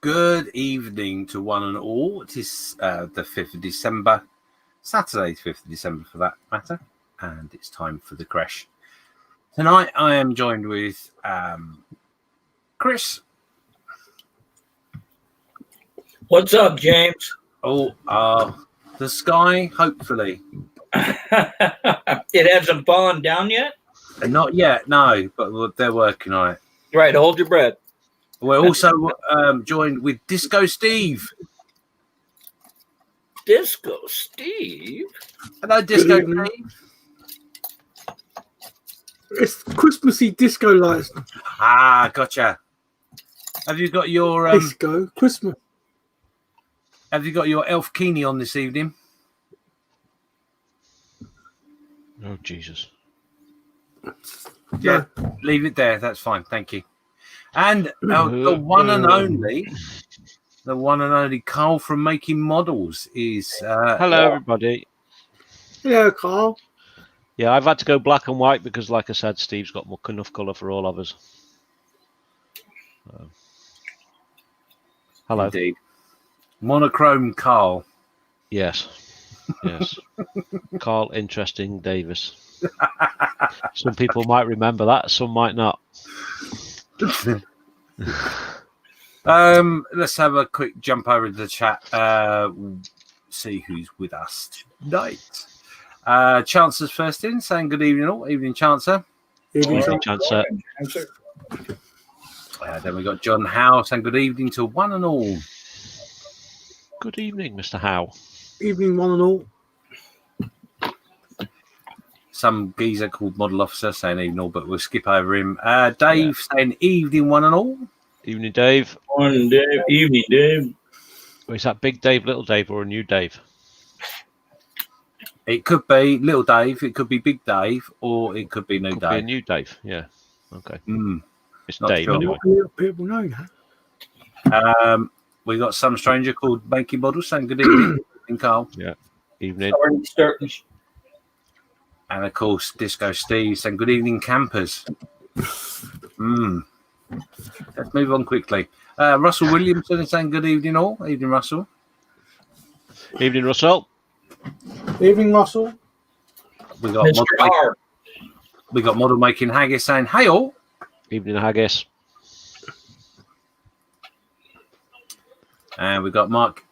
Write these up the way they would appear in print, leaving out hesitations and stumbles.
Good evening to one and all. It is the 5th of December, Saturday, 5th of December for that matter, and it's time for the Creche. Tonight I am joined with Chris. What's up, James? The sky, hopefully. It hasn't fallen down yet? Not yet, no, but they're working on it. Right, hold your breath. We're also joined with Disco Steve. Disco Steve? Hello, Disco Steve. It's Christmassy disco lights. Ah, gotcha. Have you got your Disco Christmas. Have you got your elf kini on this evening? Oh, Jesus. Yeah, leave it there. That's fine. Thank you. And the one and only Karl from Making Models is... Hello, everybody. Hello, Karl. Yeah, I've had to go black and white because, like I said, Steve's got enough colour for all of us. Hello. Indeed. Monochrome Karl. Yes. Yes. Karl Interesting Davis. Some people might remember that, some might not. Let's have a quick jump over to the chat. See who's with us tonight. Chancellor's first in, saying good evening all. Evening, Chancellor. Evening, Chancellor. Then we got John Howe saying good evening to one and all. Good evening, Mr. Howe. Evening, one and all. Some geezer called Model Officer saying evening all, but we'll skip over him. Dave saying evening one and all. Evening, Dave. Morning, Dave. Evening, Dave. Is that Big Dave, Little Dave, or a new Dave? It could be Little Dave, it could be Big Dave, or it could be New Could Dave. be a new Dave, yeah. Okay. It's Not Dave, sure. anyway. People know that. We got some stranger called Making Models saying good evening, Karl. Yeah. Evening. Already starting. And of course, Disco Steve saying good evening, campers. Let's move on quickly. Russell Williamson is saying good evening all. Evening, Russell. Evening, Russell. Evening, Russell. We got model making Haggis saying hey all. Evening, Haggis. And we got Mark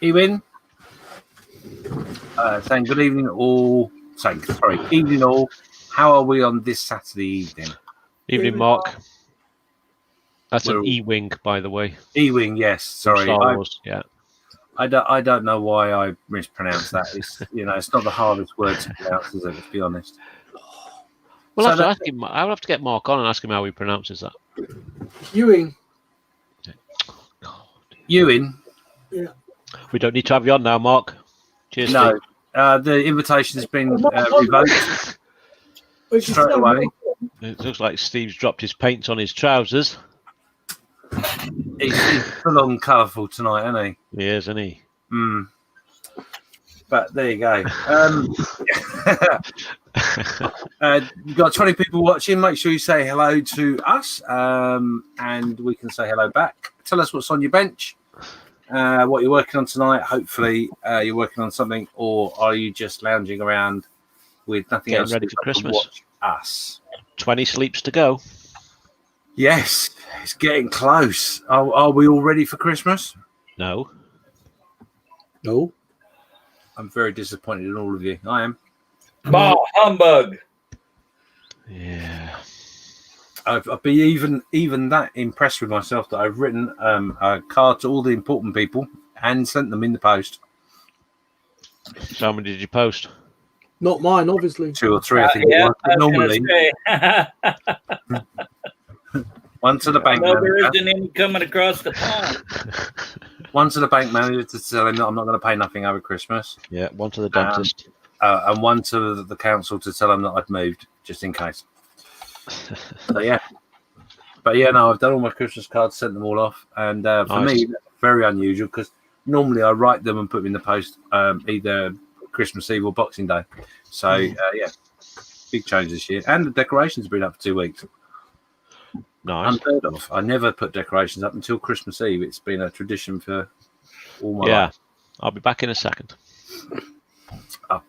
Ewing saying good evening all. Evening all. How are we on this Saturday evening? Evening, Mark. That's an E-wing, by the way. E-wing, yes. Sorry, Star Wars, yeah. I don't know why I mispronounced that. It's it's not the hardest word to pronounce, is it? Let's be honest. Well, I'll have to get Mark on and ask him how he pronounces that. Ewing. Ewing. Yeah. We don't need to have you on now, Mark. Cheers. No, the invitation has been revoked straight away. It looks like Steve's dropped his paints on his trousers. He's full on colourful tonight, isn't he? He is, isn't he? But there you go. You've got 20 people watching. Make sure you say hello to us, and we can say hello back. Tell us what's on your bench, what you're working on tonight. Hopefully, you're working on something, or are you just lounging around with nothing else? Ready for Christmas. Watch us. 20 sleeps to go. Yes, it's getting close. Are we all ready for Christmas? No. No. I'm very disappointed in all of you. I am. Bah, humbug. Yeah. I've been even that impressed with myself that I've written a card to all the important people and sent them in the post. So how many did you post? Not mine, obviously. 2 or 3, I think. Normally. One to the bank No, manager. there isn't any coming across the pond. One to the bank manager to tell him that I'm not going to pay nothing over Christmas. Yeah, one to the dentist. And one to the council to tell them that I'd moved, just in case. So, yeah. But, yeah, no, I've done all my Christmas cards, sent them all off. And for me, that's very unusual because normally I write them and put them in the post either Christmas Eve or Boxing Day. So, yeah, big change this year. And the decorations have been up for 2 weeks. Nice. Unheard of. I never put decorations up until Christmas Eve. It's been a tradition for all my Yeah. life. I'll be back in a second.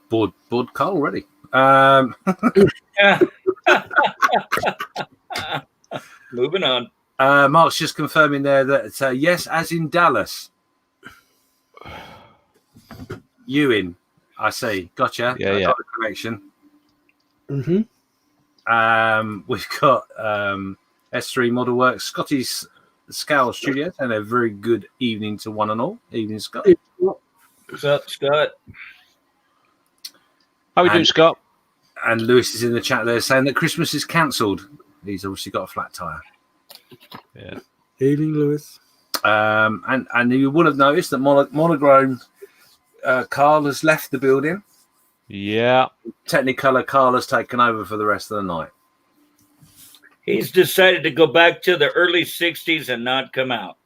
Bored Karl already. Moving on. Mark's just confirming there that yes, as in Dallas. Ewing, I see. Gotcha. Yeah, I yeah. got the connection. Mm-hmm. We've got S3 Model Works, Scotty's Scowl Studios, and a very good evening to one and all. Evening, Scott. What's up, Scott? How are we doing, Scott? And Lewis is in the chat there saying that Christmas is cancelled. He's obviously got a flat tire. Yeah. Evening, Lewis. And you would have noticed that monochrome Karl has left the building. Yeah. Technicolor Karl has taken over for the rest of the night. He's decided to go back to the early 60s and not come out.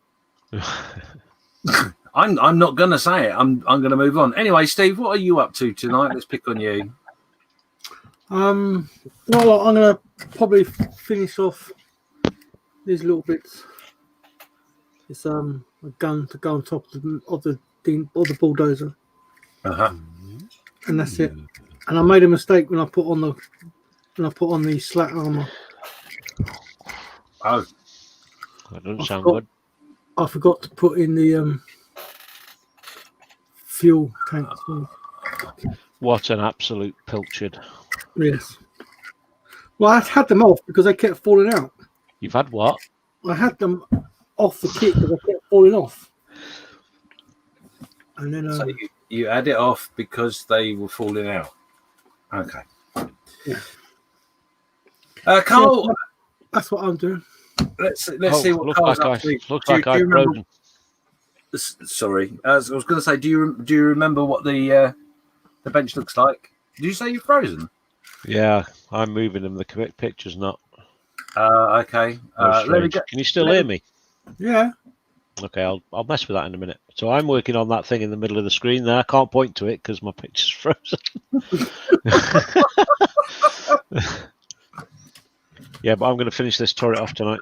I'm not going to say it. I'm going to move on. Anyway, Steve, what are you up to tonight? Let's pick on you. Well, I'm gonna probably finish off these little bits. It's a gun to go on top of the bulldozer, and that's it. And I made a mistake when I put on the slat armor. Oh, That doesn't sound good. I forgot to put in the fuel tank. What an absolute pilchard. Yes. Well, I had them off because they kept falling out. You've had what? I had them off the kit because they kept falling off. And then so you had it off because they were falling out. Okay. Yeah. Karl, that's what I'm doing. let's see what looks Karl's like up to. looks Do like you I've remember? frozen. Sorry, I was going to say, do you remember what the bench looks like? Did you say you're frozen? Yeah, I'm moving them. The picture's not. Okay. Let me get. Can you still hear me? Yeah. Okay, I'll mess with that in a minute. So I'm working on that thing in the middle of the screen there. I can't point to it because my picture's frozen. Yeah, but I'm going to finish this turret off tonight.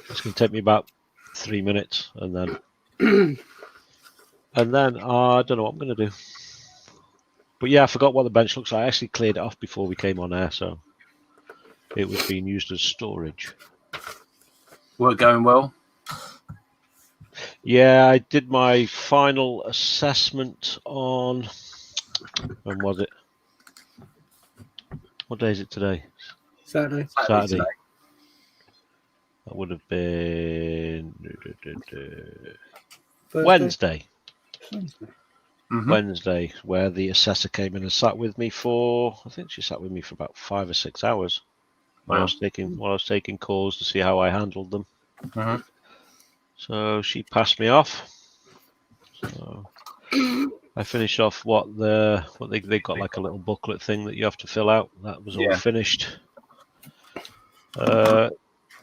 It's going to take me about 3 minutes, and then I don't know what I'm going to do. But yeah, I forgot what the bench looks like. I actually cleared it off before we came on air, so it was being used as storage. Work going well. Yeah, I did my final assessment on. When was it? What day is it today? Saturday. Saturday. That would have been Wednesday. Mm-hmm. Wednesday, where the assessor came in and sat with me for. I think she sat with me for about 5 or 6 hours. While I was taking calls to see how I handled them. Mm-hmm. So she passed me off. So I finished off what they got, like a little booklet thing that you have to fill out. That was all finished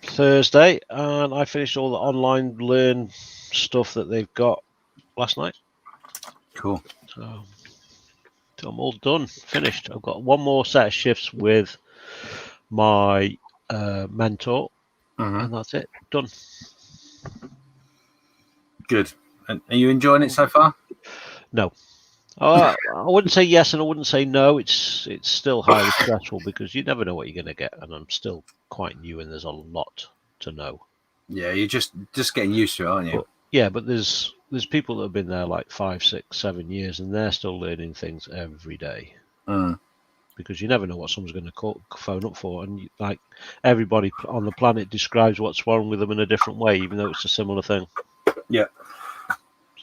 Thursday, and I finished all the online learn stuff that they've got last night. Cool. So I'm all done, finished. I've got one more set of shifts with my mentor, and that's it, done. Good. And are you enjoying it so far? No. I wouldn't say yes and I wouldn't say no. It's still highly stressful because you never know what you're going to get, and I'm still quite new and there's a lot to know. Yeah, you're just getting used to it, aren't you? But there's people that have been there like 5, 6, 7 years and they're still learning things every day. Because you never know what someone's going to phone up for, and like everybody on the planet describes what's wrong with them in a different way, even though it's a similar thing. Yeah.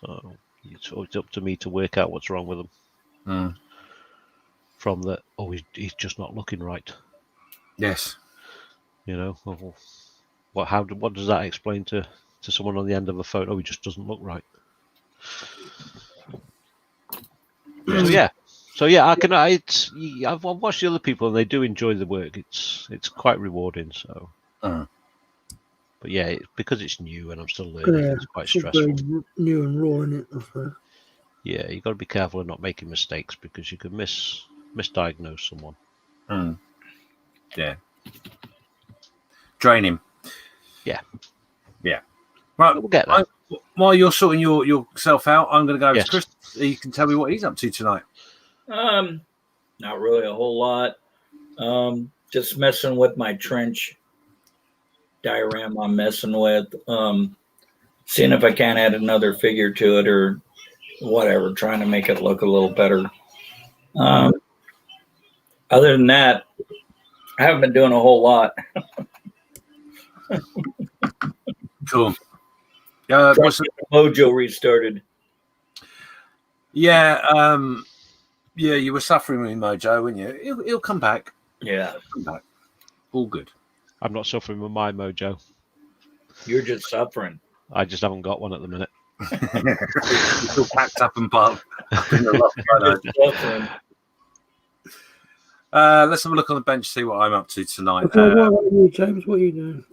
So it's up to me to work out what's wrong with them. From that, he's just not looking right. Yes. You know, what does that explain to someone on the end of a phone? He just doesn't look right. So yeah, I've watched the other people and they do enjoy the work. It's quite rewarding. So, but yeah, because it's new and I'm still learning, it's quite stressful. New and raw, isn't it? Yeah, you got to be careful of not making mistakes because you could misdiagnose someone. Yeah. Draining. Right, We'll get there. while you're sorting yourself out, I'm going to go over Yes. to Chris. You can tell me what he's up to tonight. Not really a whole lot. Just messing with my trench diagram I'm messing with. Seeing if I can add another figure to it or whatever, trying to make it look a little better. Other than that, I haven't been doing a whole lot. Cool. What's the mojo restarted? Yeah, you were suffering with Mojo, weren't you? He'll come back. Yeah, Come back. All good. I'm not suffering with my mojo. you're just suffering. I just haven't got one at the minute. It's all packed up and parked up in the loft. Suffering. Let's have a look on the bench, see what I'm up to tonight. Okay, what about you, James? What are you doing?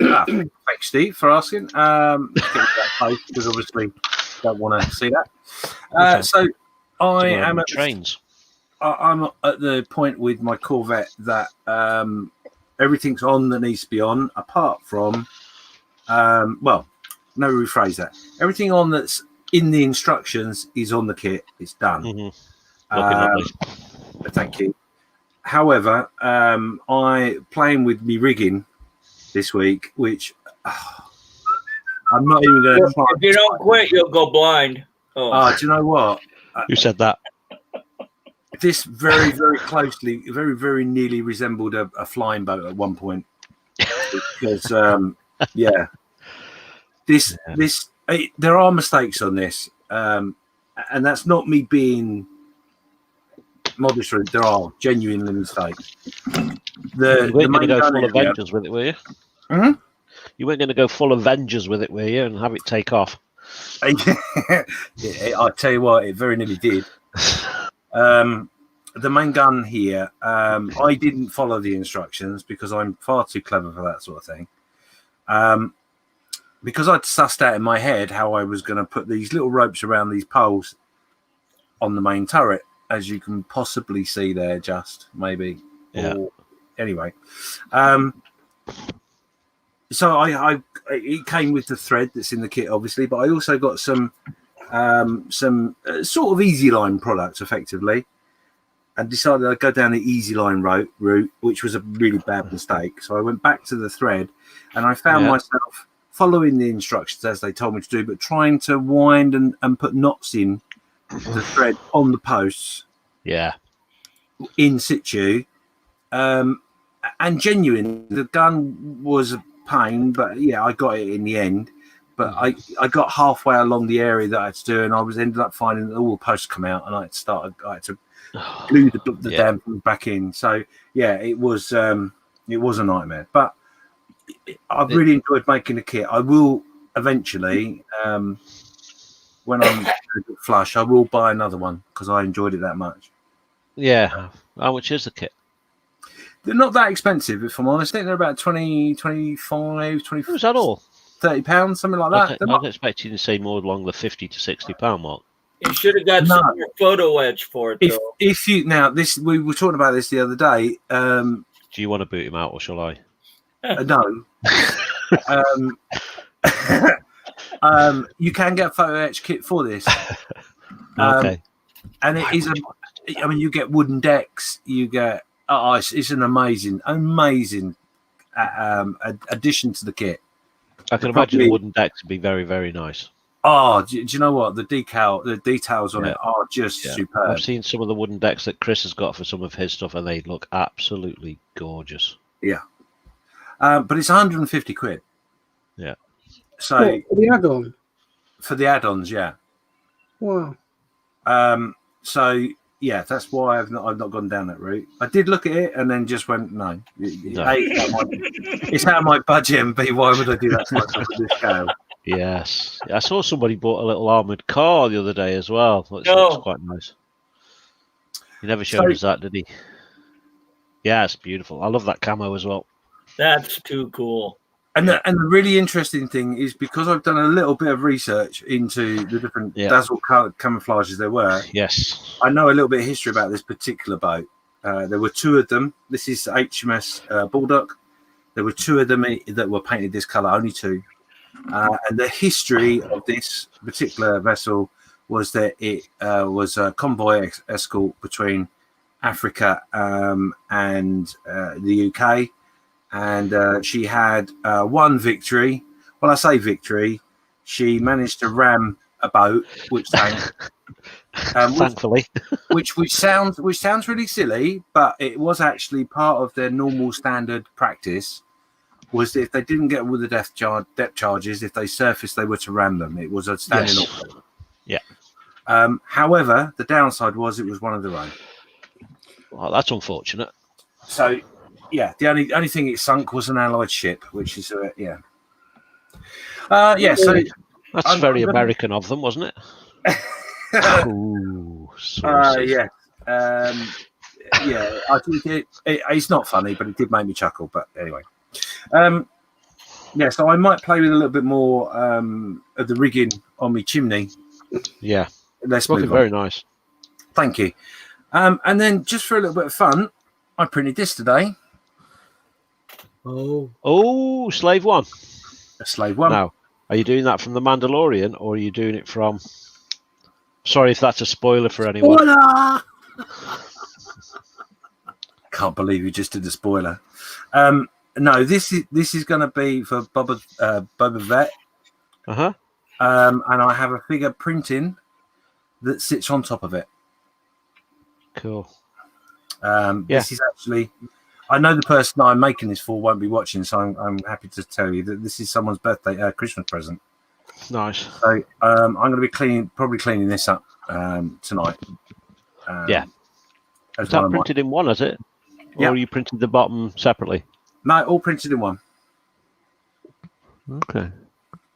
Thanks, Steve, for asking. Let's get to that post because obviously don't want to see that. So I am at trains. I'm at the point with my Corvette that everything's on that needs to be on, apart from rephrase that. Everything on that's in the instructions is on the kit. It's done. Mm-hmm. Lovely. Thank you. However, I playing with me rigging this week, which I'm not even going to try. If you don't quit, you'll go blind. Oh, do you know what? Who said that? This very, very closely, very, very nearly resembled a flying boat at one point. Because, there are mistakes on this, and that's not me being modest. There are genuinely mistakes. You weren't going to go full Avengers with it, were you? Mm-hmm. You weren't going to go full Avengers with it, were you, and have it take off? Yeah, I tell you what, it very nearly did. The main gun here, I didn't follow the instructions because I'm far too clever for that sort of thing. Because I'd sussed out in my head how I was going to put these little ropes around these poles on the main turret, as you can possibly see there, just maybe. Yeah. Anyway, so it came with the thread that's in the kit, obviously, but I also got some sort of easy line products, effectively, and decided I'd go down the easy line route, which was a really bad mistake. So I went back to the thread, and I found myself following the instructions as they told me to do, but trying to wind and put knots in the thread on the posts. Yeah. In situ. And genuine, the gun was a pain, but yeah, I got it in the end. But I got halfway along the area that I had to do, and I ended up finding that all the posts come out, and I had to glue the damn thing back in. So yeah, it was a nightmare. But I've really enjoyed making the kit. I will eventually, when I'm flush, I will buy another one because I enjoyed it that much. Yeah. How much is the kit? They're not that expensive, if I'm honest. I think they're about 20, 25, 20. Was that all? £30, something like that. I was expecting to say more along the £50 to £60 mark. You should have got some more photo edge for it, though. If you we were talking about this the other day. Do you want to boot him out, or shall I? No. You can get a photo etch kit for this. Okay. And it is you get wooden decks. You get it's an amazing addition to the kit. I can imagine the wooden decks would be very, very nice. Oh, do you know what? The details on it are just superb. I've seen some of the wooden decks that Chris has got for some of his stuff, and they look absolutely gorgeous. Yeah. But it's 150 quid. Yeah. So for the add-on? For the add-ons, yeah. Wow. So yeah, that's why I've not gone down that route. I did look at it and then just went, no. It's out of my budget, and B, why would I do that to myself at this scale? Yes. I saw somebody bought a little armoured car the other day as well. Which looks quite nice. He never showed us that, did he? Yeah, it's beautiful. I love that camo as well. That's too cool. And the really interesting thing is, because I've done a little bit of research into the different dazzle camouflages there were. Yes. I know a little bit of history about this particular boat. There were two of them. This is HMS Baldock. There were 2 of them that were painted this colour, only 2. And the history of this particular vessel was that it was a convoy escort between Africa and the UK. And she had 1 victory. Well, I say victory. She managed to ram a boat, which sank. Thankfully. which sounds really silly, but it was actually part of their normal standard practice. Was that if they didn't get all the depth charges, if they surfaced, they were to ram them. It was a standing order. Yeah. However, the downside was it was one of their own. Well, that's unfortunate. So, yeah, the only thing it sunk was an allied ship, which is yeah. So That's very American of them, wasn't it? Ooh, yeah. Yeah, I think it's not funny, but it did make me chuckle. But anyway, so I might play with a little bit more of the rigging on my chimney. Yeah, let's looking very nice. Thank you. And then just for a little bit of fun, I printed this today. Oh, Slave One. A Slave One. Now, are you doing that from The Mandalorian, or are you doing it from? Sorry if that's a spoiler for anyone. Spoiler! Can't believe you just did the spoiler. No, this is going to be for Boba Fett. Uh-huh. And I have a figure printing that sits on top of it. Cool. This is actually, I know the person I'm making this for won't be watching, so I'm happy to tell you that this is someone's birthday Christmas present. Nice. So I'm going to be probably cleaning this up tonight. Is that printed in one, is it? Or you printed the bottom separately? No, all printed in one. Okay.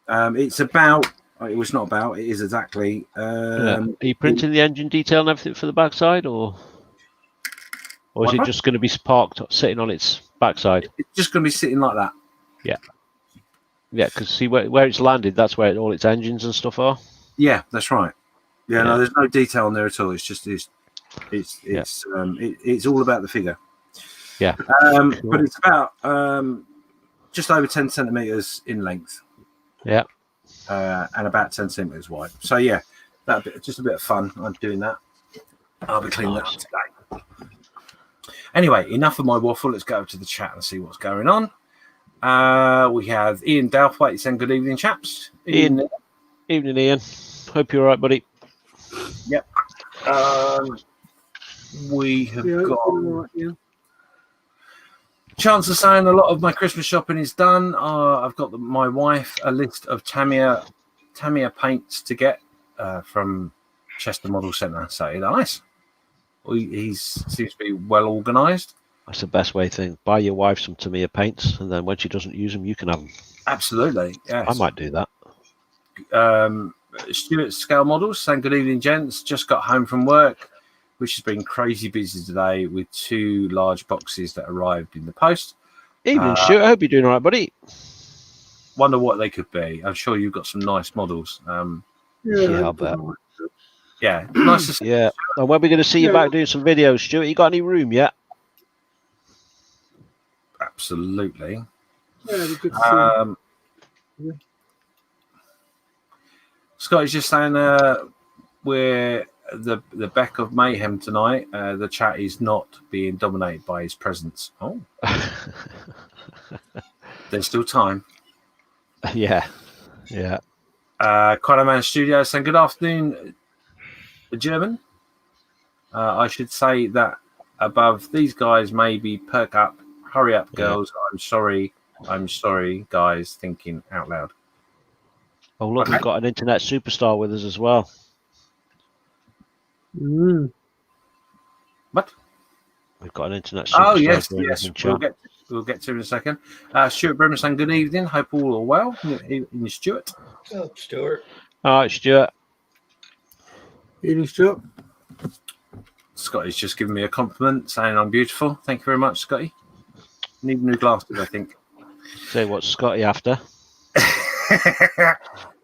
It's about. It was not about. It is exactly. Are you printing the engine detail and everything for the backside, or is it just going to be parked, sitting on its backside? It's just going to be sitting like that. Yeah. Yeah, because see where it's landed, that's where all its engines and stuff are. Yeah, that's right. Yeah, no, there's no detail on there at all. It's just it's all about the figure. Yeah. Cool. But it's about just over 10 centimeters in length. Yeah. And about 10 centimeters wide. So yeah, just a bit of fun. I'm doing that. I'll be cleaning that up today. Anyway, enough of my waffle. Let's go to the chat and see what's going on. We have Ian Dalthwaite saying good evening, chaps. Evening, Ian. Hope you're all right, buddy. Yep. We have got Chance of saying a lot of my Christmas shopping is done. I've got my wife a list of Tamiya paints to get from Chester Model Centre. So nice. He seems to be well organised. That's the best way to buy your wife some Tamiya paints, and then when she doesn't use them, you can have them. Absolutely, yes. I might do that. Stuart Scale Models saying good evening, gents. Just got home from work, which has been crazy busy today with 2 large boxes that arrived in the post. Evening, Stuart. I hope you're doing all right, buddy. Wonder what they could be. I'm sure you've got some nice models. Yeah, I bet. Yeah, nice to see. Yeah, and when we're going to see you back doing some videos, Stuart, you got any room yet? Absolutely. Yeah, good to see. Scott is just saying we're the Beck of Mayhem tonight. The chat is not being dominated by his presence. Oh, there's still time. Yeah. Quanaman Studio saying good afternoon, German. I should say that above these guys, maybe perk up, hurry up, girls. Yeah. I'm sorry, guys. Thinking out loud. Oh look, we've got an internet superstar with us as well. What? We've got an internet superstar. Oh yes. We'll get to him in a second. Stuart Brimmer saying good evening. Hope all are well. Evening, Stuart. What's up, Stuart? All right, Stuart. Evening, Stuart. Scotty's just given me a compliment saying I'm beautiful. Thank you very much, Scotty. Need new glasses, I think. Say what's Scotty after.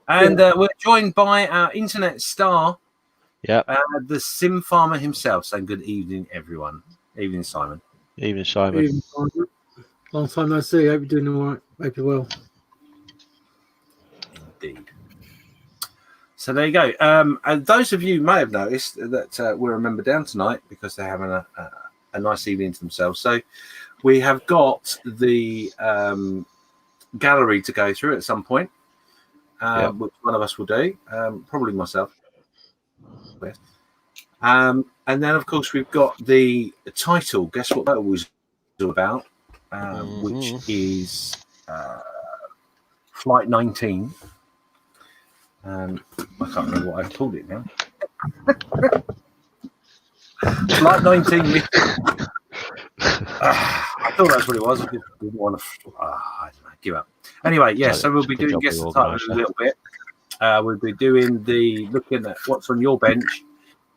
And we're joined by our internet star, the Sim Farmer himself, saying good evening, everyone. Evening, Simon. Evening, Simon. Long time no see. Hope you're doing all right. Hope you're well. Indeed. So there you go. And those of you may have noticed that we're a member down tonight because they're having a nice evening to themselves. So we have got the gallery to go through at some point, which one of us will do. Probably myself. And then, of course, we've got the title. Guess what that was all about? Which is Flight 19. I can't remember what I've called it now. Flight 19. I thought that's what it was. I didn't want to. I don't know. Give up. Anyway, yeah. So we'll be doing guess the title in a little bit. We'll be doing looking at what's on your bench.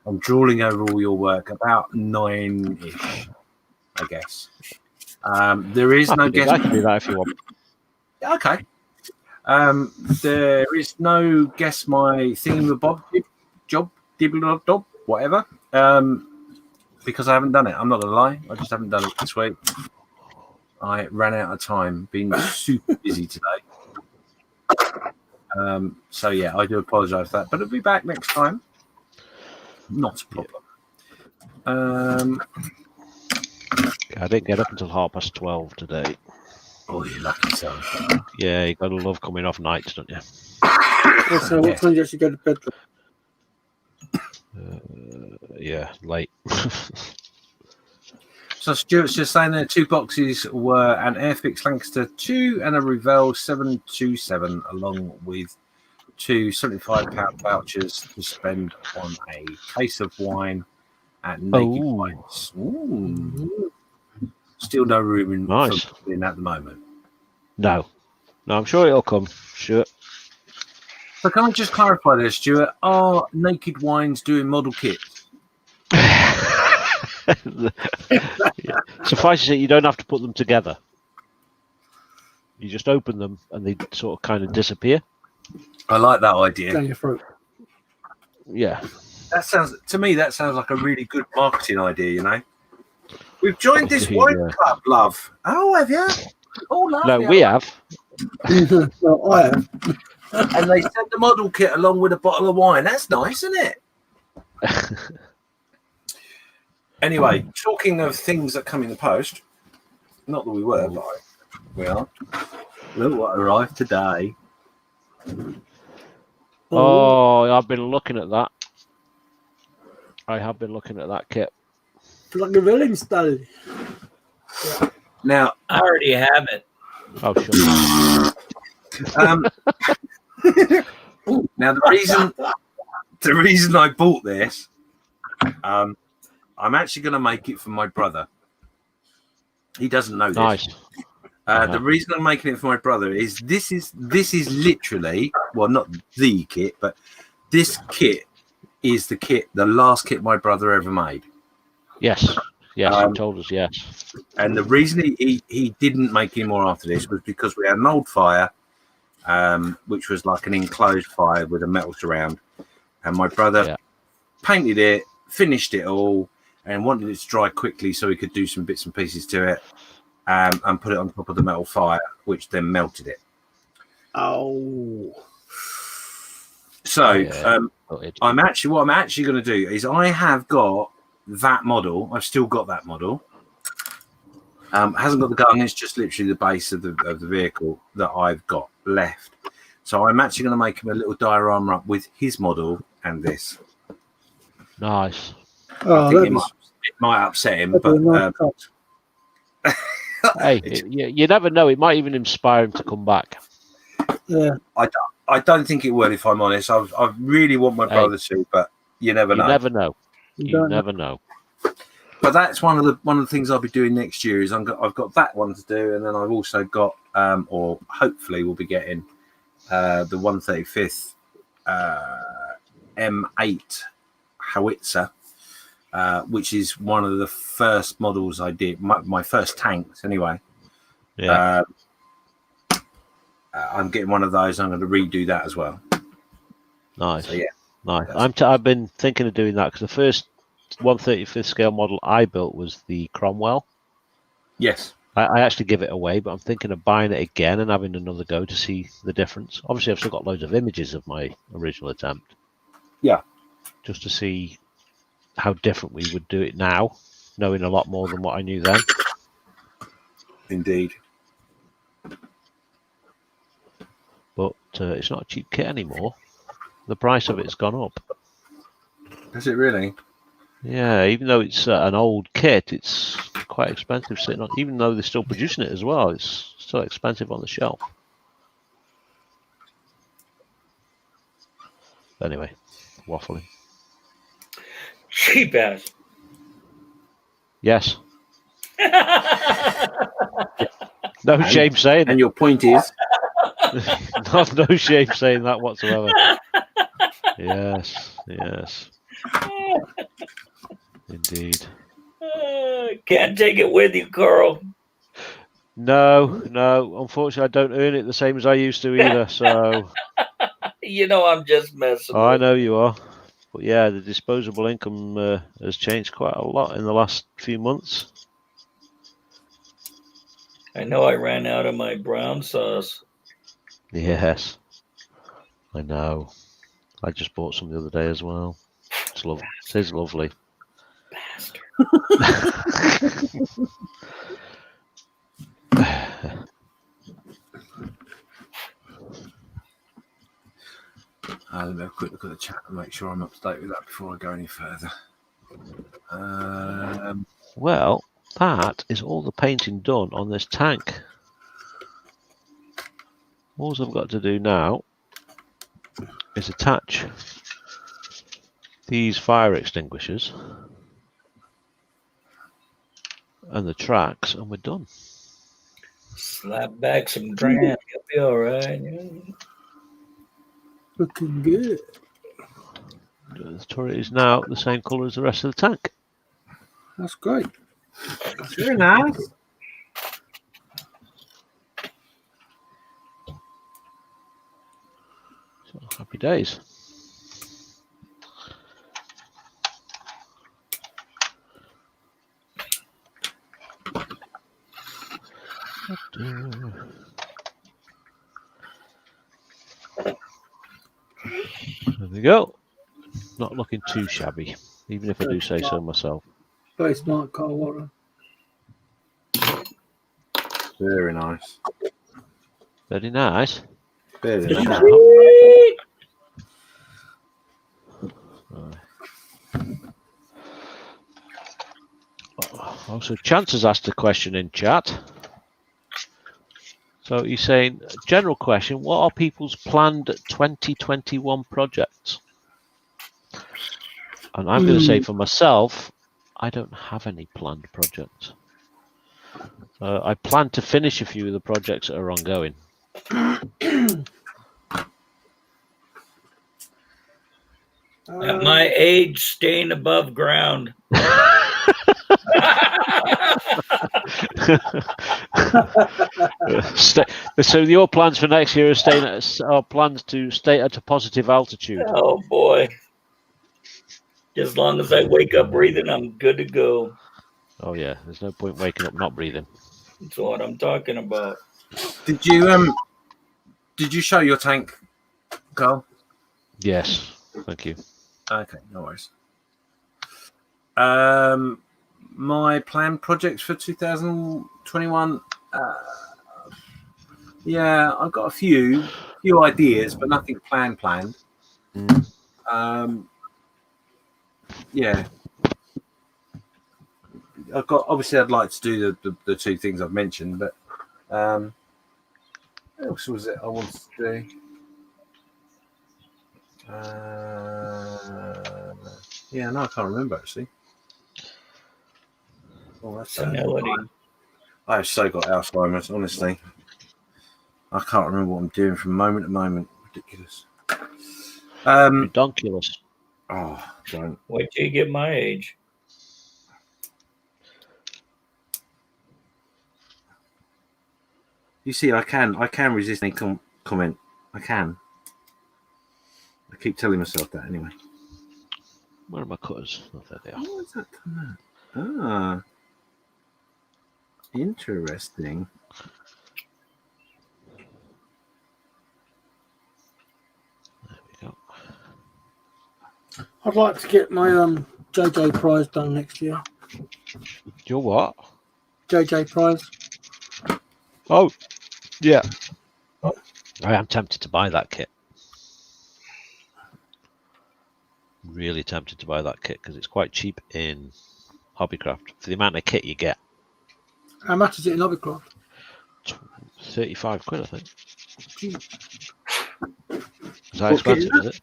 I'm drooling over all your work. About 9-ish, I guess. There is no guess. I can do that if you want. Okay. There is no guess my thingamabob job, dibble-dob, whatever. Because I haven't done it. I'm not gonna lie. I just haven't done it this week. I ran out of time. Been super busy today. So yeah, I do apologise for that, but it'll be back next time. Not a problem. I didn't get up until 12:30 today. Oh, you lucky son. Yeah, you gotta love coming off nights, don't you? So what time do you actually go to bed? Yeah, late. So Stuart's just saying there 2 boxes were an Airfix Lancaster 2 and a Revell 727, along with 2 £75 vouchers to spend on a case of wine at Naked Wines. Ooh. Still no room in at the moment. No, I'm sure it'll come. Sure. So can I just clarify this, Stuart? Are Naked Wines doing model kits? Suffice it that you don't have to put them together. You just open them and they sort of kind of disappear. I like that idea. Down your throat. Yeah. That sounds like a really good marketing idea, you know. We've joined this wine club, love. Oh, have you? Oh, love. No, we have. Well, I have. And they sent the model kit along with a bottle of wine. That's nice, isn't it? Anyway, talking of things that come in the post, not that we were, but we are. Look what arrived today. Oh, I've been looking at that. I have been looking at that kit. Like a villain style. Now, I already have it. Oh, sure. Now the reason I bought this, I'm actually going to make it for my brother. He doesn't know this. Nice. The reason I'm making it for my brother is this is literally, well, not the kit, but this kit is the last kit my brother ever made. Yes, he told us, yes. And the reason he didn't make any more after this was because we had an old fire, which was like an enclosed fire with a metal surround. And my brother painted it, finished it all, and wanted it to dry quickly so he could do some bits and pieces to it, and put it on top of the metal fire, which then melted it. Oh. So what I'm actually going to do is I have got that model. I've still got that model. Hasn't got the gun. It's just literally the base of the vehicle that I've got left. So I'm actually going to make him a little diorama up with his model and this. Nice. I think it might upset him, but hey, you never know. It might even inspire him to come back. Yeah. I don't think it will, if I'm honest. I really want my brother to, but you never know. You never know. You never know. But that's one of the things I'll be doing next year. Is I've got that one to do, and then I've also got, or hopefully we'll be getting the 135th M8 howitzer, which is one of the first models I did, my first tanks anyway. Yeah. I'm getting one of those. I'm going to redo that as well. Nice. So, yeah. Nice. I've been thinking of doing that because the first 135th scale model I built was the Cromwell. Yes. I actually give it away, but I'm thinking of buying it again and having another go to see the difference. Obviously, I've still got loads of images of my original attempt. Yeah. Just to see how different we would do it now, knowing a lot more than what I knew then. Indeed. But it's not a cheap kit anymore. The price of it's gone up. Is it really? Yeah, even though it's an old kit, it's quite expensive sitting on. Even though they're still producing it as well, it's still expensive on the shelf. Anyway, waffling. Cheap ass. Yes. No shame saying And it. your point is? No shame saying that whatsoever. Yes, yes. Indeed. Can't take it with you, Karl. No. Unfortunately, I don't earn it the same as I used to either. So You know I'm just messing. I with know you are. But yeah, the disposable income has changed quite a lot in the last few months. I know I ran out of my brown sauce. Yes, I know. I just bought some the other day as well. It's lovely. It is lovely. Bastard. Let me have a quick look at the chat and make sure I'm up to date with that before I go any further. Well, that is all the painting done on this tank. All I've got to do now is attach these fire extinguishers and the tracks, and we're done. Slap back some grand. You'll be all right. Looking good. The turret is now the same colour as the rest of the tank. That's great. Very nice. So, happy days. There we go. Not looking too shabby, even if I do say so myself. Very smart, Karl Warren. Very nice. Very nice. Very nice. Also, Chance has asked a question in chat. So he's saying, general question, what are people's planned 2021 projects? And I'm going to say for myself, I don't have any planned projects. I plan to finish a few of the projects that are ongoing. At my age, staying above ground. So your plans for next year are plans to stay at a positive altitude. Oh boy! As long as I wake up breathing, I'm good to go. Oh yeah, there's no point waking up not breathing. That's what I'm talking about. Did you show your tank, Karl? Yes, thank you. Okay, no worries. My planned projects for 2021. Yeah, I've got a few ideas, but nothing planned. Yeah, I've got. Obviously, I'd like to do the two things I've mentioned, but what else was it I wanted to do? Yeah, no, I can't remember actually. Oh, that's Senility. I've so got Alzheimer's, honestly. I can't remember what I'm doing from moment to moment. Ridiculous. Redonkulous. Oh, don't. Wait till you get my age. You see, I can resist any comment. I can. I keep telling myself that anyway. Where are my cutters? Oh, there they are. What is that coming out? Ah. Interesting. There we go. I'd like to get my JJ prize done next year. Your what? JJ prize. Oh, yeah. I am tempted to buy that kit. Really tempted to buy that kit because it's quite cheap in Hobbycraft for the amount of kit you get. How much is it in Hobbycraft? 35 quid, I think. Gee. Is that expensive, is it?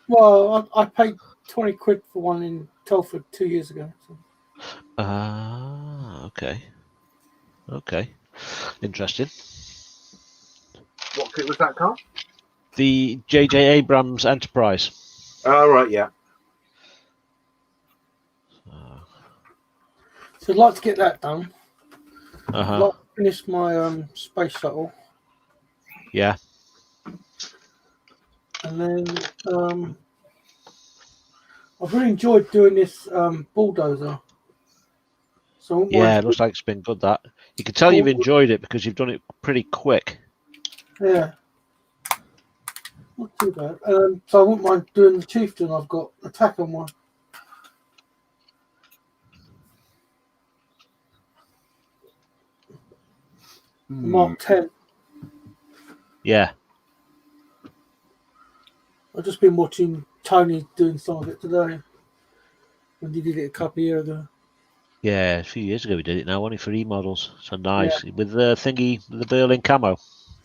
Well, I paid 20 quid for one in Telford 2 years ago. So. Ah, okay. Okay. Interesting. What kit was that, Karl? The J.J. Abrams Enterprise. Oh, right, yeah. So I'd like to get that done. I'd Uh-huh. like to finish my space shuttle. Yeah. And then I've really enjoyed doing this bulldozer. So I wouldn't Yeah, mind it looks like it's been good, that. You can tell you've enjoyed it because you've done it pretty quick. Yeah. Not too bad. So I wouldn't mind doing the chieftain. I've got attack on one. Mark 10. Yeah. I've just been watching Tony doing some of it today. When he did it a couple of years ago. Yeah, a few years ago we did it now, only for E-models. So nice. Yeah. With the thingy, the Berlin camo.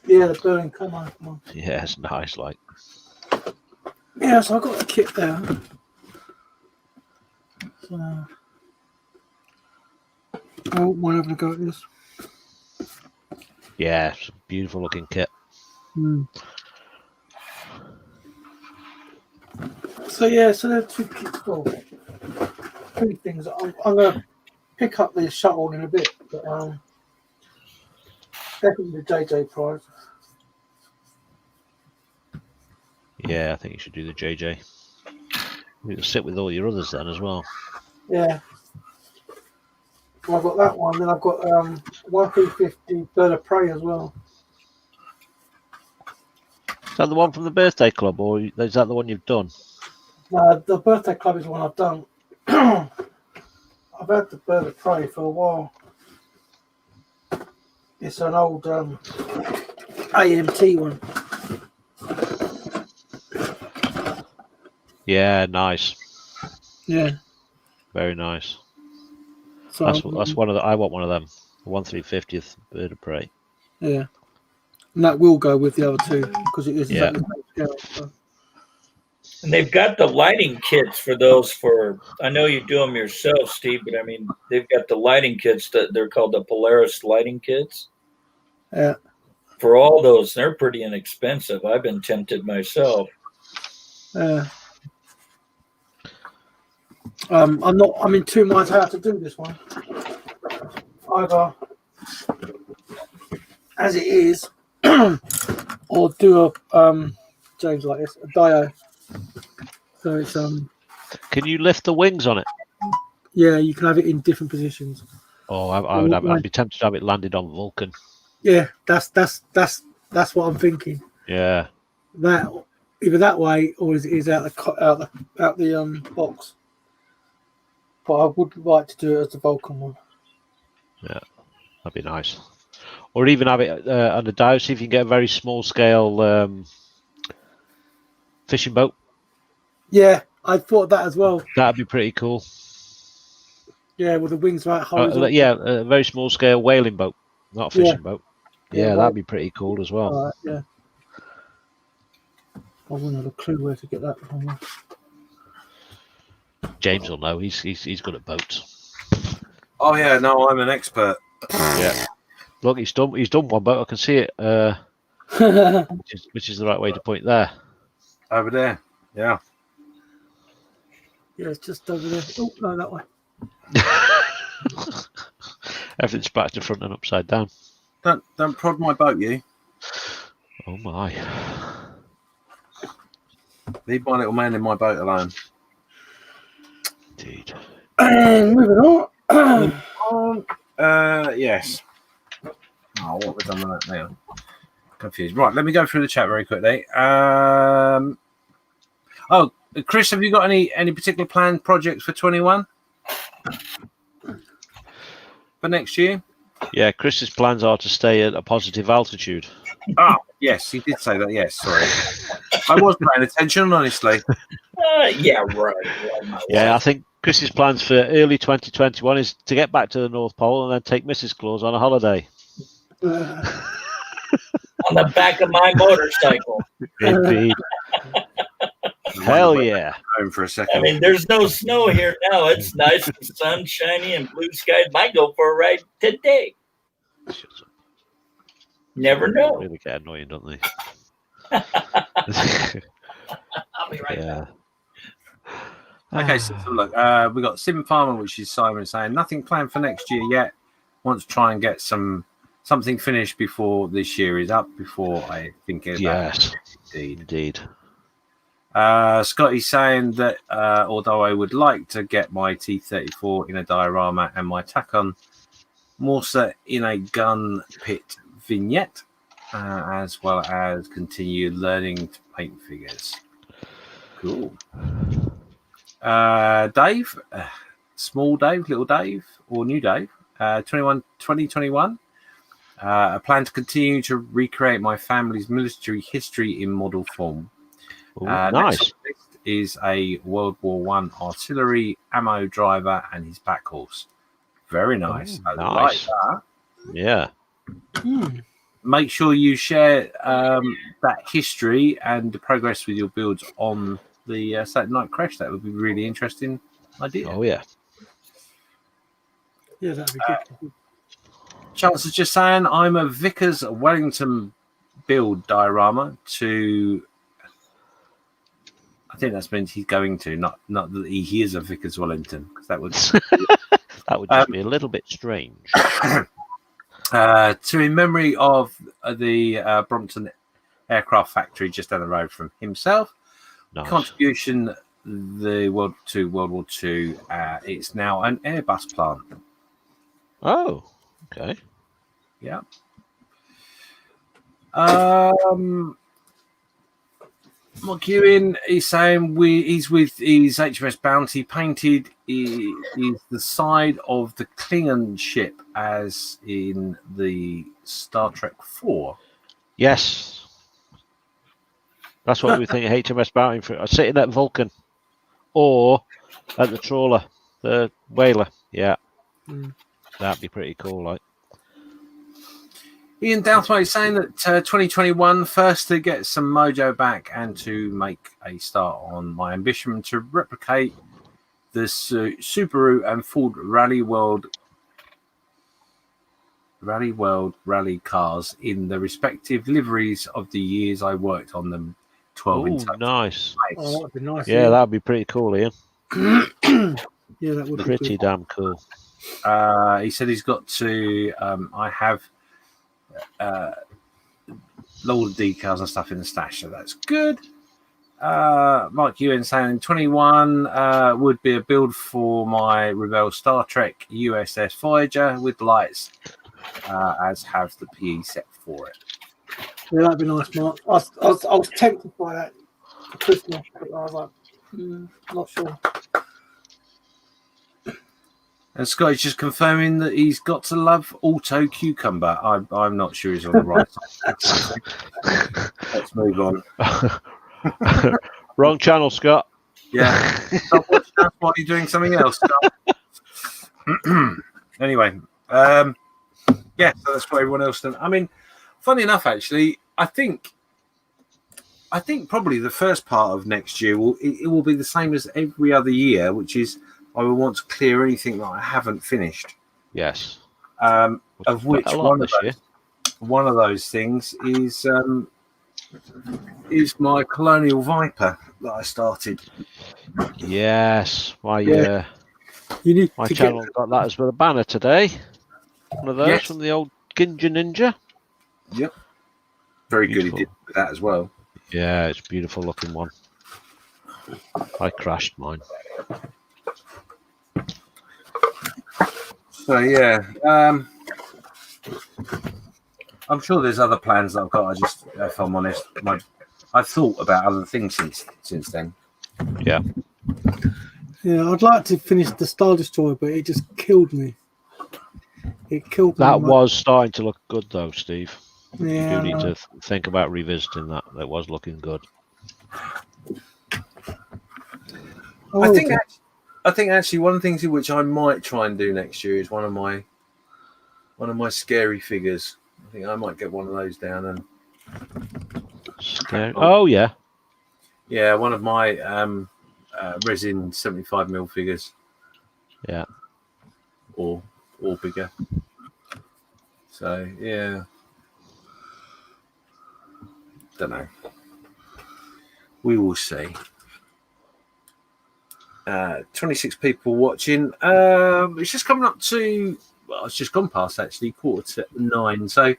Yeah, the Berlin camo. Yeah, it's nice, like. Yeah, so I got the kit there. So I won't mind having a go at this. Yeah, it's a beautiful looking kit. So yeah, so there are two kits. Well, three things. I'm gonna pick up the shuttle in a bit, but definitely the JJ prize. Yeah, I think you should do the JJ. You can sit with all your others then as well. Yeah. Well, I've got that one. Then I've got 1350 Bird of Prey as well. Is that the one from the birthday club, or is that the one you've done? No, the birthday club is the one I've done. I've had the Bird of Prey for a while. It's an old AMT one. Yeah, nice. Yeah. Very nice. So, that's one of the. I want one of them. The 1/350th Bird of Prey. Yeah. And that will go with the other two because it is exactly the same scale. So. And they've got the lighting kits for those. I know you do them yourself, Steve, but I mean they've got the lighting kits that they're called the Polaris lighting kits. Yeah. For all those, they're pretty inexpensive. I've been tempted myself. I'm in two minds how to do this one. Either as it is, or do a James like this, a dio. So it's Can you lift the wings on it? Yeah, you can have it in different positions. Oh, I'd be tempted to have it landed on Vulcan. Yeah, that's what I'm thinking. Yeah. That either that way or is out the box. But I would like to do it as the Vulcan one. Yeah, that'd be nice. Or even have it on the dive, see if you can get a very small scale fishing boat. Yeah, I thought that as well. That'd be pretty cool. Yeah, with the wings right horizontal. Yeah, a very small scale whaling boat, not a fishing boat. Yeah, that'd be pretty cool as well. Yeah. I wouldn't have a clue where to get that from. James will know. He's good at boats. Oh yeah, no, I'm an expert. Yeah. Look, he's done one boat. I can see it. Which is the right way to point there. Over there. Yeah. Yeah, it's just over there. Oh no, that way. Everything's back to front and upside down. Don't prod my boat, you. Oh my. Leave my little man in my boat alone. Indeed. And moving on. Yes. Oh, what we've done with that now? Confused. Right, let me go through the chat very quickly. Chris, have you got any particular planned projects for 21 for next year? Yeah, Chris's plans are to stay at a positive altitude. Ah, yes, he did say that. Yes, sorry. I was paying attention, honestly. Yeah, right. Yeah, I think Chris's plans for early 2021 is to get back to the North Pole and then take Mrs. Claus on a holiday. On the back of my motorcycle. Indeed. Hell yeah. Home for a second. I mean, there's no snow here now. It's nice and sunshiny and blue skies. Might go for a ride today. Never know. Really get annoying, don't they? I'll be right back. Okay, so look, we got Sim Farmer, which is Simon saying nothing planned for next year yet. Want to try and get something finished before this year is up. Before I think about Yes, it. indeed. Scotty's saying that although I would like to get my T-34 in a diorama and my Tacon Morsa in a gun pit vignette, as well as continue learning to paint figures. Cool. Dave, small Dave, little Dave, or new Dave, 2021. I plan to continue to recreate my family's military history in model form. Ooh, nice. Next is a World War I artillery ammo driver and his pack horse. Very nice. Ooh, I nice. like that. Yeah. Make sure you share that history and the progress with your builds on the Saturday Night Creche. That would be really interesting idea. Oh, yeah. Yeah, that'd be good. Chance is just saying I'm a Vickers Wellington build diorama to. I think that means he's going to, not that he is a Vickers Wellington, because that would that would just be a little bit strange. To in memory of the Brompton Aircraft Factory just down the road from himself. Nice. Contribution the World War II. It's now an Airbus plant. Oh, okay. Yeah. Mark Ewan is saying he's with his HMS Bounty painted is the side of the Klingon ship as in the Star Trek 4. Yes. That's what we think HMS Bounty for. Sitting at Vulcan or at the trawler, the whaler. Yeah. That'd be pretty cool, like. Ian Douthwaite is saying that 2021 first to get some mojo back and to make a start on my ambition to replicate the Subaru and Ford Rally World rally cars in the respective liveries of the years I worked on them. 12 in total. Nice. Oh, that'd be nice. Yeah, that'd be pretty cool, Ian. Yeah, that would Pretty be damn cool. He said he's got to. I have all the decals and stuff in the stash, so that's good. Mark Ewan saying 21 would be a build for my Rebel Star Trek USS Voyager with lights, as have the PE set for it. Yeah, that'd be nice, Mark. I was tempted by that for Christmas, but I was like, not sure. And Scotty's just confirming that he's got to love Auto Cucumber. I'm not sure he's on the right side. Let's move on. Wrong channel, Scott. Yeah. Stop watching that while you're doing something else, Scott. Anyway, yeah, so that's what everyone else done. I mean, funny enough, actually, I think probably the first part of next year will be the same as every other year, which is I will want to clear anything that I haven't finished. Yes. Of which one of those things is my Colonial Viper that I started. Yes. My You need my to channel get got that as a banner today. One of those Yes. from the old Ginja Ninja. Yep. Very Beautiful. good. He did with that as well. Yeah, it's a beautiful looking one. I crashed mine. So yeah, I'm sure there's other plans that I've got. I just, if I'm honest, I've thought about other things since then. Yeah. Yeah, I'd like to finish the Star Destroyer, but it just killed me. It killed me. That was starting to look good, though, Steve. Yeah, You do need to think about revisiting that. That was looking good. I think actually one of the things which I might try and do next year is one of my scary figures. I think I might get one of those down and Scary. Oh yeah. Yeah, one of my resin 75mm figures. Yeah. Or bigger. So yeah. Don't know. We will see. 26 people watching. It's just coming up to, well, it's just gone past actually 8:45. So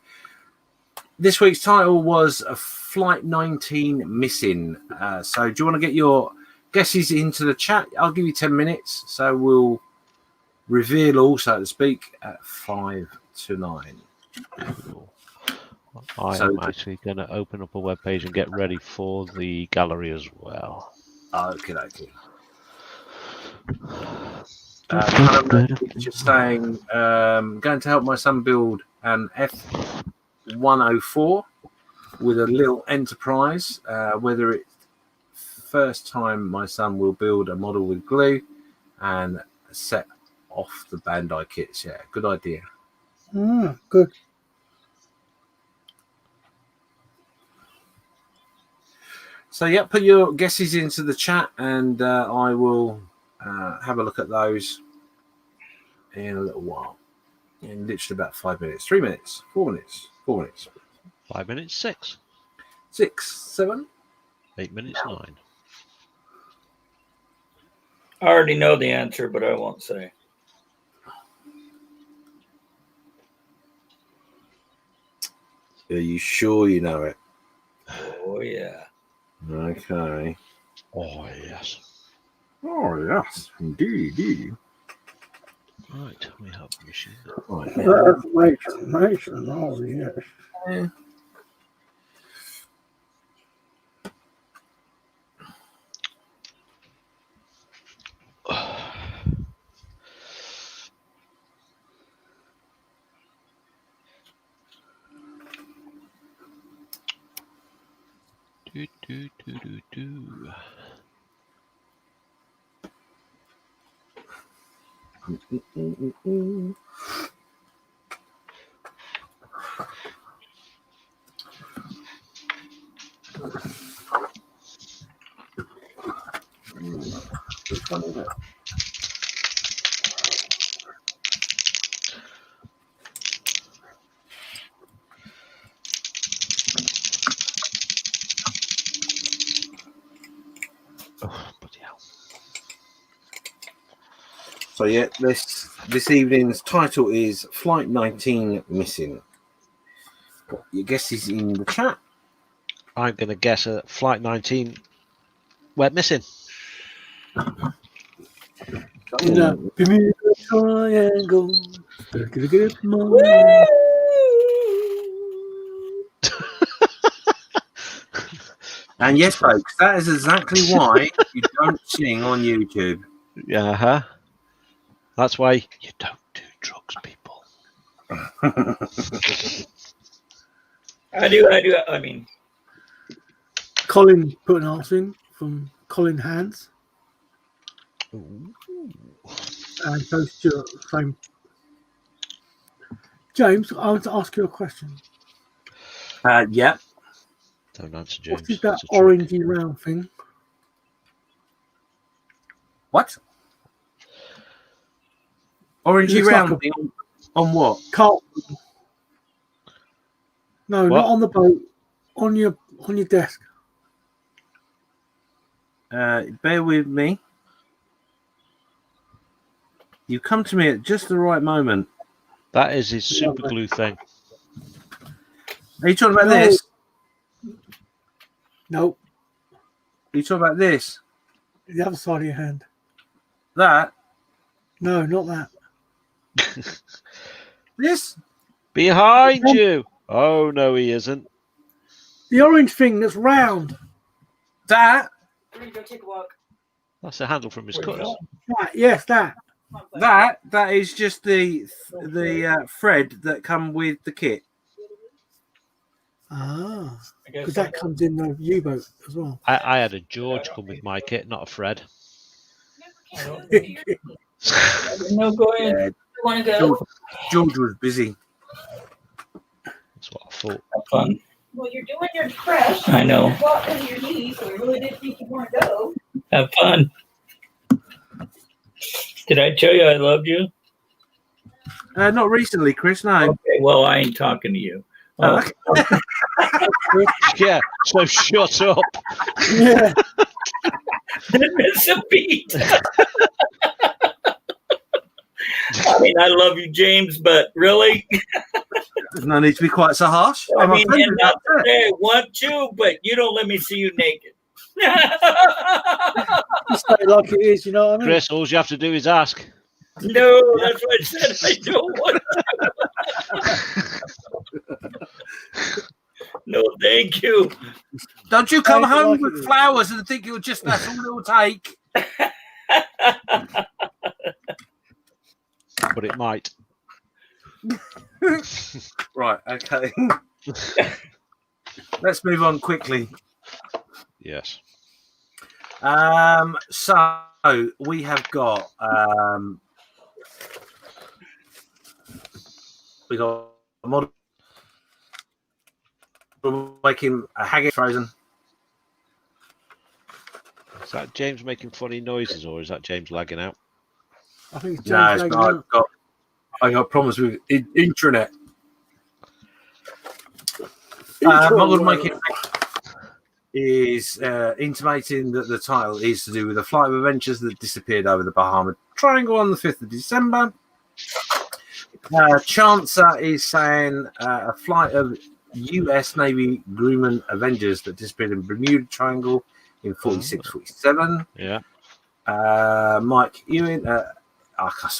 this week's title was a Flight 19 Missing. So do you want to get your guesses into the chat? I'll give you 10 minutes. So we'll reveal all, so to speak, at 5 to 9. I'm actually going to open up a web page and get ready for the gallery as well. Okay. Just saying, going to help my son build an F-104 with a little enterprise. Whether it's first time my son will build a model with glue and set off the Bandai kits. Yeah, good idea. Good. So yeah, put your guesses into the chat, and I will have a look at those in a little while. In literally about 5 minutes, 3 minutes, 4 minutes, 4 minutes. 5 minutes, 6. 6, 7. 8 minutes, 9. I already know the answer, but I won't say. Are you sure you know it? Oh yeah. Okay. Oh yes. Oh yes, indeed. Right, we have a machine. Right. Information. Oh yes. Yeah. Do. Oh, bloody hell. So yeah, this evening's title is Flight 19 Missing. Put your guesses in the chat. I'm going to guess a Flight 19 went missing. In a Bermuda Triangle. And yes, folks, that is exactly why you don't sing on YouTube. Yeah, that's why you don't do drugs, people. I do. I mean, Colin put an answer in from Colin Hands. Ooh. And so Stuart, same. James, I want to ask you a question. Yeah. Don't answer, James. What is that orangey round thing? What? Orangey Looks round like thing on what? Karl. No, What? not on the boat. On your desk. Bear with me. You come to me at just the right moment. That is his super glue thing. Are you talking about No. this? Nope. Are you talking about this? The other side of your hand. That? No, not that. This? Behind you. Oh, no, he isn't. The orange thing that's round. That? Go take a walk. That's a handle from his cutters. That, yes, that. That is just the thread that come with the kit. Ah, I guess because that comes in the U-boat as well. I had a George come with my kit, not a Fred. No, go ahead. You want to go? George was busy. That's what I thought. Have fun. Well, you're doing your Creche. I know. You walked on your knees, so I really didn't think you'd want to go. Have fun. Did I tell you I loved you? Not recently, Chris. No. Okay, well, I ain't talking to you. Oh, Yeah, so shut up. Yeah. didn't miss a beat. I mean, I love you, James, but really? There's no need to be quite so harsh. I I'm mean, offended and not about that. to say I want to, but you don't let me see you naked. Just say it like it is, you know what I mean? Chris, all you have to do is ask. No, that's what I said. I don't want to. No, thank you. Don't you come Take it home like it with is. flowers and think you'll just that's all it'll take. But it might. Right, okay. Let's move on quickly. Yes. So we have got a model making a haggis frozen. Is that James making funny noises, or is that James lagging out? I think it's No, James it's Lagan not. out. I got problems with intranet. Model making is intimating that the title is to do with a flight of adventures that disappeared over the Bahama Triangle on the 5th of December. Chancer is saying a flight of US Navy Grumman Avengers that disappeared in Bermuda Triangle in 46-47. Yeah. Mike Ewan.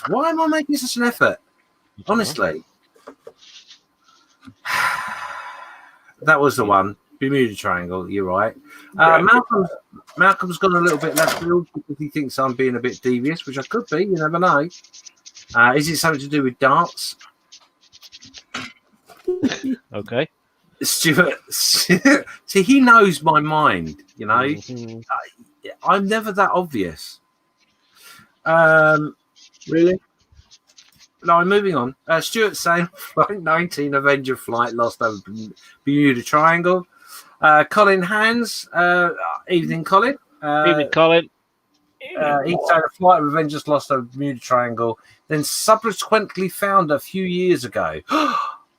Why am I making such an effort? Honestly. That was the one. Bermuda Triangle, you're right. Malcolm's gone a little bit left field because he thinks I'm being a bit devious, which I could be, you never know. Is it something to do with darts? Okay. Stuart, see, he knows my mind, you know. Mhm. I'm never that obvious. Really? No, I'm moving on. Stuart's saying Flight 19 Avenger flight lost over Bermuda Triangle. Colin Hands, evening, Colin. Evening, Colin. He said a flight of Avengers lost over Bermuda Triangle, then subsequently found a few years ago.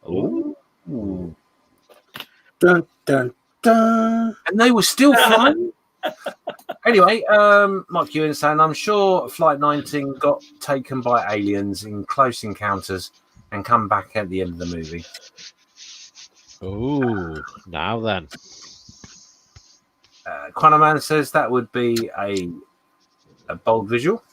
Ooh. Dun, dun, dun. And they were still flying. Anyway, Mike Ewan saying, I'm sure Flight 19 got taken by aliens in close encounters and come back at the end of the movie. Oh, now then. Quanaman says that would be a bold visual.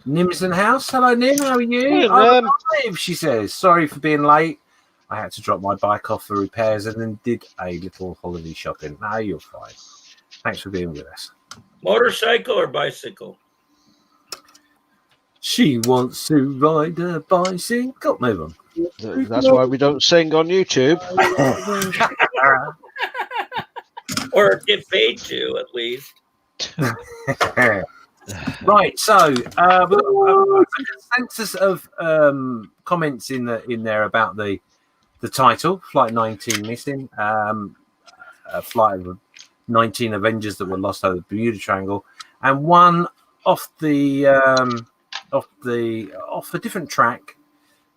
Nimson House. Hello, Nim. How are you? Hey, I'm Nim. alive, she says. Sorry for being late. I had to drop my bike off for repairs and then did a little holiday shopping. No, you're fine. Thanks for being with us. Motorcycle or bicycle? She wants to ride a bicycle. Move on. That's why we don't sing on YouTube. Or get paid to, at least. Right, so we've got a consensus of comments in there about the title, Flight 19 missing, a flight of 19 Avengers that were lost over the Bermuda Triangle, and one off a different track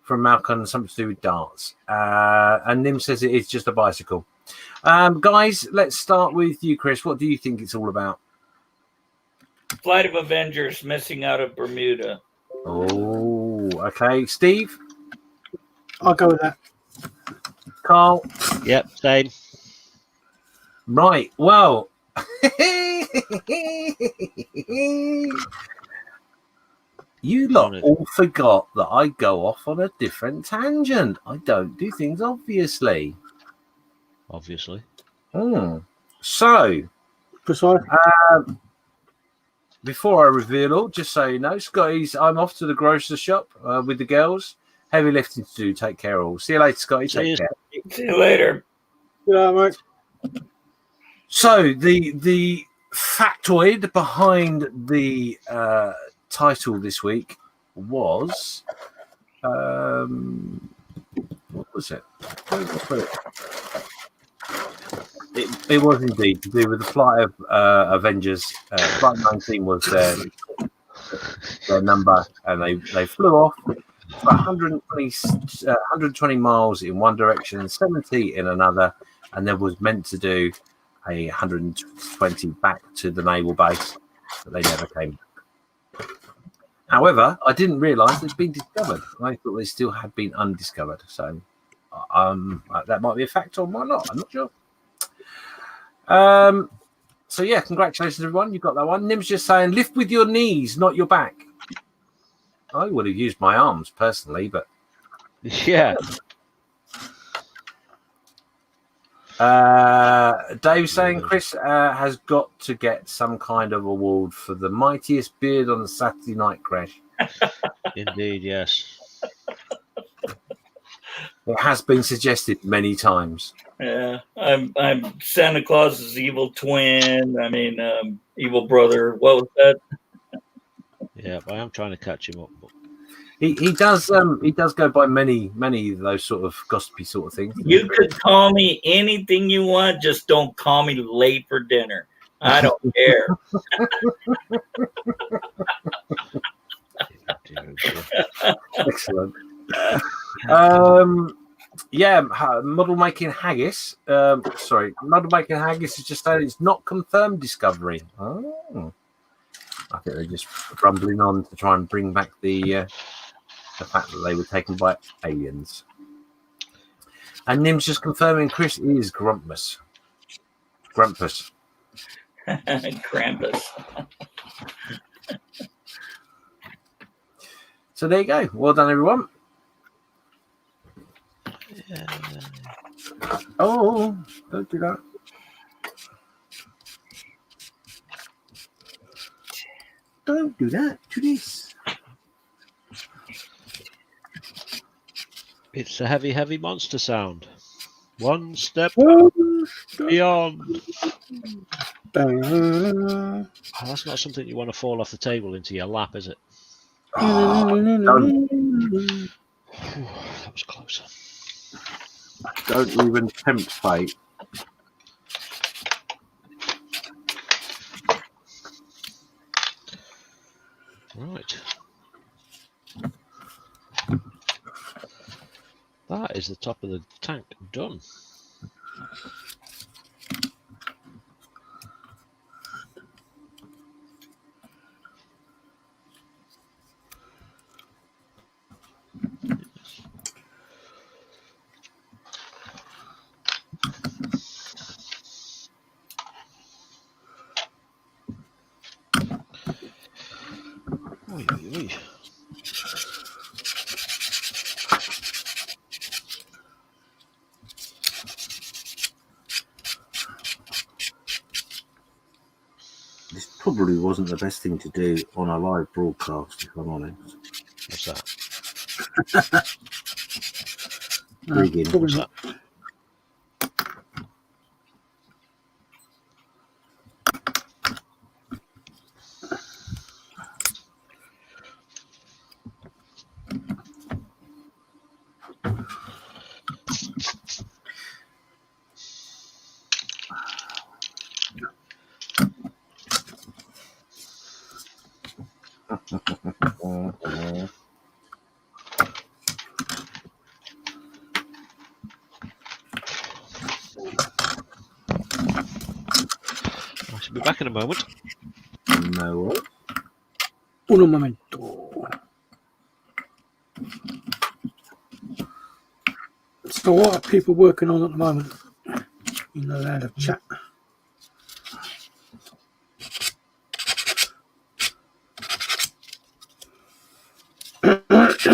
from Malcolm, something to do with darts. And Nim says it is just a bicycle. Guys, let's start with you, Chris. What do you think it's all about? Flight of Avengers missing out of Bermuda. Oh, okay. Steve? I'll go with that. Carl? Yep, same. Right. Well, I You lot all forgot that I go off on a different tangent. I don't do things obviously. Obviously. So, Precise. before I reveal all, just so you know, Scotty's, I'm off to the grocery shop with the girls. Heavy lifting to do. Take care all. See you later, Scotty. Take care. See you later. Yeah, mate. So the factoid behind the title this week was what was it? Where did I put it? It was indeed to do with the flight of Avengers. Flight 19 was their number, and they flew off for 120 miles in one direction, 70 in another, and there was meant to do 120 back to the naval base, but they never came back. However, I didn't realise they'd been discovered. I thought they still had been undiscovered. So that might be a fact or might not. I'm not sure. So yeah, congratulations everyone. You got that one. Nim's just saying, lift with your knees, not your back. I would have used my arms personally, but yeah. Dave's saying Chris has got to get some kind of award for the mightiest beard on the Saturday night Creche. Indeed, yes. It has been suggested many times. Yeah, I'm Santa Claus's evil twin. I mean, evil brother. What was that? Yeah, but I am trying to catch him up. But... He does go by many of those sort of gossipy sort of things. You could call me anything you want, just don't call me late for dinner. I don't care. Excellent. Yeah, model making haggis. Model making haggis is just saying it's not confirmed discovery. Oh, I think they're just rumbling on to try and bring back the fact that they were taken by aliens. And Nim's just confirming Chris is Grumpus. Krampus. So there you go. Well done, everyone. Yeah. Oh, don't do that. Don't do that to this. It's a heavy, heavy monster sound. One step beyond. Oh, that's not something you want to fall off the table into your lap, is it? Don't. That was close. Don't even tempt fate. Right. That is the top of the tank done. Oy, oy, oy. This probably wasn't the best thing to do on a live broadcast, if I'm honest. What's that? Rigging. What's that? I shall be back in a moment. No. Un momento. So what are people working on at the moment in the land of chat?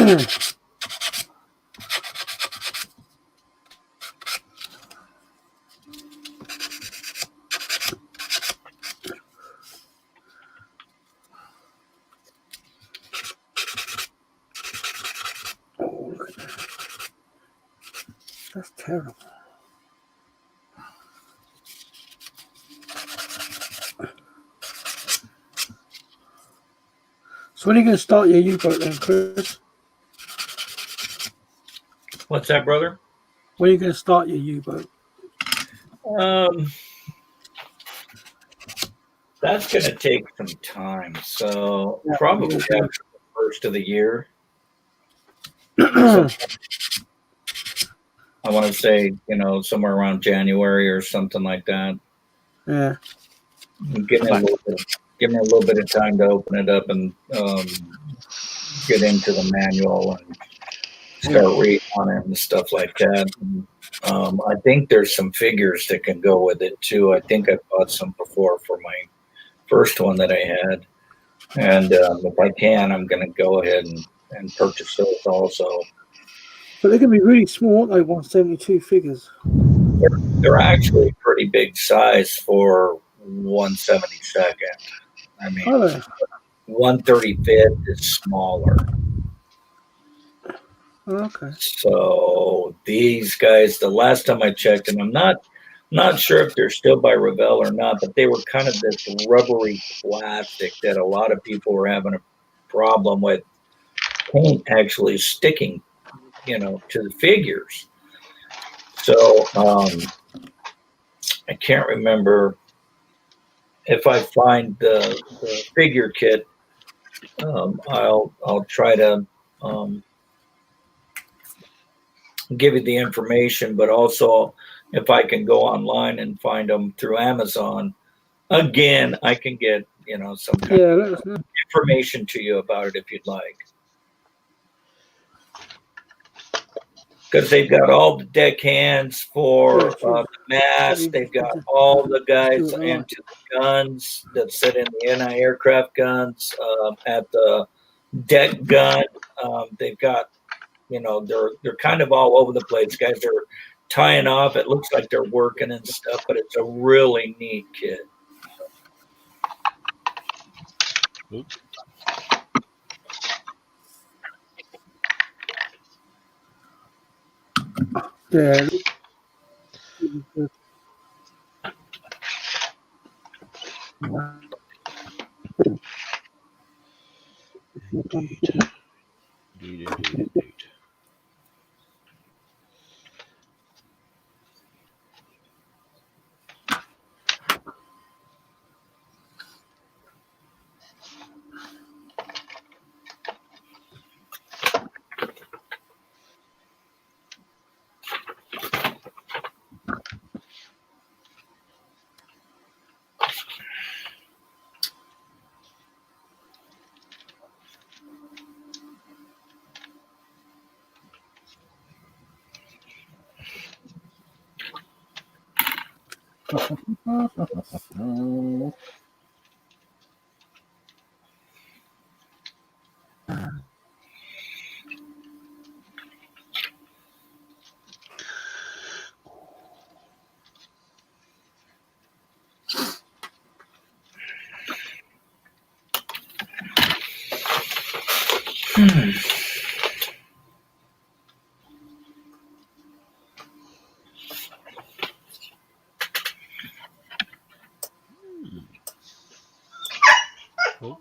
Oh, look at that. That's terrible. So when are you going to start your U-boat then, Chris? What's that, brother? When are you going to start your U-boat? That's going to take some time. So Yeah, probably yeah, after the first of the year. yeah. So I want to say, somewhere around January or something like that. Yeah. Give me a little bit of time to open it up and get into the manual and start reading on it and stuff like that. And, I think there's some figures that can go with it too. I think I bought some before for my first one that I had, and if I can, I'm going to go ahead and purchase those also. But they're going to be really small, aren't they? 172 figures. They're actually pretty big size for 172nd. I mean, Are they? 135th is smaller. Oh, okay. So these guys, the last time I checked, and I'm not sure if they're still by Revell or not, but they were kind of this rubbery plastic that a lot of people were having a problem with paint actually sticking, to the figures. So I can't remember if I find the figure kit. I'll try to give you the information, but also if I can go online and find them through Amazon, again, I can get some kind Yeah, let us know. of information to you about it if you'd like. Because they've got all the deck hands for the mast. They've got all the guys into the guns that sit in the anti-aircraft guns at the deck gun. They've got, they're kind of all over the place. Guys are tying off. It looks like they're working and stuff, but it's a really neat kit. Oops. Yeah. Indeed. Oh.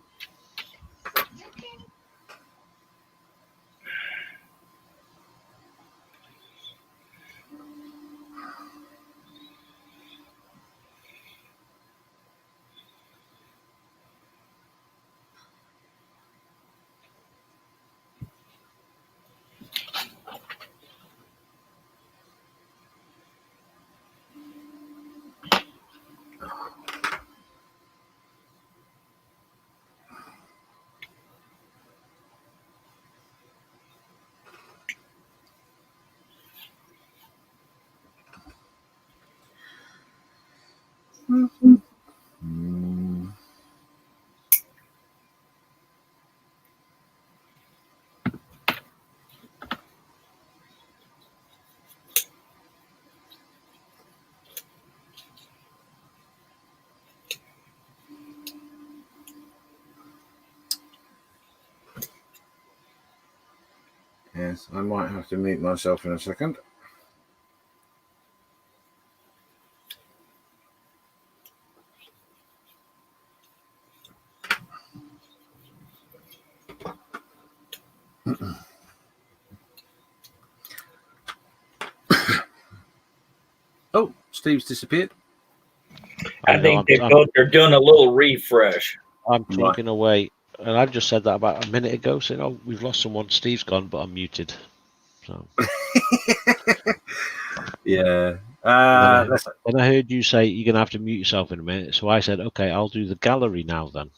Yes, I might have to mute myself in a second. Oh, Steve's disappeared. I think they're doing a little refresh. I'm talking away, and I've just said that about a minute ago, saying, "Oh, we've lost someone. Steve's gone, but I'm muted." So. Yeah. Then I heard you say you're going to have to mute yourself in a minute, so I said, "Okay, I'll do the gallery now then."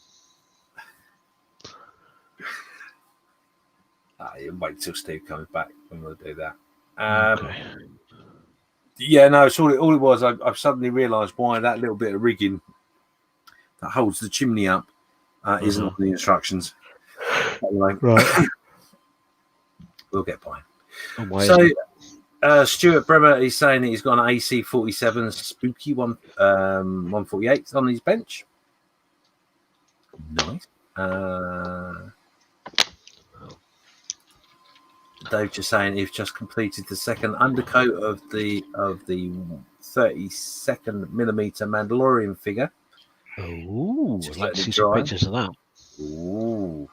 You wait till Steve comes back and we'll do that. Okay. Yeah, no, it's all it was. I've suddenly realised why that little bit of rigging that holds the chimney up isn't on the instructions. Anyway, Right. We'll get by. So, Stuart Bremer is saying that he's got an AC-47 Spooky 148 on his bench. Nice. Dave just saying he's just completed the second undercoat of the 32nd millimeter Mandalorian figure. Oh, Just I'd like to letting see it some dry. pictures of that. Ooh.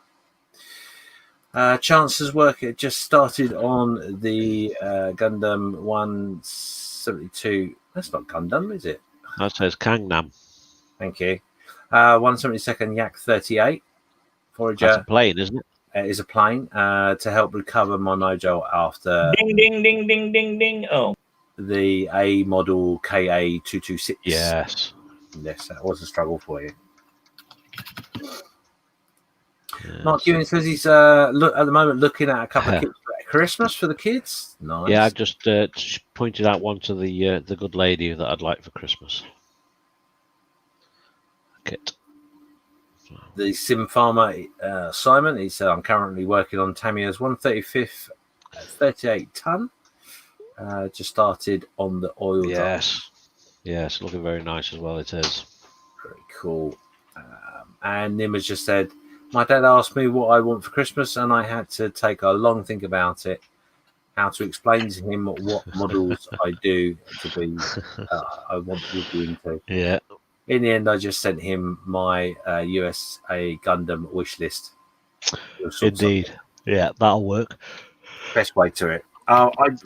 Chance's work it just started on the Gundam 172. That's not Gundam, is it? That says Kangnam. Thank you. 172nd Yak 38 Forager. That's a plane, isn't it? It is a plane to help recover my mojo after Ding, ding, ding, ding, ding, ding. Oh, the A model KA226. Yes. Yes, that was a struggle for you. Yes. Mark Ewan says he's at the moment looking at a couple of kits for Christmas for the kids. Nice. Yeah, I've just pointed out one to the good lady that I'd like for Christmas. Kit. The Sim Farmer Simon, he said, I'm currently working on Tamiya's 135th 38 ton. Just started on the oil. Yes. Yes, looking very nice as well, it is. Very cool. And Nim has just said, my dad asked me what I want for Christmas, and I had to take a long think about it, how to explain to him what models I do to be, I want to be into. Yeah. In the end, I just sent him my USA Gundam wish list. Indeed. Yeah, that'll work. Best way to it.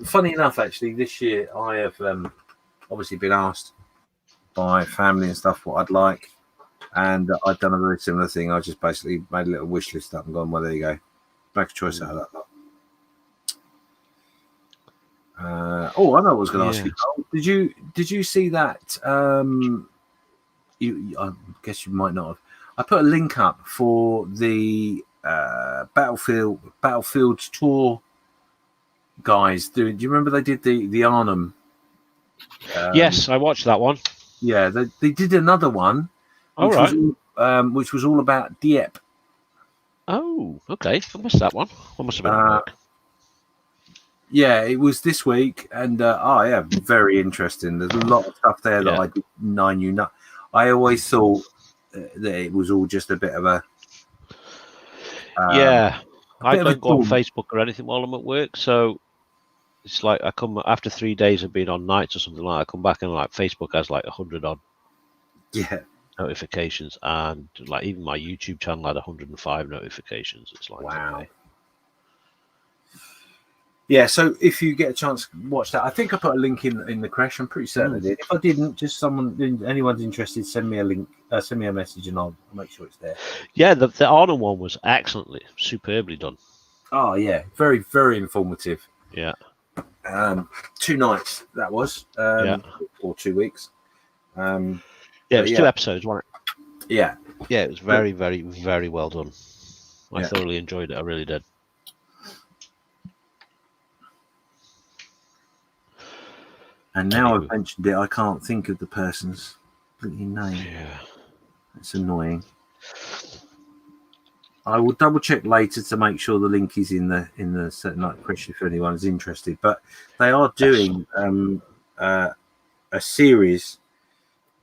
Funny enough, actually, this year I have obviously been asked by family and stuff what I'd like. And I've done a very similar thing. I just basically made a little wish list up and gone, well, there you go. Make a choice out of that. I know what I was going to ask you. Karl. Did you see that? I guess you might not have. I put a link up for the Battlefield Tour guys. Do you remember they did the Arnhem? Yes, I watched that one. Yeah, they did another one. Which was all about Dieppe. Oh, okay. I missed that one. I must have been at work. Yeah, it was this week, and very interesting. There's a lot of stuff there that I knew not. I always thought that it was all just a bit of a. I don't go on Facebook or anything while I'm at work, so it's like I come after 3 days of being on nights or something like that. I come back and like Facebook has like 100 odd. Yeah. Notifications, and like even my YouTube channel had 105 notifications. It's like, wow. Okay. Yeah, so if you get a chance to watch that, I think I put a link in the Creche. I'm pretty certain I did. If I didn't, just anyone's interested, send me a link, send me a message, and I'll make sure it's there. Yeah, the Arnold one was excellently, superbly done. Oh yeah, very very informative. Yeah. 2 nights that was, or 2 weeks. Yeah, it was 2 episodes, wasn't it? Yeah. Yeah, it was very, very, very well done. I thoroughly enjoyed it. I really did. And now I've mentioned it, I can't think of the person's name. Yeah. It's annoying. I will double check later to make sure the link is in the certain like Creche if anyone is interested. But they are doing a series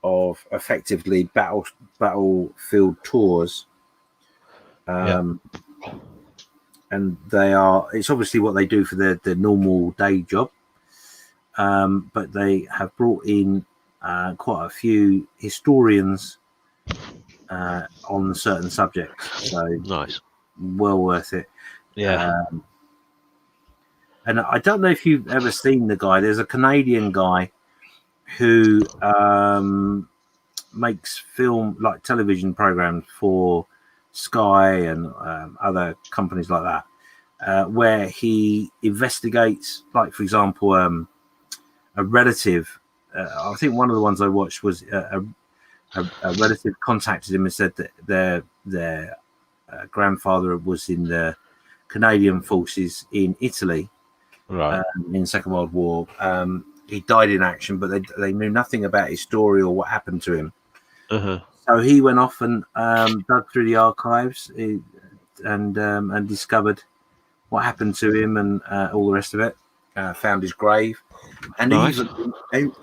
of effectively battlefield tours and it's obviously what they do for their normal day job, but they have brought in quite a few historians on certain subjects, so Nice. well worth it. Yeah. And I don't know if you've ever seen the guy. There's a Canadian guy who makes film, like television programs for Sky and other companies like that, where he investigates, like, for example, a relative. I think one of the ones I watched was a relative contacted him and said that their grandfather was in the Canadian forces in Italy Right. in the Second World War. He died in action, but they knew nothing about his story or what happened to him. Uh-huh. So he went off and dug through the archives and discovered what happened to him and all the rest of it. Found his grave, and Nice.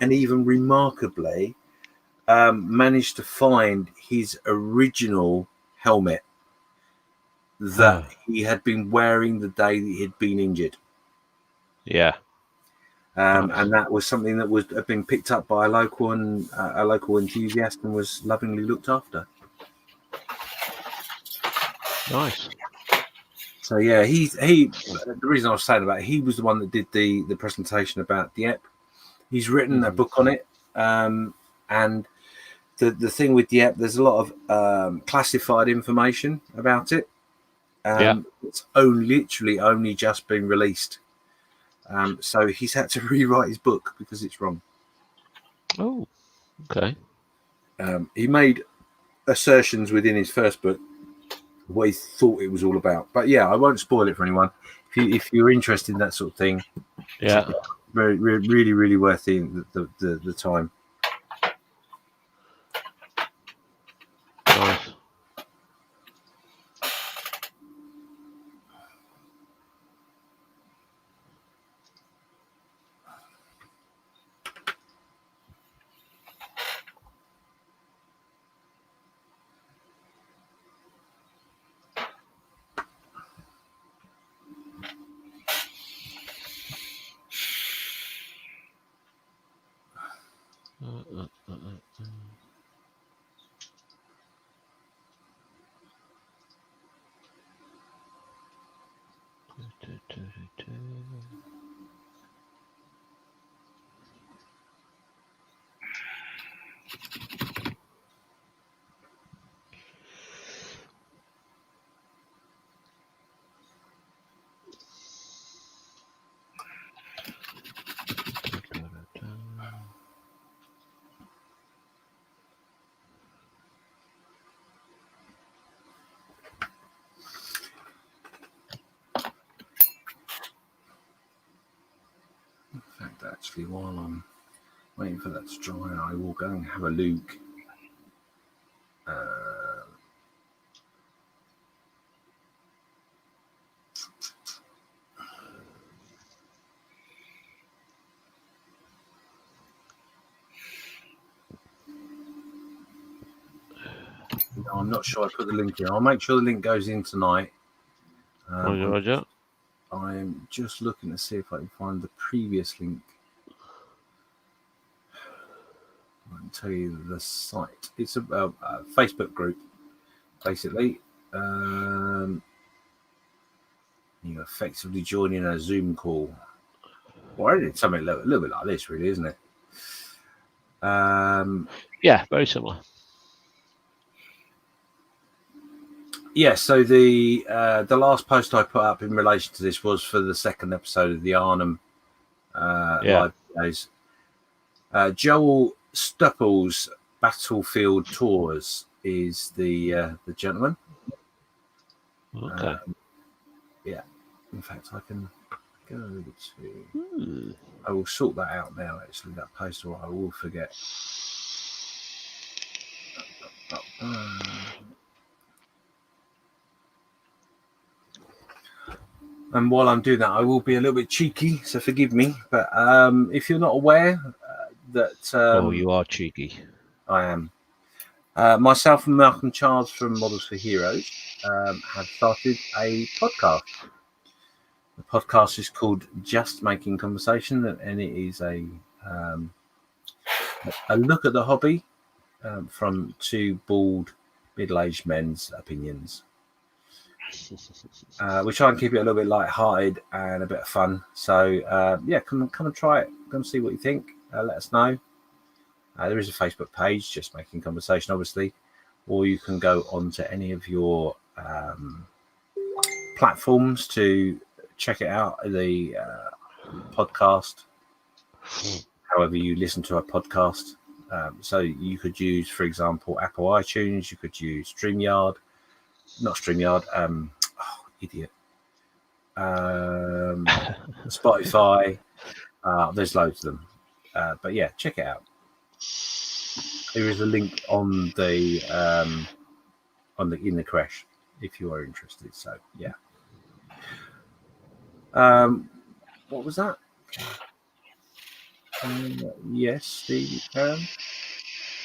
even remarkably managed to find his original helmet that he had been wearing the day that he had been injured. Yeah. Nice. And that was something that had been picked up by a local enthusiast and was lovingly looked after. Nice. So yeah, he. The reason I was saying about it, he was the one that did the presentation about Dieppe. He's written a book on it, and the thing with Dieppe, there's a lot of classified information about it. It's literally only just been released. So he's had to rewrite his book because it's wrong. Oh, okay. He made assertions within his first book what he thought it was all about. But yeah, I won't spoil it for anyone. If you're interested in that sort of thing, Yeah. very, really, really worth the time. Nice. In fact, actually, while I'm waiting for that to dry, I will go and have a look. No, I'm not sure I put the link in. I'll make sure the link goes in tonight. Roger. I'm just looking to see if I can find the previous link. I can tell you the site. It's a Facebook group, basically. You're effectively joining a Zoom call. Or it's something a little bit like this, really, isn't it? Yeah, very similar. Yeah, so the last post I put up in relation to this was for the second episode of the Arnhem live days. Joel Stupple's Battlefield Tours is the gentleman. Okay. Yeah, in fact, I can go to. I will sort that out now. Actually, that post, or I will forget. And while I'm doing that, I will be a little bit cheeky, so forgive me. But if you're not aware that... you are cheeky. I am. Myself and Malcolm Charles from Models for Heroes have started a podcast. The podcast is called Just Making Conversation, and it is a look at the hobby from two bald, middle-aged men's opinions. We try and keep it a little bit light-hearted and a bit of fun. So come and try it. Come and see what you think. Let us know. There is a Facebook page, Just Making Conversation, obviously, or you can go onto any of your platforms to check it out. The podcast, however you listen to a podcast. So you could use, for example, Apple iTunes. You could use StreamYard. Not StreamYard. Idiot. Spotify. There's loads of them. But yeah, check it out. There is a link on the in the Creche if you are interested. So yeah. What was that? Yes, Steve, you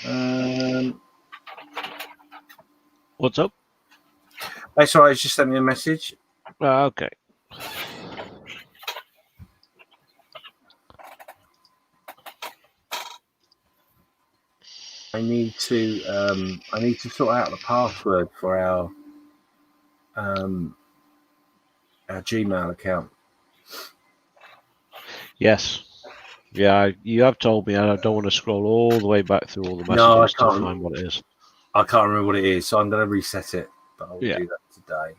can. What's up? That's all right. Just sent me a message. Okay. I need to sort out the password for our Gmail account. Yes. Yeah, you have told me, and I don't want to scroll all the way back through all the messages to find what it is. I can't remember what it is, so I'm going to reset it. But I'll Yeah. do that today.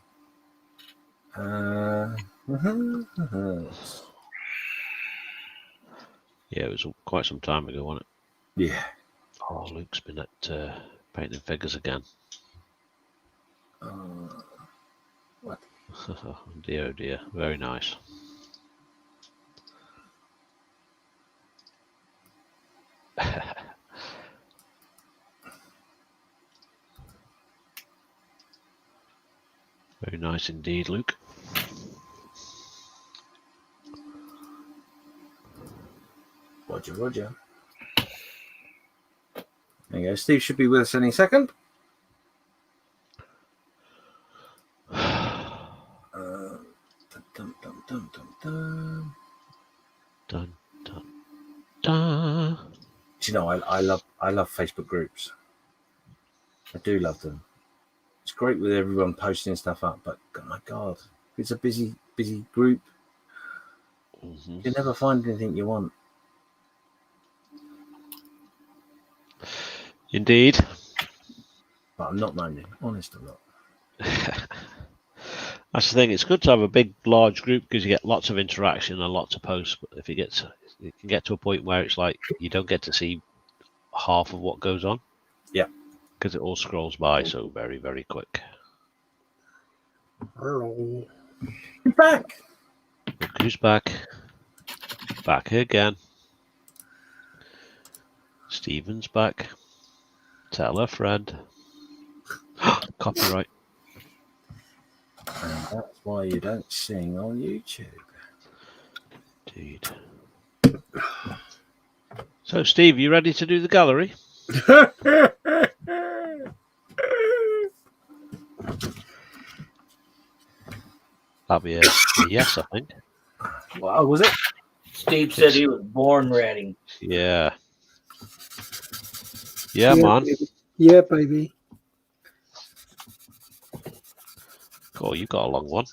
Yeah, it was quite some time ago, wasn't it? Yeah. Oh, Luke's been at painting figures again. What? Oh dear. Very nice. Very nice indeed, Luke. Roger. There you go. Steve should be with us any second. Dun. Dun. Do you know, I love Facebook groups. I do love them. It's great with everyone posting stuff up, but oh my God, it's a busy group. Mm-hmm. You never find anything you want. Indeed. But I'm not moaning. Honest, I'm not. That's the thing. It's good to have a big, large group because you get lots of interaction and lots of posts. But if it can get to a point where it's like you don't get to see half of what goes on. Yeah. Because it all scrolls by so very, very quick. Hello. You're back. Look who's back. Back again. Stephen's back. Tell a friend. Copyright. And that's why you don't sing on YouTube. Indeed. So, Steve, you ready to do the gallery? That'll be a yes, I think. Well, was it? Steve said he was born ready. Yeah. Yeah, man. Baby. Yeah, baby. Oh, you got a long one.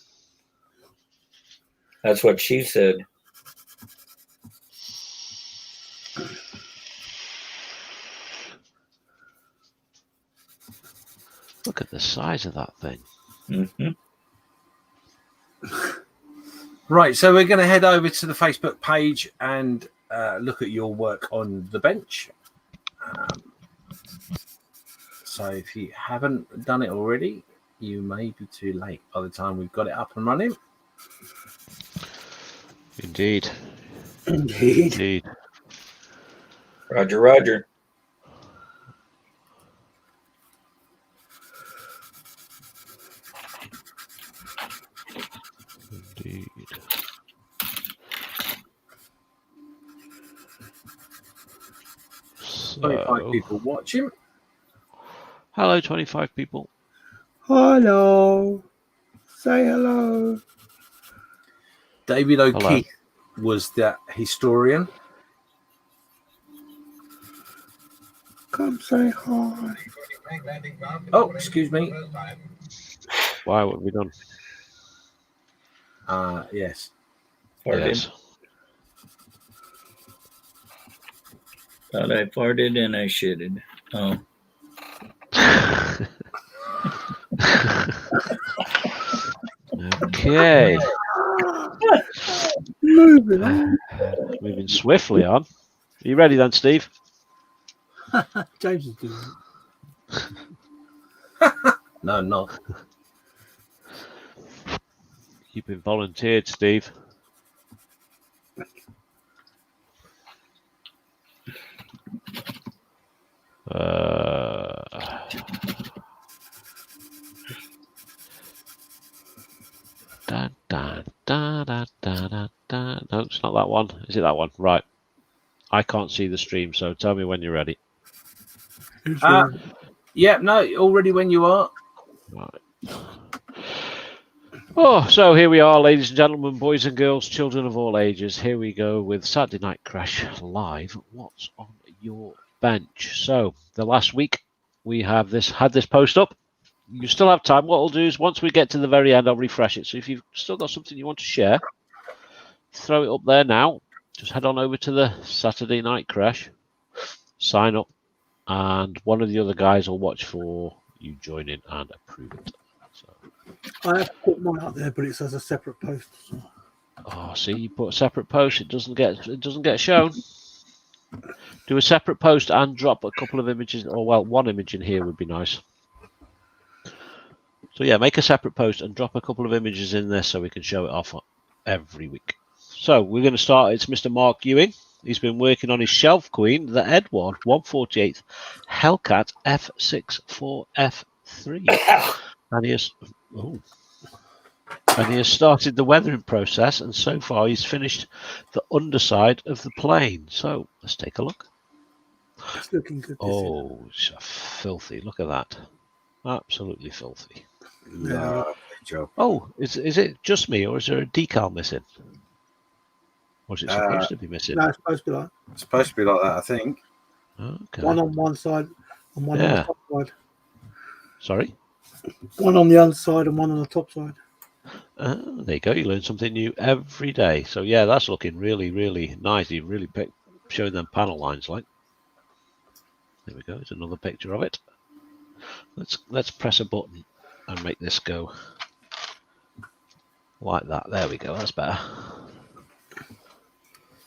That's what she said. Look at the size of that thing. Mm-hmm. Right, so we're going to head over to the Facebook page and look at your work on the bench. So if you haven't done it already, you may be too late by the time we've got it up and running. Indeed. Indeed. Roger. Indeed. 25 people watching. Hello, 25 people. Hello. Say hello. David Hello. O'Keefe was that historian. Come say hi. Oh, excuse me. Why? What have we done? Yes. Farted. Yes. Thought I farted and I shitted. Oh. Okay. Moving on. Moving swiftly on. Are you ready then, Steve? James is doing it. No, not. You've been volunteered, Steve. Dun, dun, dun, dun, dun, dun, dun. No, it's not that one. Is it that one? Right. I can't see the stream, so tell me when you're ready. Yeah, no, already when you are. Right. Oh, so here we are, ladies and gentlemen, boys and girls, children of all ages. Here we go with Saturday Night Crash live. What's on your bench? So the last week we have had this post up. You still have time. What I'll do is once we get to the very end, I'll refresh it. So if you've still got something you want to share, throw it up there now. Just head on over to the Saturday Night Crash, sign up, and one of the other guys will watch for you joining and approve it. So. I have put mine up there, but it's as a separate post. So. Oh, see, you put a separate post, it doesn't get shown. Do a separate post and drop a couple of images, or well, one image in here would be nice. So yeah, make a separate post and drop a couple of images in there so we can show it off every week. So we're going to start. It's Mr. Mark Ewing. He's been working on his Shelf Queen, the Edward 148th Hellcat F64F3, and he has started the weathering process, and so far he's finished the underside of the plane. So let's take a look. It's looking good. Oh, it's filthy! Look at that, absolutely filthy. No, job. Oh, is it just me, or is there a decal missing? Or is it supposed to be missing? No, it's supposed to be like. It's supposed to be like that, I think. Okay. One on one side and one on the top side. Sorry? One on the underside and one on the top side. There you go. You learn something new every day. So yeah, that's looking really, really nice. You really showing them panel lines like. There we go. There's another picture of it. Let's press a button and make this go like that. There we go. That's better.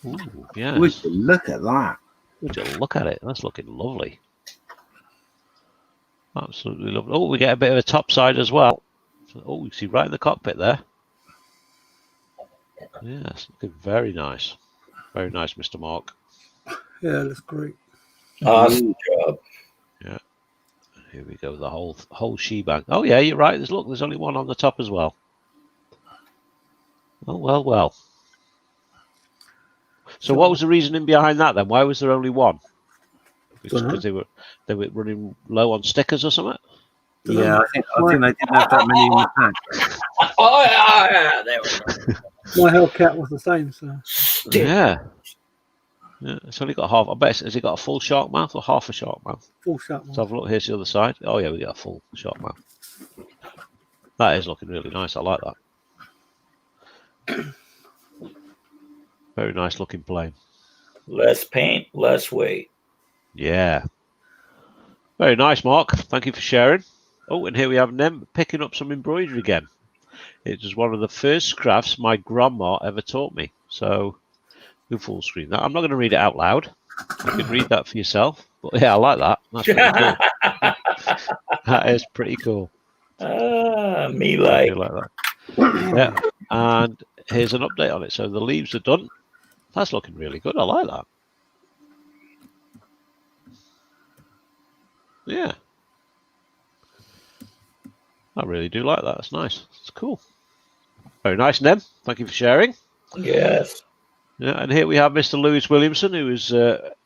Ooh, yeah. Would you look at that? Would you look at it? That's looking lovely. Absolutely lovely. Oh, we get a bit of a top side as well. Oh, you see right in the cockpit there. Yes, looking very nice. Very nice, Mr. Mark. Yeah, that's great. Awesome job. Yeah. Here we go. The whole shebang. Oh yeah, you're right. There's only one on the top as well. Oh well. So what was the reasoning behind that then? Why was there only one? Because they were running low on stickers or something? Yeah, I think they didn't have that many in the pack. Oh yeah, there we go. My Hellcat was the same, so. Yeah. It's only got half. I bet. Has it got a full shark mouth or half a shark mouth? Full shark mouth. Let's have a look. Here's the other side. Oh yeah, we got a full shark mouth. That is looking really nice. I like that. Very nice looking plane. Less paint, less weight. Yeah. Very nice, Mark. Thank you for sharing. Oh, and here we have Nem picking up some embroidery again. It was one of the first crafts my grandma ever taught me. So, we'll full screen that. I'm not going to read it out loud. You can read that for yourself. But yeah, I like that. That's pretty cool. That is pretty cool. Me like. I like that. Yeah. And here's an update on it. So the leaves are done. That's looking really good. I like that. Yeah. I really do like that. That's nice. It's cool. Very nice, Nem. Thank you for sharing. Yes. Yeah, and here we have Mr. Lewis Williamson, who is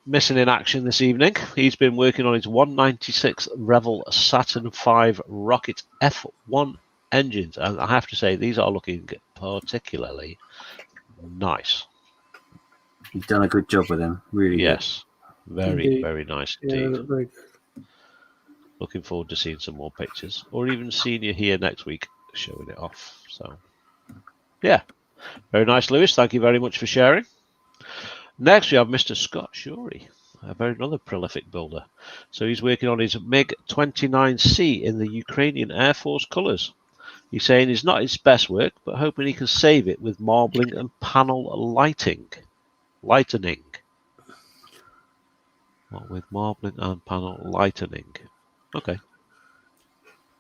missing in action this evening. He's been working on his 196 Revell Saturn V rocket F1 engines, and I have to say these are looking particularly nice. You've done a good job with them. Really Yes, very, Indeed. very nice Yeah, indeed. look very good. Looking forward to seeing some more pictures, or even seeing you here next week showing it off. So, yeah, very nice, Lewis. Thank you very much for sharing. Next, we have Mr. Scott Shorey, another prolific builder. So he's working on his MiG-29C in the Ukrainian Air Force colours. He's saying it's not his best work, but hoping he can save it with marbling and panel lightening. What with marbling and panel lightening? Okay.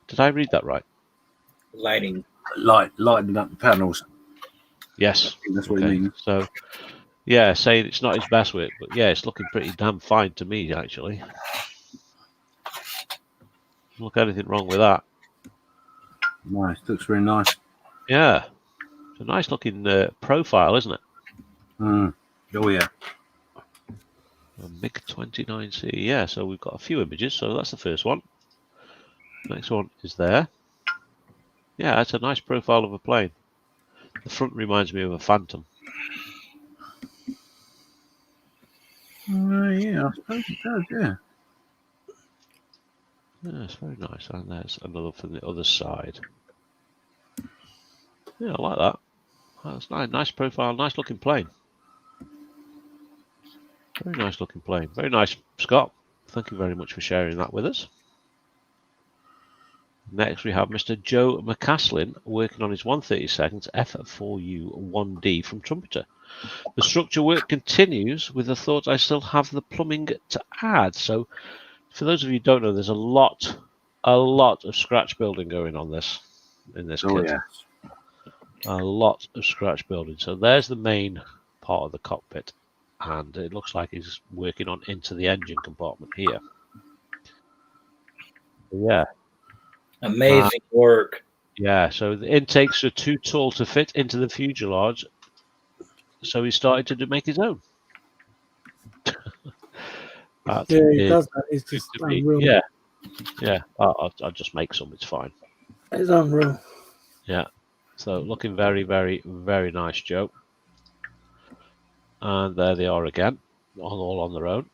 Did I read that right? Lighting. lighting up the panels. Yes. I think that's what it means. So, yeah, saying it's not his best work, but yeah, it's looking pretty damn fine to me, actually. Look, anything wrong with that? Nice. Looks really nice. Yeah. It's a nice looking profile, isn't it? Mm. Oh, yeah. A MiG-29C. Yeah, so we've got a few images, so that's the first one. Next one is there. Yeah, it's a nice profile of a plane. The front reminds me of a Phantom. Yeah, I suppose it does, yeah. Yeah, it's very nice. And there's another from the other side. Yeah, I like that. That's nice. Nice profile, nice looking plane. Very nice looking plane. Very nice, Scott. Thank you very much for sharing that with us. Next, we have Mr. Joe McCaslin working on his 132nd F4U 1D from Trumpeter. The structure work continues with the thought I still have the plumbing to add. So, for those of you who don't know, there's a lot of scratch building going on in this kit. Yeah. A lot of scratch building. So there's the main part of the cockpit, and it looks like he's working on into the engine compartment here. Yeah. Amazing work. Yeah, so the intakes are too tall to fit into the fuselage, so he started to make his own. Yeah, he does that. It's just unreal. Yeah. I'll just make some. It's fine. It's unreal. Yeah. So looking very, very, very nice, Joe. And there they are again, all on their own.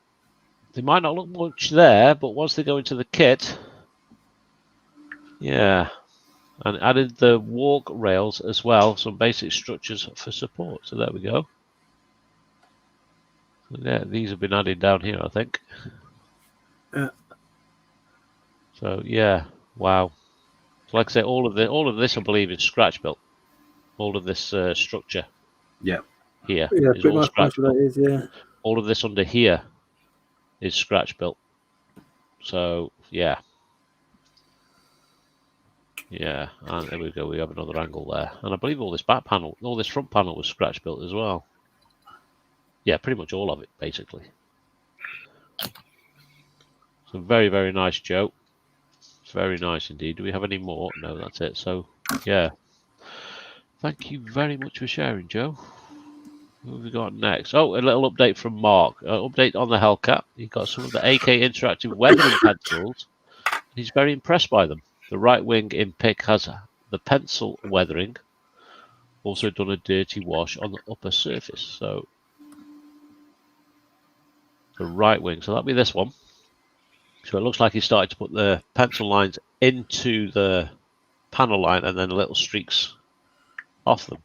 They might not look much there, but once they go into the kit, yeah. And added the walk rails as well, some basic structures for support. So there we go. So yeah, these have been added down here, I think. Yeah. So yeah, wow. So like I say, all of this, I believe, is scratch built. All of this structure. Yeah. Here Yeah, is pretty all much scratch what built. that is, yeah. All of this under here is scratch built. So yeah. Yeah, and there we go. We have another angle there, and I believe all this back panel, all this front panel was scratch built as well. Yeah, pretty much all of it, basically. So very, very nice, Joe. It's very nice indeed. Do we have any more? No, that's it. So yeah, thank you very much for sharing, Joe. What have we got next? Oh, a little update from Mark. Update on the Hellcat. He got some of the AK Interactive weathering pencils. He's very impressed by them. The right wing in pick has the pencil weathering. Also done a dirty wash on the upper surface. So the right wing. So that'll be this one. So it looks like he started to put the pencil lines into the panel line and then little streaks off them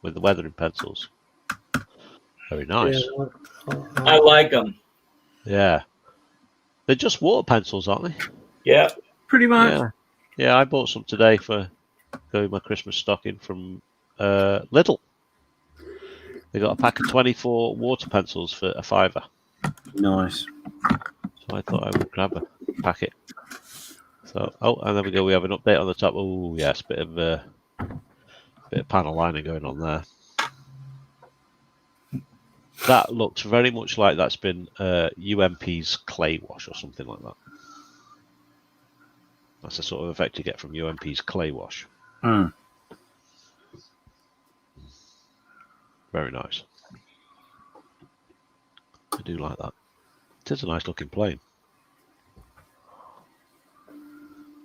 with the weathering pencils. Very nice. Yeah, I like them. Yeah. They're just water pencils, aren't they? Yeah. pretty much. Yeah, I bought some today for going my Christmas stocking from Lidl. They got a pack of 24 water pencils for a £5. Nice. So I thought I would grab a packet. So, and there we go. We have an update on the top. Oh, yes, bit of panel lining going on there. That looks very much like that's been UMP's clay wash or something like that. That's the sort of effect you get from UMP's clay wash. Mm. Very nice. I do like that. It is a nice looking plane.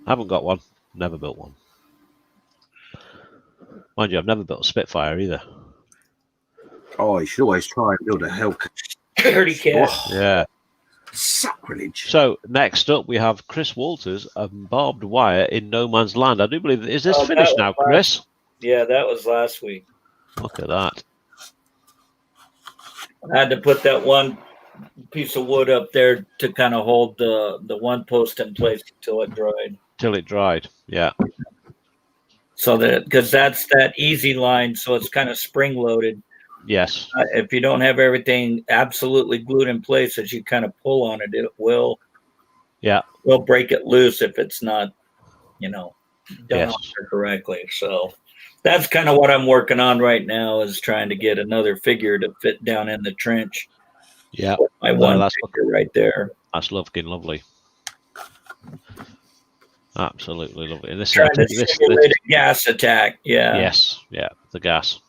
I haven't got one. Never built one. Mind you, I've never built a Spitfire either. Oh, you should always try and build a Hellcat. Dirty cat. Oh, Yeah. sacrilege. So next up we have Chris Walters and Barbed Wire in No Man's Land. I do believe is this Oh, finished that now, was Chris? Yeah, that was last week. Look at that. I had to put that one piece of wood up there to kind of hold the one post in place until it dried. Till it dried. Yeah. So that because that's that easy line, so it's kind of spring loaded. Yes. If you don't have everything absolutely glued in place as you kind of pull on it, it will break it loose if it's not, done Yes. on there correctly. So that's kind of what I'm working on right now is trying to get another figure to fit down in the trench. Yeah. My one figure right there. That's looking lovely. Absolutely lovely. And this Trying to this simulate a gas attack. Yeah. Yes. Yeah. The gas.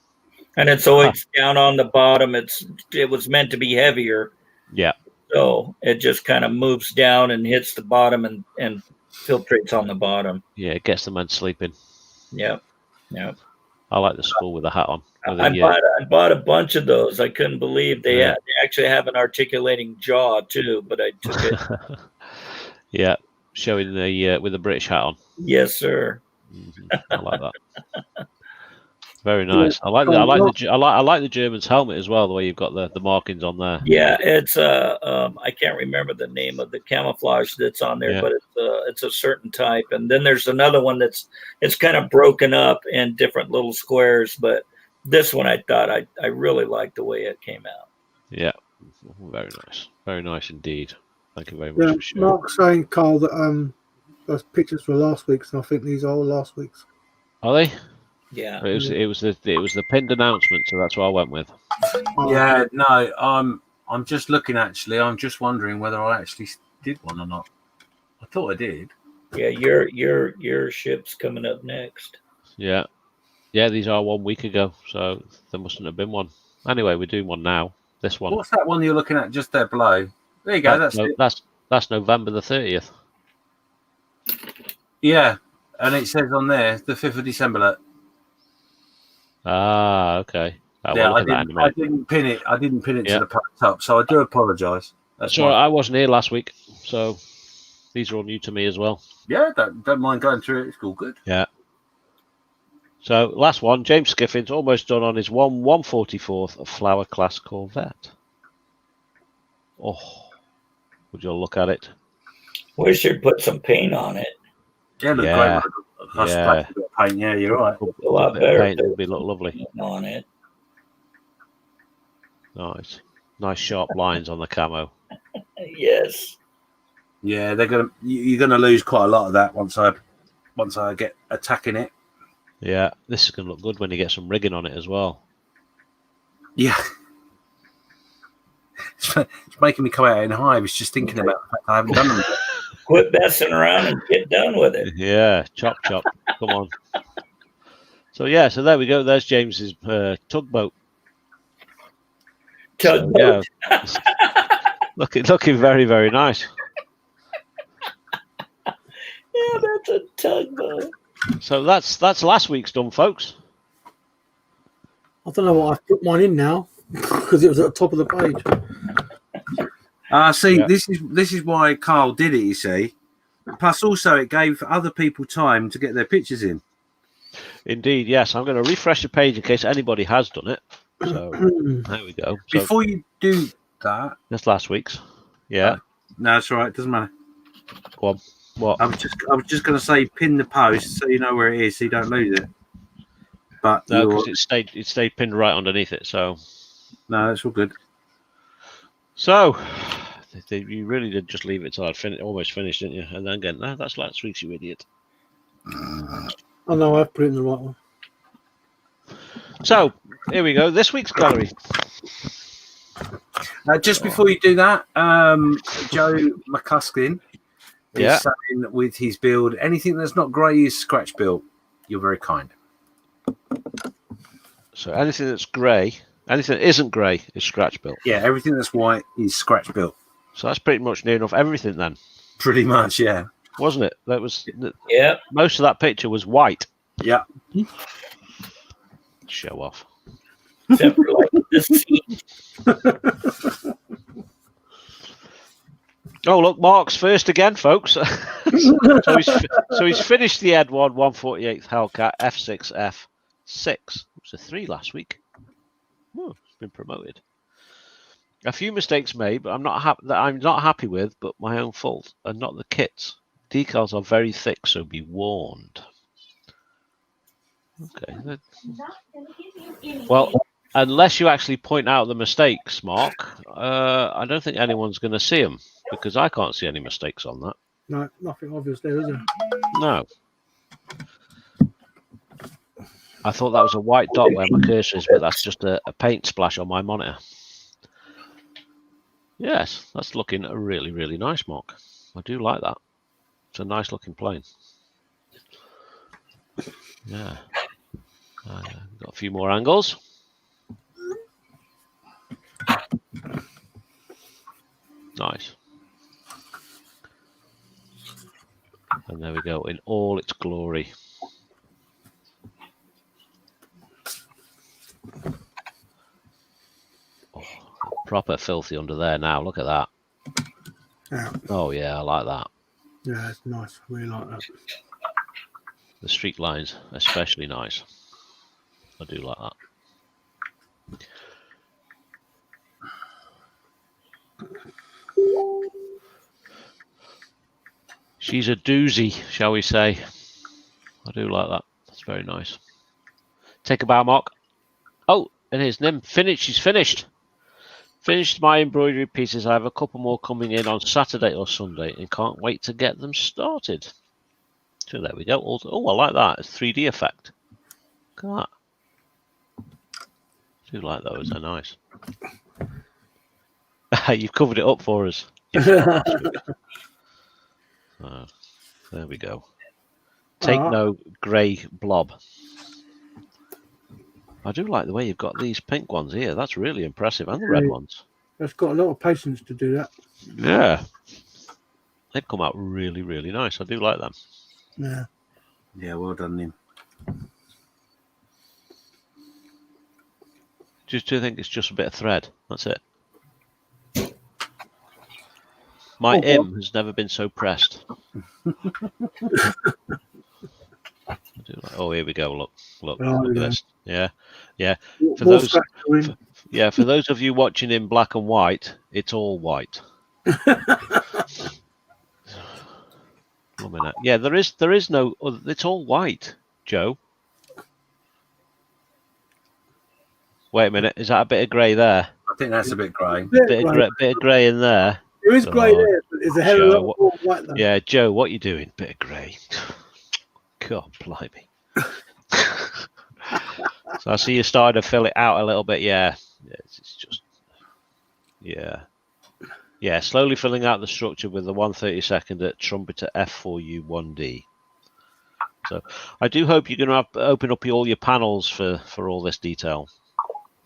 And it's always down on the bottom. It was meant to be heavier. Yeah. So it just kind of moves down and hits the bottom and filtrates on the bottom. Yeah. It gets the men sleeping. Yep. Yep. I like the skull with the hat on. I bought a bunch of those. I couldn't believe they actually have an articulating jaw too, but I took it. Yeah. Showing the with the British hat on. Yes, sir. Mm-hmm. I like that. Very nice. I like the German's helmet as well. The way you've got the markings on there. Yeah, it's I can't remember the name of the camouflage that's on there, but it's a certain type. And then there's another one it's kind of broken up in different little squares. But this one I thought I really liked the way it came out. Yeah, very nice indeed. Thank you very much. For sharing. Mark's saying, Karl, that those pictures were last week's, and I think these are all last week's. Are they? Yeah. It was the pinned announcement, so that's what I went with. Yeah, no, I'm just looking actually. I'm just wondering whether I actually did one or not. I thought I did. Yeah, your ship's coming up next. Yeah. Yeah, these are 1 week ago, so there mustn't have been one. Anyway, we're doing one now. This one. What's that one you're looking at just there below? There you go. That's November the 30th. Yeah, and it says on there the 5th of December. Ah, okay. Yeah, I didn't pin it. I didn't pin it to the top, so I do apologise. Sure, I wasn't here last week, so these are all new to me as well. Yeah, don't mind going through it. It's all good. Yeah. So last one, James Skiffin's almost done on his 144th Flower Class Corvette. Oh, would you all look at it? Wish you'd put some paint on it. Yeah, look great. Yeah, paint. Yeah, you're right. A lot better. It would look lovely on it. Nice sharp lines on the camo. Yes. Yeah, you're gonna lose quite a lot of that once I get attacking it. Yeah, this is gonna look good when you get some rigging on it as well. Yeah. It's making me come out in hives just thinking about the fact I haven't done them yet. Quit messing around and get done with it. Yeah, chop. Come on. So there we go. There's James's tugboat. Tugboat. So, looking very, very nice. Yeah, that's a tugboat. So that's last week's done, folks. I don't know what I've put mine in now because it was at the top of the page. This is why Karl did it, you see. Plus, also, it gave other people time to get their pictures in. Indeed, yes. I'm going to refresh the page in case anybody has done it. So, there we go. So, before you do that... That's last week's. Yeah. No, it's all right. It doesn't matter. Go on. What? I was just going to say pin the post so you know where it is so you don't lose it. But no, because it stayed pinned right underneath it, so... No, it's all good. So, you really did just leave it till I'd almost finished, didn't you? And then again, no, that's last week's, you idiot. Oh no, I've put it in the right one. So, here we go. This week's gallery. Just before you do that, Joe McCuskin is saying with his build, anything that's not grey is scratch built. You're very kind. So anything that's grey Anything that isn't grey is scratch built. Yeah, everything that's white is scratch built. So that's pretty much near enough everything then, Pretty much, yeah. wasn't it? That was Yep. most of that picture was white. Yeah. Show off. Except for like the seat. Oh, look, Mark's first again, folks. so he's finished the Ed 1 148th Hellcat F6F6. It was a 3 last week. Oh, it's been promoted. A few mistakes made, but I'm not happy with, but my own fault, and not the kits. Decals are very thick, so be warned. Okay. Not gonna give you anything. Well, unless you actually point out the mistakes, Mark, I don't think anyone's going to see them because I can't see any mistakes on that. No, nothing obvious there, is there? No. I thought that was a white dot where my cursor is, but that's just a paint splash on my monitor. Yes, that's looking really, really nice, Mark. I do like that. It's a nice looking plane. Yeah. Got a few more angles. Nice. And there we go, in all its glory. Oh, proper filthy under there now. Look at that. Yeah. Oh yeah, I like that. Yeah, it's nice. I really like that. The streak lines, especially nice. I do like that. She's a doozy, shall we say. I do like that. That's very nice. Take a bow, Mark. Oh, and here's Nim. She's finished. Finished my embroidery pieces. I have a couple more coming in on Saturday or Sunday and can't wait to get them started. So there we go. Oh, I like that. It's 3D effect. Look at that. I do like those. They're nice. You've covered it up for us. There we go. Take no grey blob. I do like the way you've got these pink ones here. That's really impressive. And the red ones. It's got a lot of patience to do that. Yeah. They've come out really, really nice. I do like them. Yeah. Yeah, well done, Nim. Do you think it's just a bit of thread? That's it. My im has never been so pressed. Oh, here we go. Look Oh, at yeah. this. Yeah. For More those, scratching. for those of you watching in black and white, it's all white. 1 minute. Yeah, there is no. It's all white, Joe. Wait a minute. Is that a bit of grey there? I think that's a bit grey. Bit of grey in there. There is grey Oh, there, but there's a hell of a lot more white though. Yeah, Joe, what you doing? Bit of grey. God, blimey. So I see you starting to fill it out a little bit. Yeah, it's just. Yeah, slowly filling out the structure with the 1/32 at trumpeter F4U1D. So I do hope you're going to open up all your panels for all this detail.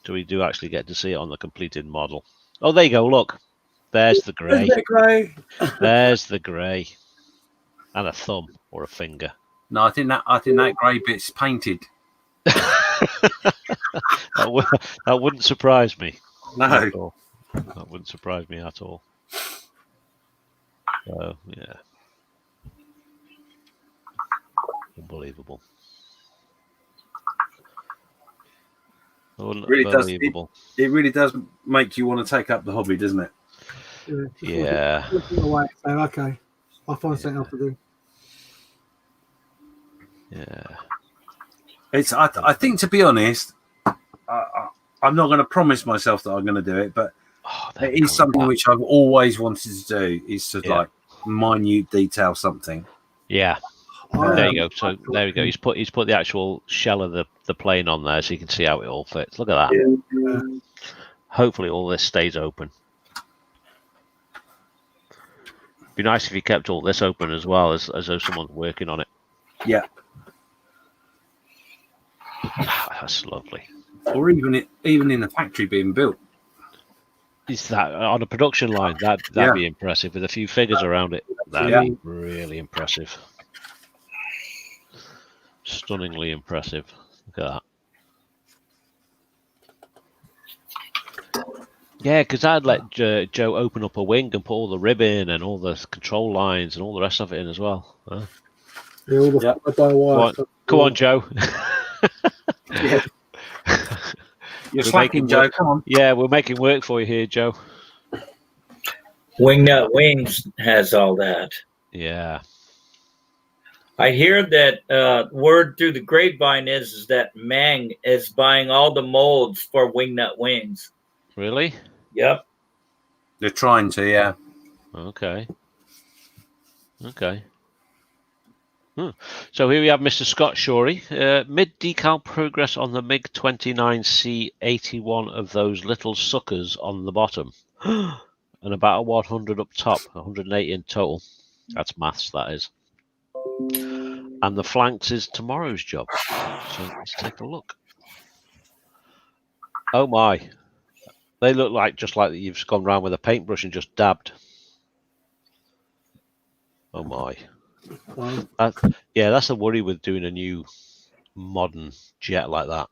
So we do actually get to see it on the completed model. Oh, there you go. Look, there's the grey. There's a bit of grey. There's the grey, and a thumb or a finger. No, I think that grey bit's painted. That wouldn't surprise me. No. That wouldn't surprise me at all. So yeah, unbelievable. Unbelievable. It really does make you want to take up the hobby, doesn't it? Yeah. Looking away, so, okay, I'll find something else to do. Yeah. It's. I think, to be honest, I'm not going to promise myself that I'm going to do it, but it is something which I've always wanted to do. Is to like minute detail something. Yeah. There you go. So there we go. He's put the actual shell of the plane on there, so you can see how it all fits. Look at that. Yeah. Hopefully, all this stays open. Be nice if you kept all this open as well, as though someone's working on it. Yeah. That's lovely. or even in the factory being built. Is that on a production line? That'd Yeah. be impressive with a few figures around it. That'd Yeah. be really impressive. Stunningly impressive. Look at that. Yeah, because I'd let Joe open up a wing and put all the rib in and all the control lines and all the rest of it in as well. Huh? Yeah, all the by-wire stuff. Come on, Joe. Yeah. You're We're slacking, making Joe. work. Come on. Yeah, we're making work for you here, Joe. Wingnut Wings has all that. Yeah. I hear that word through the grapevine is that Mang is buying all the molds for Wingnut Wings. Really? Yep. They're trying to, yeah. Okay. So here we have Mr. Scott Shorey. Mid-decal progress on the MiG-29C, 81 of those little suckers on the bottom. And about 100 up top, 180 in total. That's maths, that is. And the flanks is tomorrow's job. So let's take a look. Oh my. They look like just like you've gone round with a paintbrush and just dabbed. Oh my. Wow. That's the worry with doing a new modern jet like that.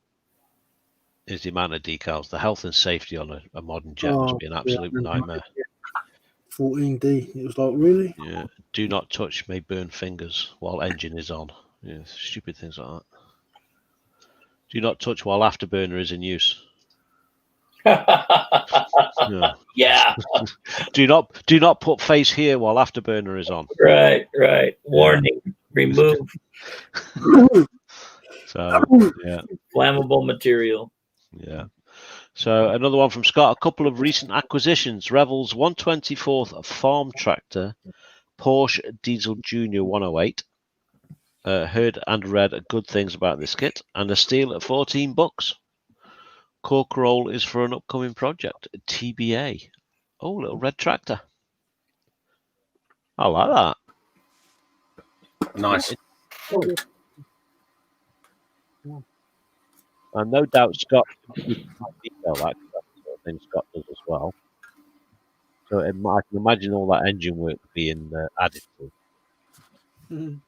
Is the amount of decals. The health and safety on a modern jet must be an absolute nightmare. 14D. It was like, really? Yeah. Do not touch, may burn fingers while engine is on. Yeah, stupid things like that. Do not touch while afterburner is in use. Yeah. Yeah. Do not put face here while afterburner is on. Right. Warning. Remove So yeah. flammable material. Yeah. So another one from Scott. A couple of recent acquisitions. Revell's 124th farm tractor, Porsche Diesel Junior 108. Heard and read good things about this kit, and a steal at $14. Cork roll is for an upcoming project. TBA. Oh, little red tractor. I like that. Nice. And no doubt Scott can detail that, 'cause that's the sort of thing Scott does as well. So I can imagine all that engine work being added to. Mhm.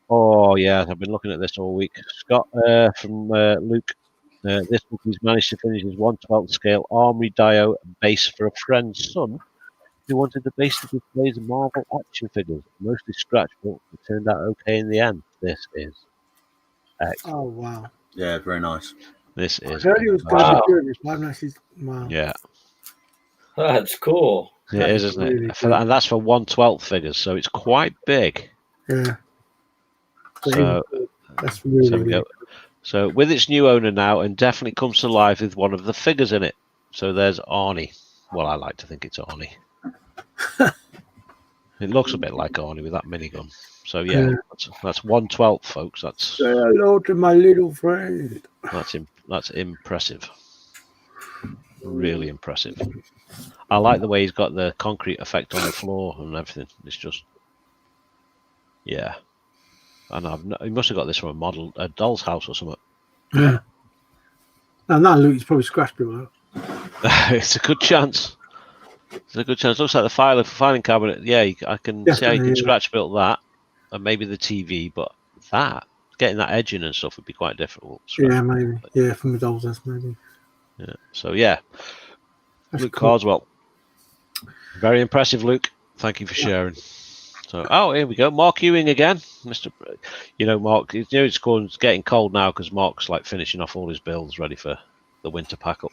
Oh yeah, I've been looking at this all week. Scott from Luke. This week he's managed to finish his 1/12 scale Armory Dio base for a friend's son who wanted the base to display his Marvel action figures, mostly scratch built, but turned out okay in the end. This is excellent. Oh, wow. Yeah, very nice. This I is heard he was going to be doing this, but I haven't actually. Wow. yeah, That's cool. it That is, is isn't really it? good. And that's for 1/12 figures, so it's quite big. Yeah. So That's really, so we really go. So with its new owner now, and definitely comes to life with one of the figures in it. So there's Arnie. Well, I like to think it's Arnie. It looks a bit like Arnie with that minigun. So yeah, that's 1/12, folks. That's Say hello to my little friend. that's impressive. Really impressive. I like the way he's got the concrete effect on the floor and everything. It's just, yeah. And he must have got this from a doll's house or something. Yeah. And that look is probably scratch built. It's a good chance. It's a good chance. Looks like the filing cabinet. Yeah, I can see how you can scratch build that, and maybe the TV, but getting that edging and stuff would be quite difficult. Yeah, maybe. Yeah, from the doll's house, maybe. Yeah. So yeah, That's Luke cool. Carswell. Very impressive, Luke. Thank you for sharing. So, here we go. Mark Ewing again, Mr. Mark. It's getting cold now because Mark's like finishing off all his builds ready for the winter pack up.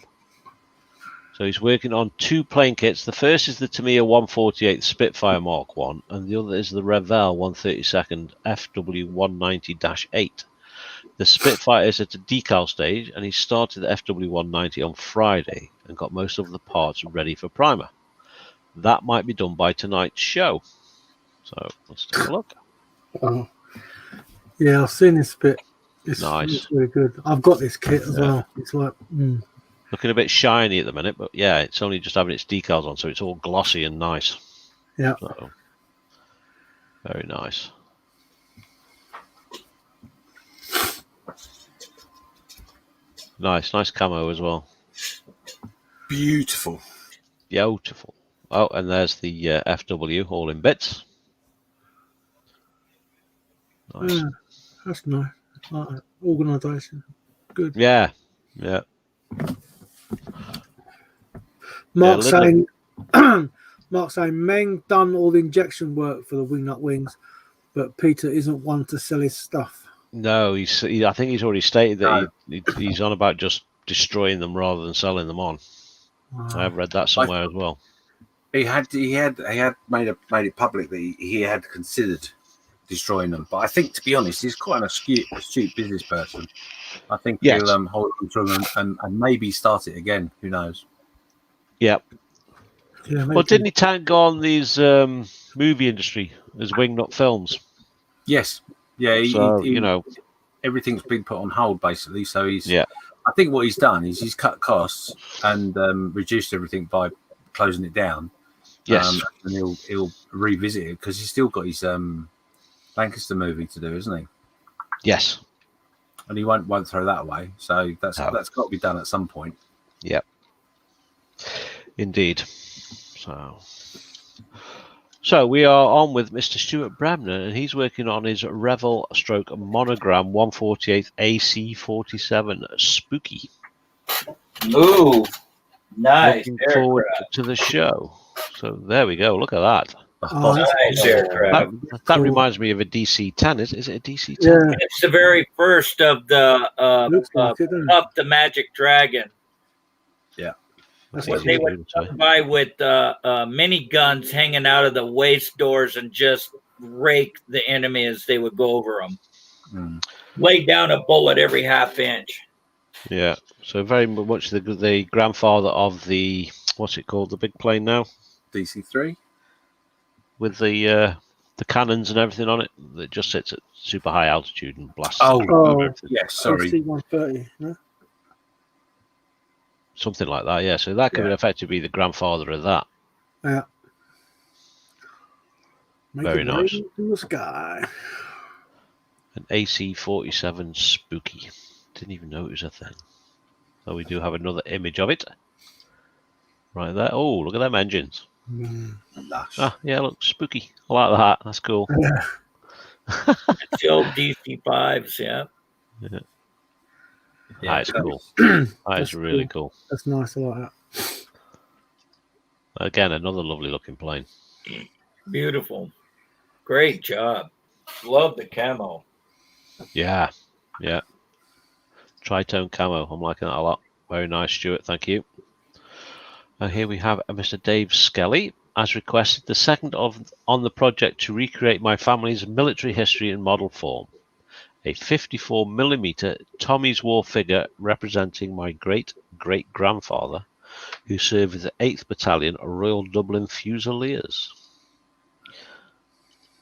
So he's working on two plane kits. The first is the Tamiya 148 Spitfire Mark 1, and the other is the Revell 132nd FW190-8. The Spitfire is at a decal stage, and he started the FW190 on Friday and got most of the parts ready for primer. That might be done by tonight's show. So let's take a look. Oh. Yeah, I've seen this bit. It's Nice. It's really good. I've got this kit as well. It's like, Looking a bit shiny at the minute, but yeah, it's only just having its decals on, so it's all glossy and nice. yeah. Very nice. Nice camo as well. Beautiful. Beautiful. Oh, and there's the FW all in bits. Nice. Yeah, that's nice. Like that. Organisation. Good. Yeah. Mark Yeah, saying, Mark saying, Meng done all the injection work for the Wingnut Wings, but Peter isn't one to sell his stuff. No, I think he's already stated that No. he's on about just destroying them rather than selling them on. I have read that somewhere as well. He had made it public that he had considered destroying them, but I think, to be honest, he's quite an astute business person. I think Yes. he'll hold on to them and maybe start it again. Who knows? Yep. Yeah, Well, didn't he tank on these movie industry as Wingnut Films? Yes. Yeah. So, everything's been put on hold basically. So he's. Yeah. I think what he's done is he's cut costs and reduced everything by closing it down. Yes. And he'll revisit it because he's still got his Lancaster movie to do, isn't he? Yes. And he won't throw that away. So that's got to be done at some point. Yep. Indeed. So we are on with Mr. Stuart Bremner, and he's working on his Revel Stroke Monogram 148 AC47 Spooky. Ooh, nice. Looking forward to the show. So there we go. Look at that. Oh, Nice aircraft. That Cool. reminds me of a DC-10. Is it a DC-10? Yeah, It's the very first of the looks like it, doesn't it? Up the Magic Dragon. That's Easy They to would do, so. come by with mini guns hanging out of the waist doors and just rake the enemy as they would go over them. Mm. Lay down a bullet every half inch. Yeah. So very much the grandfather of the, what's it called, the big plane now? DC3. With the cannons and everything on it that just sits at super high altitude and blasts. Oh, everything. yes. Sorry. C-130, no? Something like that, yeah. So that could Yeah. effectively be the grandfather of that. Yeah. Make Very it nice. rain in the sky. An AC-47 Spooky. Didn't even know it was a thing. So we do have another image of it. Right there. Oh, look at them engines. Lush. Ah, yeah, look, spooky. I like that. That's cool. Yeah. It's the old DC-5s, yeah. That is cool. nice. That is That's really cool. That's nice. I like that. Again, another lovely looking plane. Beautiful. Great job. Love the camo. Yeah. Tritone camo. I'm liking that a lot. Very nice, Stuart. Thank you. And here we have Mr. Dave Skelly, as requested, the second on the project to recreate my family's military history in model form. A 54mm Tommy's War figure representing my great-great-grandfather, who served with the 8th Battalion Royal Dublin Fusiliers.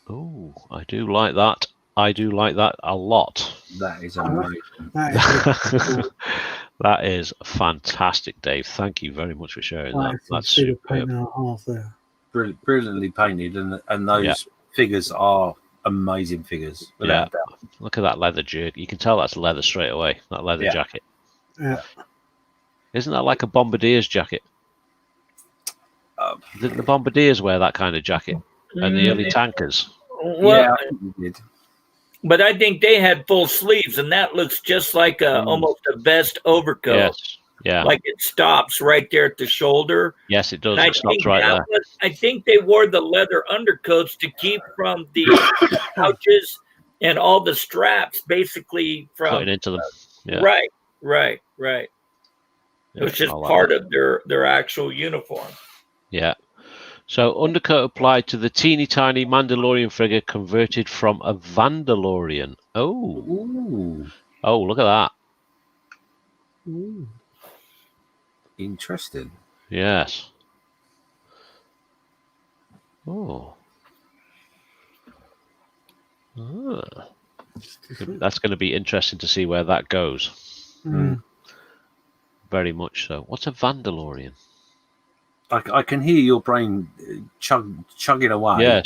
Oh, I do like that. I do like that a lot. That is amazing. That is really cool. That is fantastic, Dave. Thank you very much for sharing that. That's super superb. paint and a half there. Brilliantly painted, and those Yeah. figures are amazing figures. Without doubt. Look at that leather jerk. You can tell that's leather straight away. That leather Yeah. jacket. Yeah. Isn't that like a bombardier's jacket? Didn't the bombardiers wear that kind of jacket? And the early tankers? Well, Yeah, I think we did. but I think they had full sleeves, and that looks just like almost a vest overcoat. Yes. Yeah. Like it stops right there at the shoulder. Yes, it does. And It stops right there. I think they wore the leather undercoats to keep from the pouches and all the straps, basically from Cutting into them. Yeah. Right. It was just I like part that. of their actual uniform. Yeah. So undercoat applied to the teeny tiny Mandalorian figure converted from a Vandalorian. Oh. Ooh, Oh, look at that. Ooh. interesting. Yes. Oh. Ah. That's going to be interesting to see where that goes. Mm. Very much so. What's a Vandalorian? I can hear your brain chugging away. Yeah.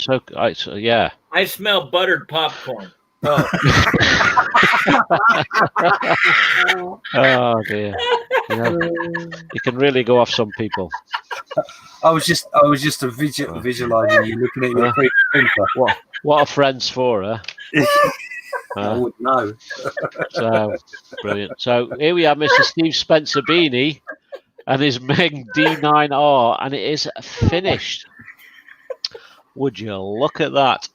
Yeah. I smell buttered popcorn. Oh, Oh dear. You can really go off some people. I was just visualizing you looking at your printer. What are friends for, huh? I wouldn't know. So brilliant. So here we have Mr. Steve Spencer Beanie and his Meg D9R, and it is finished. Would you look at that?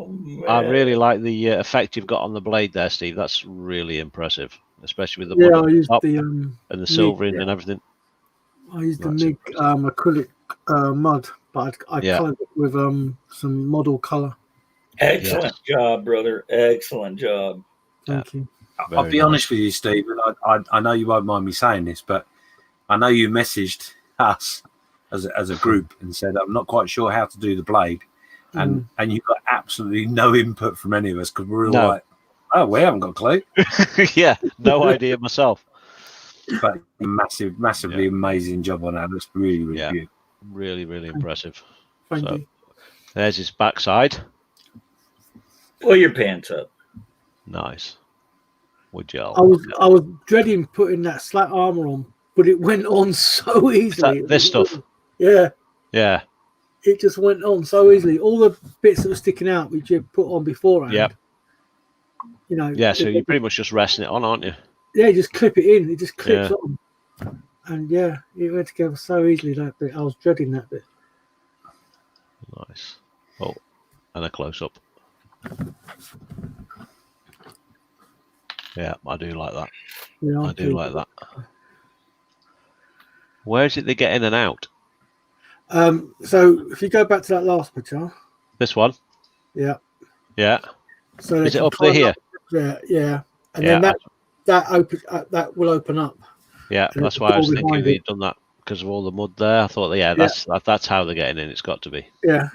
oh man. I really like the effect you've got on the blade there, Steve. That's really impressive, especially with the Yeah, wood I used top the and the silvering and everything. I used the That's MIG acrylic mud, but I coloured it with some model colour. Excellent job, brother. Excellent job. Thank you. I'll be honest with you, Steve. And I know you won't mind me saying this, but I know you messaged us as a group and said, I'm not quite sure how to do the blade. And you got absolutely no input from any of us because we're all like, oh, we haven't got a clue. Yeah, no idea myself. But massively amazing job on that. That's really, really beautiful. Really, really impressive. Thank you. There's his backside. Pull your pants up. Nice. Would you? I was dreading putting that slat armour on, but it went on so easily. This stuff. Yeah. Yeah. It just went on so easily. All the bits that were sticking out, which you put on beforehand. Yep. You know. Yeah, so you're pretty much just resting it on, aren't you? Yeah, you just clip it in. It just clips on. And it went together so easily, that bit. I was dreading that bit. Nice. Oh, and a close up. Yeah, I do like that. Yeah, I do like that. Where is it they get in and out? So if you go back to that last picture. This one? Yeah. Yeah. So is it up there here? Yeah. And then that will open up. Yeah, that's why I was thinking you'd done that because of all the mud there. I thought, that's how they're getting in. It's got to be. Yeah.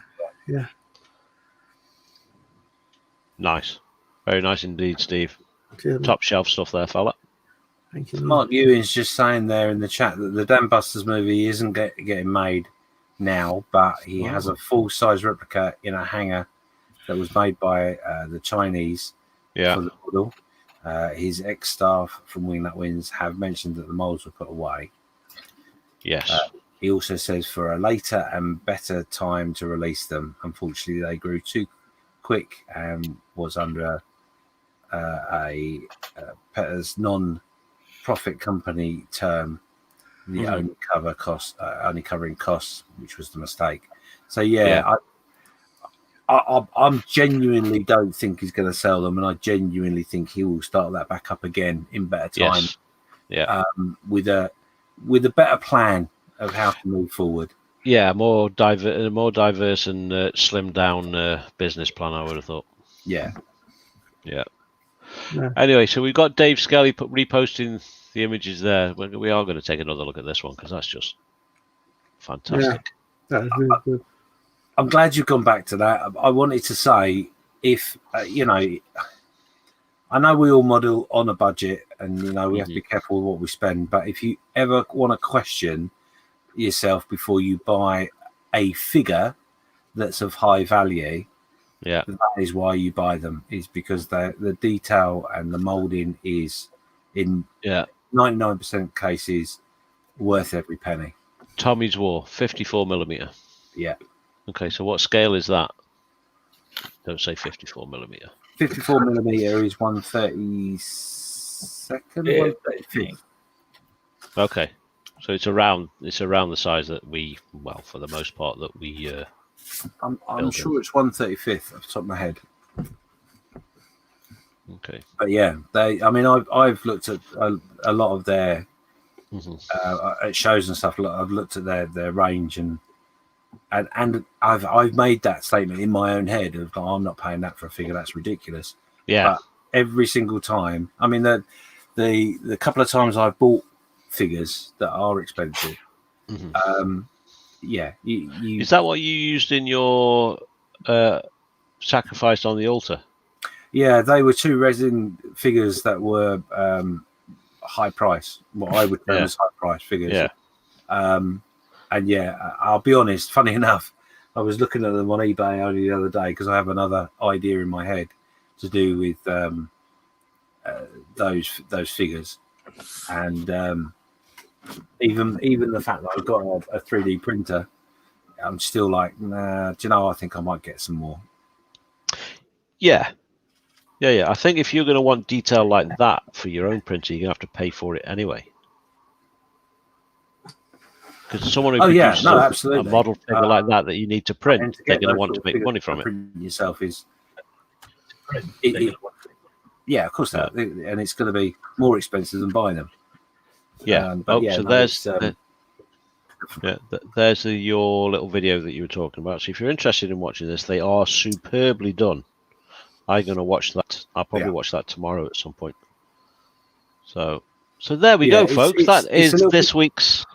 Nice. Very nice indeed, Steve. Cheers, top shelf stuff there, fella. Thank you. Mark Ewing's just saying there in the chat that the Dam Busters movie isn't getting made now, but he has a full-size replica in a hangar that was made by the Chinese for the model. His ex-staff from Wing That Wins have mentioned that the molds were put away. Yes. He also says for a later and better time to release them. Unfortunately, they grew too quick and was under a Petter's non-profit company term, the only covering costs, which was the mistake. So I'm genuinely don't think he's going to sell them, and I genuinely think he will start that back up again in better time. Yes. With a better plan of how to move forward. Yeah, more diverse and slimmed down business plan, I would have thought. Yeah. Anyway, so we've got Dave Skelly reposting the images there. We are going to take another look at this one because that's just fantastic. Yeah, that is really good. I'm glad you've gone back to that. I wanted to say, if I know we all model on a budget, and we have to be careful with what we spend. But if you ever want to question yourself before you buy a figure that's of high value, that is why you buy them. Is because the detail and the molding is in 99% cases worth every penny. Tommy's War, 54mm. Yeah. Okay, so what scale is that? Don't say 54mm. 54mm is 1/32nd, 1/35th. Okay, so it's around the size that we, for the most part, that we. I'm sure it's 1/35th off the top of my head. Okay. But yeah, I've looked at a lot of their at shows and stuff. I've looked at their range and I've made that statement in my own head of I'm not paying that for a figure. That's ridiculous. Yeah. But every single time, the couple of times I've bought figures that are expensive. Is that what you used in your sacrifice on the altar? Yeah, they were 2 resin figures that were high price, what I would term as high price figures. Yeah. And yeah, I'll be honest. Funny enough, I was looking at them on eBay only the other day because I have another idea in my head to do with those figures, and even the fact that I've got a 3D printer, I'm still like, nah. Do you know? I think I might get some more. Yeah. I think if you're going to want detail like that for your own printer, you're going to have to pay for it anyway. Because someone who produces a model figure like that you need to print, they're going to want to make money from it. Yourself is, yeah, of course, and it's going to be more expensive than buying them. Yeah. There's your little video that you were talking about. So if you're interested in watching this, they are superbly done. I'm going to watch that. I'll probably watch that tomorrow at some point. So there we go, folks. That is this week's.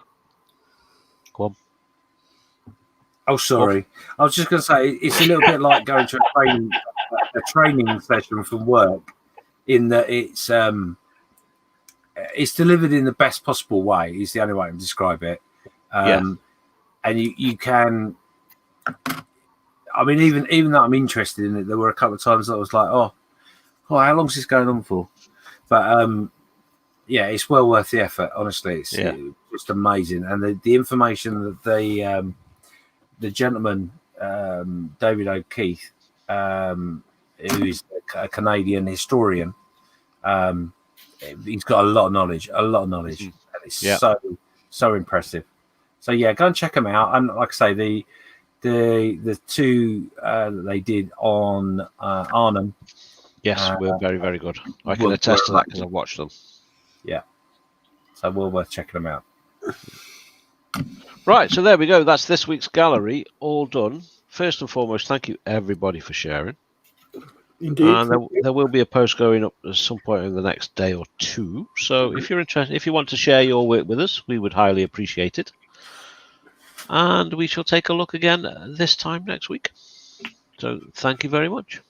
Go on. Oh, sorry. I was just going to say it's a little bit like going to a training session from work, in that it's delivered in the best possible way. Is the only way I can describe it. And you can. I mean, even though I'm interested in it, there were a couple of times that I was like, "Oh, how long is this going on for?" But yeah, it's well worth the effort. Honestly, it's just amazing, and the information that the gentleman David O'Keefe, who is a Canadian historian, he's got a lot of knowledge, and it's so impressive. So yeah, go and check them out. And like I say, the two that they did on Arnhem. Yes, we're very, very good. I can attest to that because I've watched them. Yeah. So well worth checking them out. Right, so there we go. That's this week's gallery, all done. First and foremost, thank you everybody for sharing. Indeed. And there will be a post going up at some point in the next day or two. So if you're interested, if you want to share your work with us, we would highly appreciate it. And we shall take a look again this time next week. So thank you very much.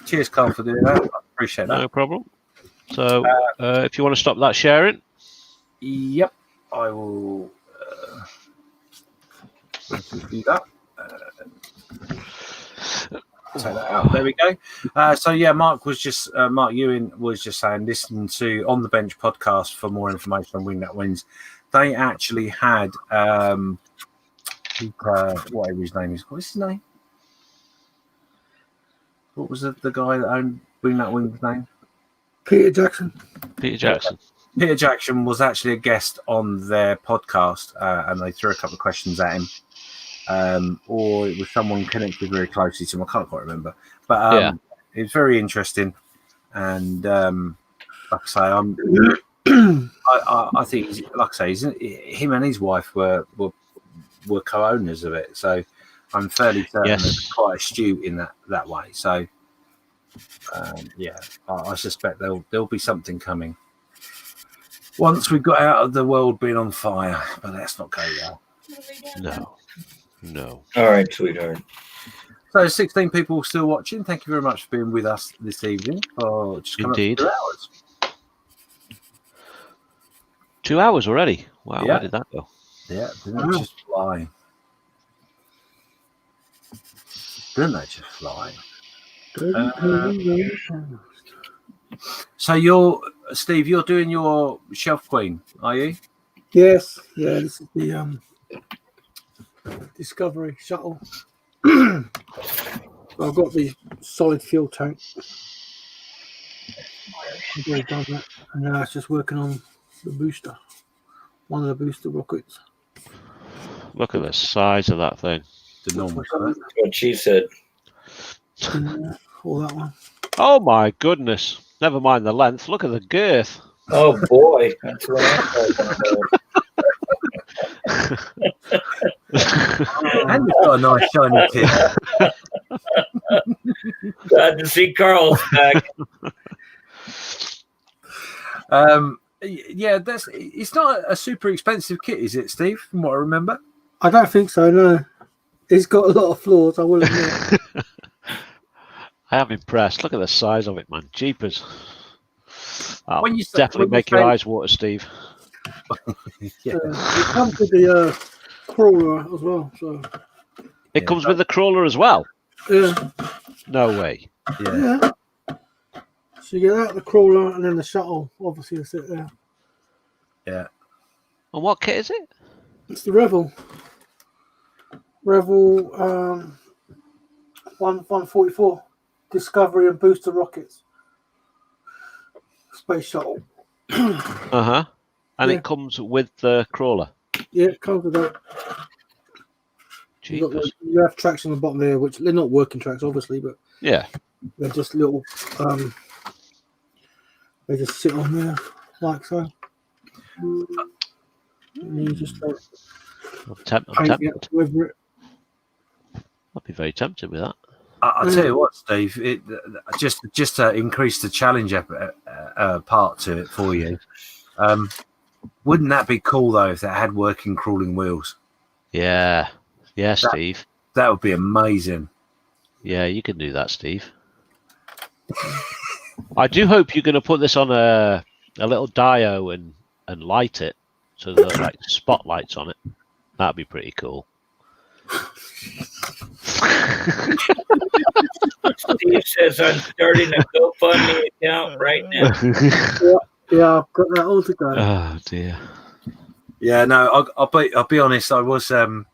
Cheers, Karl, for doing that. I appreciate that. No problem. So if you want to stop that sharing. Yep, I will do that. Take that out. There we go. So yeah, Mark Ewing was just saying, listen to On the Bench podcast for more information on Wing That Wins. They actually had whatever his name is. What's his name? What was the guy that owned Wing That Wins' name? Peter Jackson. Peter Jackson was actually a guest on their podcast, and they threw a couple of questions at him. Or it was someone connected very closely to him. I can't quite remember. But it was very interesting. And like I say, I think, like I say, him and his wife were co-owners of it. So I'm fairly certain they're quite astute in that way. So I suspect there'll be something coming once we've got out of the world being on fire. But let's not go there. No. All right, sweetheart. So 16 people still watching. Thank you very much for being with us this evening. For just Indeed. 2 hours. 2 hours already. Wow, where did that go? Yeah, didn't it just fly? Didn't they just fly? So Steve, you're doing your Shelf Queen, are you? Yes. Yeah, this is the Discovery shuttle. I've got the solid fuel tank. I've already done that, and now it's just working on the booster, one of the booster rockets. Look at the size of that thing. The normal. What she said. All that one. Oh my goodness! Never mind the length. Look at the girth. Oh boy, that's what I'm talking about. And you've got a nice shiny tip. Glad to see Karl's back. Yeah, it's not a super expensive kit, is it, Steve? From what I remember. I don't think so. No, it's got a lot of flaws. I will admit. I am impressed. Look at the size of it, man. Jeepers. When you definitely make your eyes water, Steve. It comes with the crawler as well. So It comes with the crawler as well. yeah, No way. yeah. So you get that, the crawler, and then the shuttle. Obviously, is it there? Yeah. And what kit is it? It's the Revel. Revel 144 Discovery and booster rockets. Space shuttle. And Yeah. it comes with the crawler. Yeah, it comes with that. Jeepers. You have tracks on the bottom there, which they're not working tracks, obviously, but Yeah. they're just little. They just sit on there like so. And you just I'm tempted. over it. I'd be very tempted with that. I'll tell you what, Steve. It just to increase the challenge part to it for you. Wouldn't that be cool though if it had working crawling wheels? Yeah. Yeah, Steve. That would be amazing. Yeah, you can do that, Steve. I do hope you're going to put this on a little dio and light it so there's like spotlights on it. That'd be pretty cool. Steve says I'm starting a GoFundMe account right now. Yeah, I've got that all to go. Oh dear. Yeah, no, I'll be honest. I was funny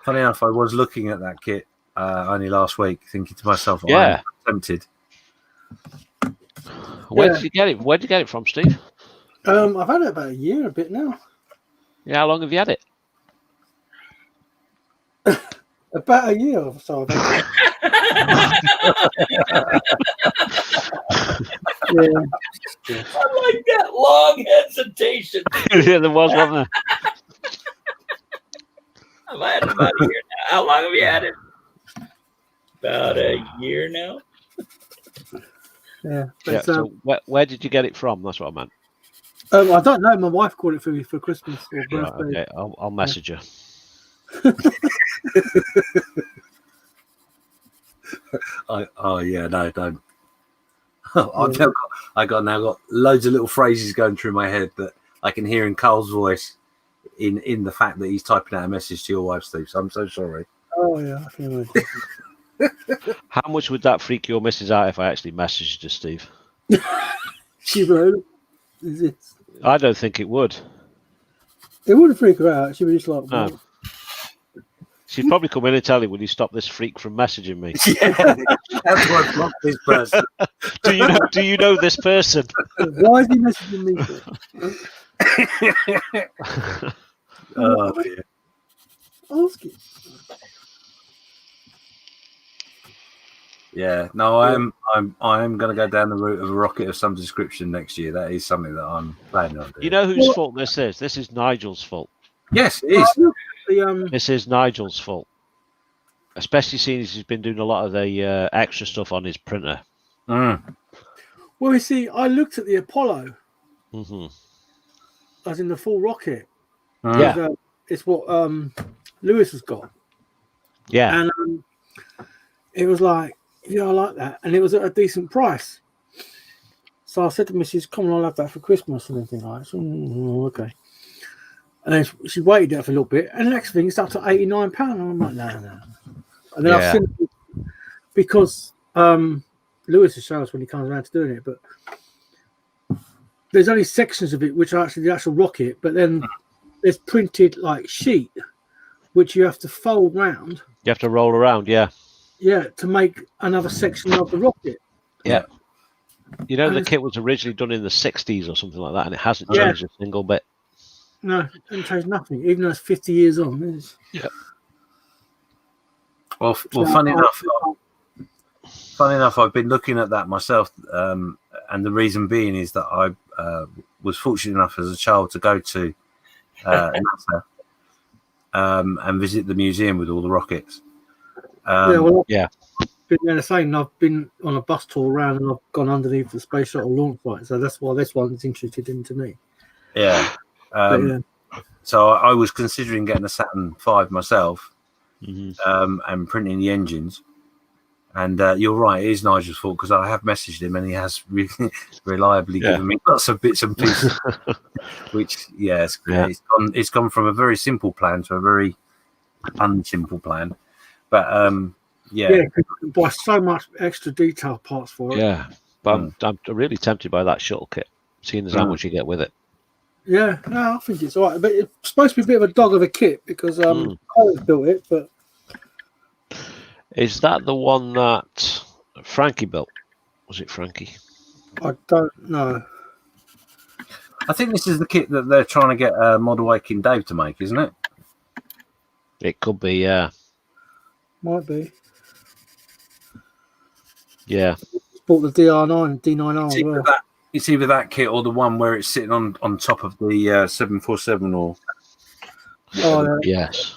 enough. I was looking at that kit only last week, thinking to myself, Yeah. I'm tempted. Where did you get it? Where did you get it from, Steve? I've had it about a year, a bit now. Yeah, how long have you had it? About a year or so. I've had it. Yeah. I like that long hesitation. Yeah, there was one there. I've had it about a year now. How long have you had it? About a year now. Yeah. Yeah, But, so where did you get it from? That's what I meant. I don't know. My wife got it for me for Christmas or Right, birthday. okay, I'll message her. No, don't. I got loads of little phrases going through my head that I can hear in Karl's voice in the fact that he's typing out a message to your wife, Steve. So I'm so sorry. Oh yeah, I feel like How much would that freak your missus out if I actually messaged her, Steve? she wrote. Is it? I don't think it would. It wouldn't freak her out. She'd be just like, No. "What?" She'd probably come in and tell you, will you stop this freak from messaging me? Yeah, that's why I blocked this person. Do you know this person? Why is he messaging me for? Oh dear. Ask it. Yeah, no, I am going to go down the route of a rocket of some description next year. That is something that I'm planning on doing. You know whose fault this is? This is Nigel's fault. Yes, it is. This is Nigel's fault. Especially seeing as he's been doing a lot of the extra stuff on his printer. Mm. Well, you see, I looked at the Apollo, Mm-hmm. as in the full rocket. Mm. Yeah. It's what Lewis has got. Yeah. And it was like, yeah, I like that. And it was at a decent price. So I said to Mrs. Come on, I'll have that for Christmas and everything like that. So, okay. And then she waited there for a little bit. And the next thing, it's up to £89. And I'm like, no. And then I've seen it because Lewis will show us when he comes around to doing it. But there's only sections of it which are actually the actual rocket. But then there's printed like sheet, which you have to fold round. You have to roll around, yeah. Yeah, to make another section of the rocket. Yeah. You know, the And- kit was originally done in the 60s or something like that, and it hasn't Yeah. changed a single bit. No, it doesn't change nothing, even though it's 50 years on. It's, Well, funny enough, I've been looking at that myself, and the reason being is that I was fortunate enough as a child to go to NASA and visit the museum with all the rockets. I've yeah. been there the same. I've been on a bus tour around and I've gone underneath the space shuttle launch site, so that's why this one's interested into me. Yeah. But, yeah. So I was considering getting a Saturn V myself, Mm-hmm. and printing the engines. And you're right, it is Nigel's fault because I have messaged him and he has reliably given me lots of bits and pieces. Which, it's gone from a very simple plan to a very unsimple plan. But Yeah, 'cause you can buy so much extra detail parts for it. Yeah, but I'm really tempted by that shuttle kit, seeing as how much you get with it. Yeah, no, I think it's all right. But it's supposed to be a bit of a dog of a kit because Karl built it. But Is that the one that Frankie built? Was it Frankie? I don't know. I think this is the kit that they're trying to get Model Waking Dave to make, isn't it? It could be, yeah. Might be. Yeah. Bought the DR9, D9R as well. It's either that kit or the one where it's sitting on top of the 747 or. Oh, Yes.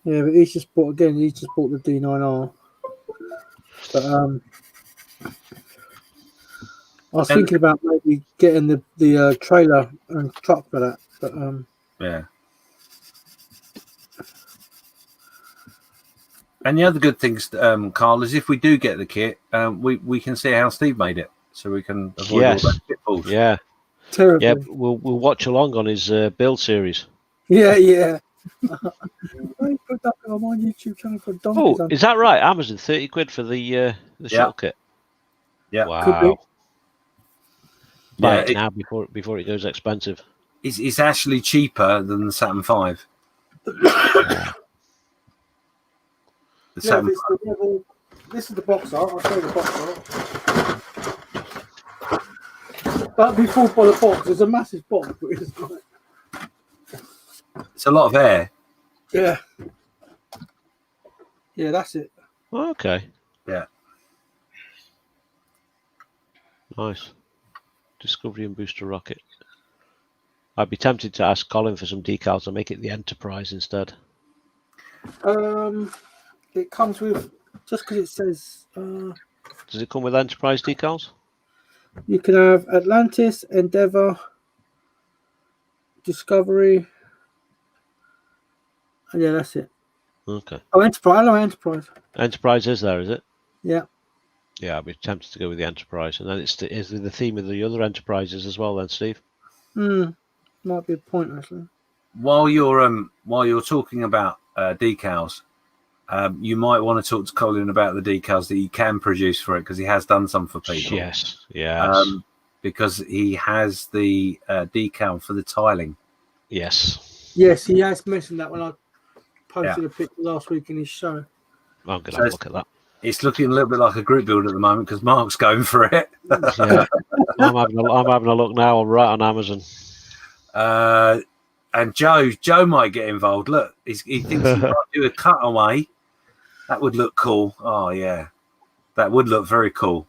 Yeah, but he's just bought the D9R. But I was thinking about maybe getting the trailer and truck for that. But yeah. And the other good things, Karl, is if we do get the kit, we can see how Steve made it, so we can avoid all those pitfalls. Yeah. terrible. Yeah, we'll watch along on his build series. Yeah. I put that on my YouTube channel for donkeys. Oh, is that right? Amazon, 30 quid for the shuttle kit. Yeah. Wow. Buy Yeah, it now before it goes expensive. It's actually cheaper than the Saturn V. This is the box art. I'll show you the box art. But before by the box, there's a massive box. But it's a lot of air. Yeah, that's it. Okay. Yeah. Nice. Discovery and booster rocket. I'd be tempted to ask Colin for some decals and make it the Enterprise instead. It comes with, just because it says. Does it come with Enterprise decals? You can have Atlantis, Endeavour, Discovery. Yeah, that's it. Okay. Oh, Enterprise. I know Enterprise. Enterprise is there, is it? Yeah. Yeah, I'd be tempted to go with the Enterprise, and then is the theme of the other Enterprises as well. Then, Steve. Might be a point actually. While you're talking about decals, you might want to talk to Colin about the decals that he can produce for it, because he has done some for people. Yes. Because he has the decal for the tiling. Yes, he has mentioned that when I posted a picture last week in his show. I'm going to have a look at that. It's looking a little bit like a group build at the moment because Mark's going for it. Yeah. I'm having a look now. I'm right on Amazon. And Joe might get involved. Look, he thinks he might do a cutaway. That would look cool. Oh yeah, that would look very cool.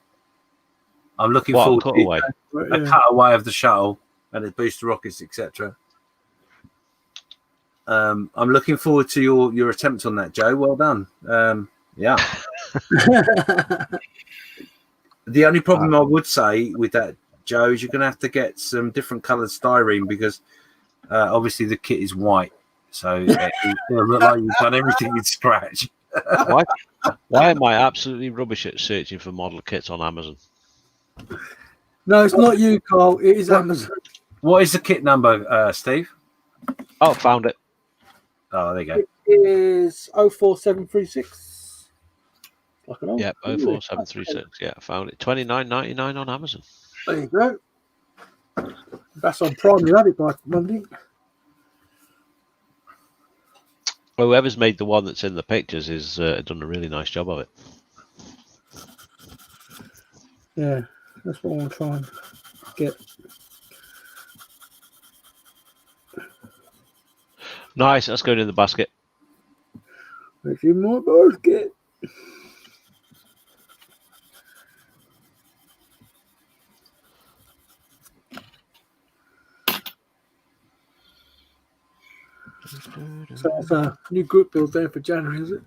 I'm looking forward to a cutaway of the shuttle and its booster rockets, etc. I'm looking forward to your attempt on that, Joe. Well done. Yeah. The only problem I would say with that, Joe, is you're going to have to get some different coloured styrene because obviously the kit is white, so it will look like you've done everything in scratch. Why am I absolutely rubbish at searching for model kits on Amazon? No, it's not you, Karl. It is Amazon. What is the kit number, Steve? Oh, found it. Oh, there you go. It is 04736. Yep, 04736. Yeah, I found it. $29.99 on Amazon. There you go. That's on Prime. You had it by Monday. Well, whoever's made the one that's in the pictures is done a really nice job of it. Yeah, that's what I want to try and get. Nice. That's going in the basket. It's in my basket. So it's a new group build there for January, is it?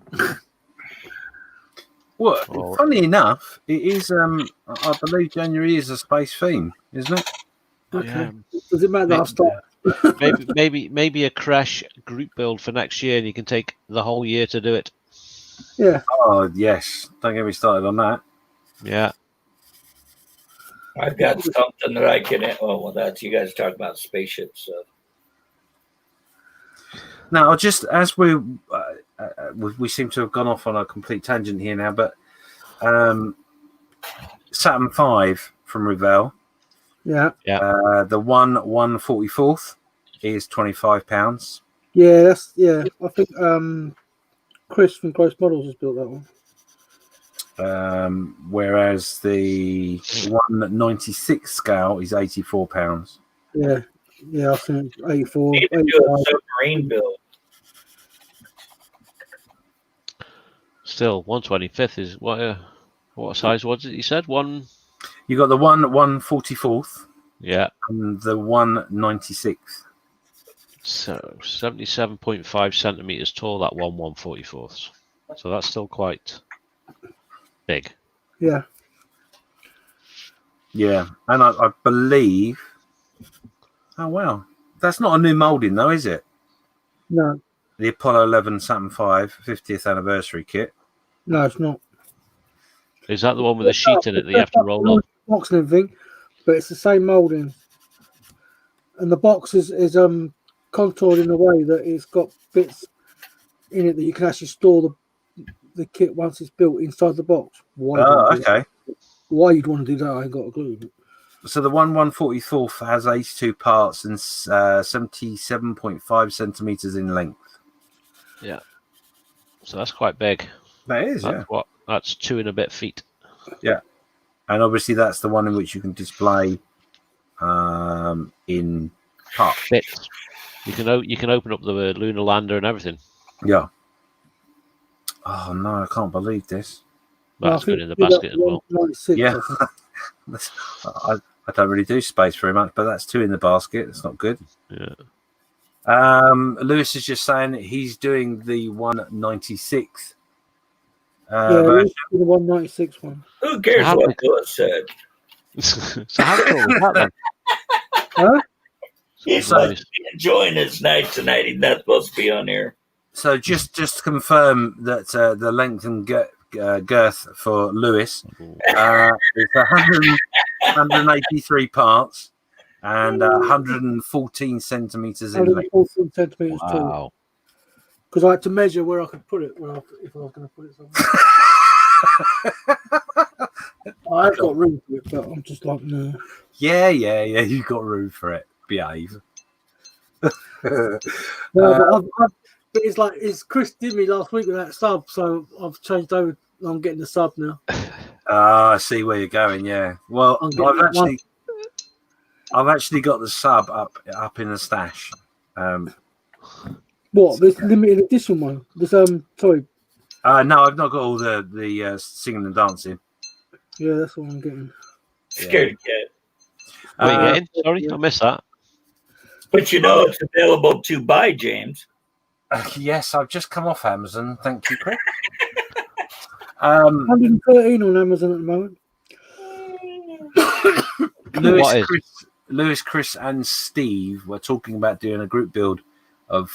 Well, funny enough, it is. I believe January is a space theme, isn't it? Okay. Yeah. Does it matter that I've started? maybe a Creche group build for next year, and you can take the whole year to do it. Yeah. Oh yes, don't get me started on that. Yeah. I've got something that I can. Oh well, that's you guys talk about spaceships. So Now, I'll just as we seem to have gone off on a complete tangent here now, but Saturn V from Revell, Yeah. the 1/144th is £25. Yeah, I think Chris from Gross Models has built that one. Whereas the 1/96 scale is £84. Yeah, I think 84. Need to do a submarine build. Still, 1/25th is what size was it? You said one. You got the 1/144th Yeah. and the 1/96. So 77.5 centimeters tall. That 1/144th. So that's still quite big. Yeah. Yeah, and I believe. Oh wow, that's not a new moulding though, is it? No, The Apollo 11 Saturn V 50th anniversary kit. no, it's not. Is that the one with the sheet in it that you have to roll up? Box and everything, but it's the same moulding, and the box is contoured in a way that it's got bits in it that you can actually store the kit once it's built inside the box. Okay. Why you'd want to do that, I ain't got a clue. So the 1/144th has 82 parts and 77.5 centimeters in length. Yeah. So that's quite big. That is, That's yeah. That's 2 and a bit feet. Yeah, and obviously that's the one in which you can display in parts. Bits. You can open up the lunar lander and everything. Yeah. Oh no, I can't believe this. That's good in the basket as well. 96, Yeah. I think. I don't really do space very much, but that's 2 in the basket. It's not good. Yeah. Lewis is just saying that he's doing the 1/96. Yeah, the 196 one. Who cares what Lewis said? So how cool was that then? Huh? He's Nice. like enjoying his night tonight. He's not supposed to be on here. So just to confirm that the length and girth for Lewis is 183 parts and 114 centimeters in length. 114 centimeters tall. Wow. Because I had to measure where I could put it if I was going to put it somewhere. I've got room for it, but I'm just like, no. Yeah. You've got room for it. Behave. No, but it's like Chris did me last week with that sub, so I've changed over. I'm getting the sub now. I see where you're going. Yeah. Well, I'm I've actually got the sub up in the stash. What, this limited edition one? This sorry. No, I've not got all the singing and dancing. Yeah, that's what I'm getting. Scared cat. What are you getting? Sorry, I missed that. But you know it's available to buy, James. Yes, I've just come off Amazon. Thank you, Chris. 113 on Amazon at the moment. Lewis, Chris, and Steve were talking about doing a group build of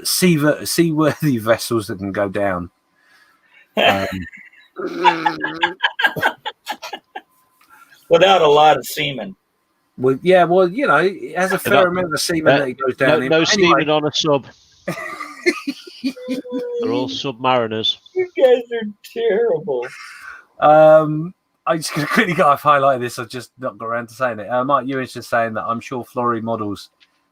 seaworthy vessels that can go down. Without a lot of semen. Well, yeah, well, you know, it has a fair amount of semen that it goes down in. No But steaming on a sub. They're all submariners. You guys are terrible. I just quickly got to highlight this. I've just not got around to saying it. Mike Ewan's just saying that I'm sure Flory Models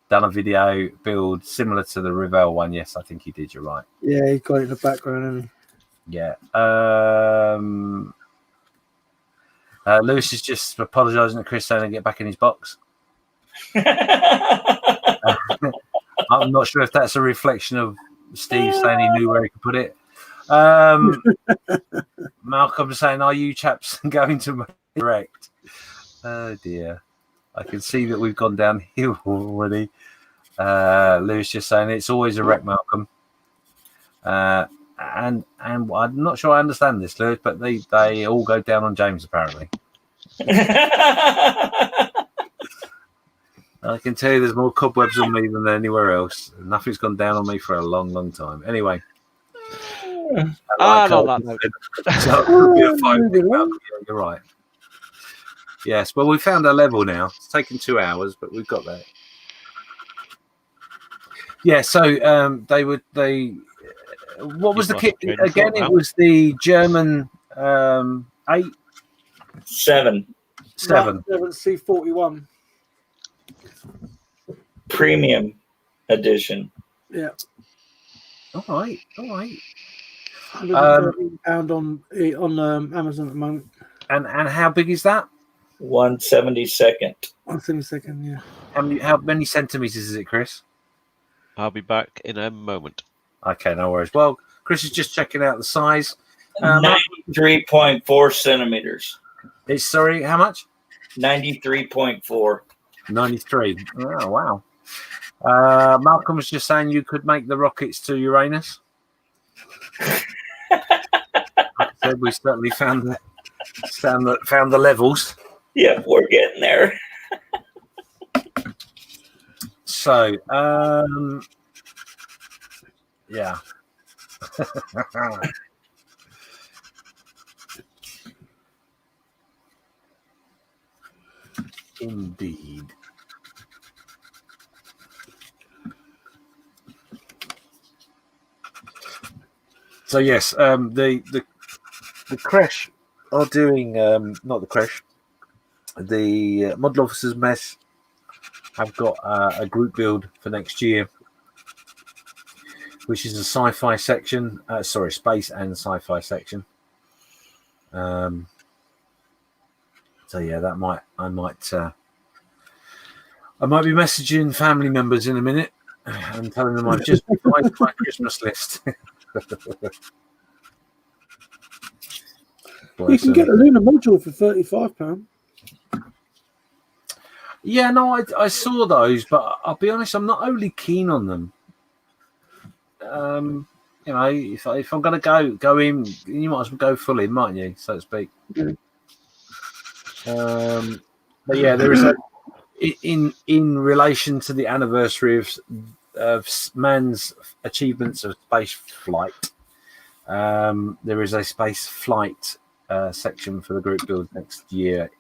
done a video build similar to the Revell one. Yes, I think he did. You're right. Yeah, he got it in the background, hasn't he? Yeah. Lewis is just apologising to Chris saying to get back in his box. I'm not sure if that's a reflection of Steve saying he knew where he could put it. Malcolm saying, "Are you chaps going to direct?" Oh dear, I can see that we've gone downhill already. Lewis just saying it's always a wreck, Malcolm. And I'm not sure I understand this, Lewis, but they all go down on James apparently. I can tell you there's more cobwebs on me than anywhere else. Nothing's gone down on me for a long, long time. Anyway. Not that note. So it could be a fight. You're right. Yes, well, we found our level now. It's taken 2 hours, but we've got there. Yeah, so what was the kit again? It was the German 8 7 7 C41. premium edition. Yeah. All right. £113 on Amazon at the moment. And how big is that? 1/72. 1/72, yeah. How many centimeters is it, Chris? I'll be back in a moment. Okay, no worries. Well, Chris is just checking out the size. 93.4 centimeters. It's sorry, how much? 93.4. 93. Oh, wow. Malcolm was just saying you could make the rockets to Uranus. Like I said, we certainly found the levels. Yep, we're getting there. So, yeah. Indeed. So yes, the Creche are doing not the Creche, the Model Officers Mess have got a group build for next year, which is a sci-fi section. Space and sci-fi section. So yeah, I might be messaging family members in a minute and telling them I've just revised my Christmas list. You can get a lunar module for £35. Yeah, no, I saw those, but I'll be honest, I'm not overly keen on them. You know, if I'm going to go in, you might as well go full in, mightn't you, so to speak? Yeah. But yeah, there is in relation to the anniversary of man's achievements of space flight. There is a space flight section for the group build next year.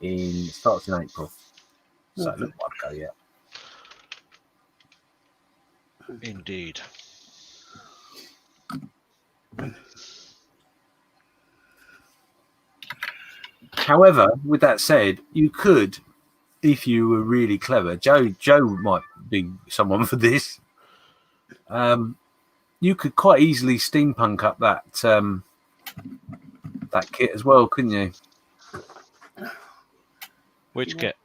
Starts in April. So it looks like yeah. Indeed. However, with that said, you could, if you were really clever, Joe might be someone for this. You could quite easily steampunk up that kit as well, couldn't you? Which kit?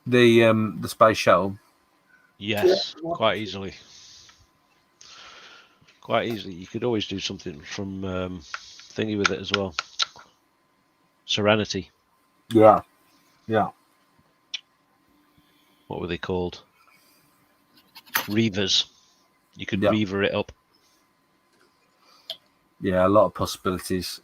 The space shuttle. Yes, quite easily. Quite easily. You could always do something from thingy with it as well. Serenity. Yeah. What were they called? Reavers. You could reaver it up. Yeah, a lot of possibilities.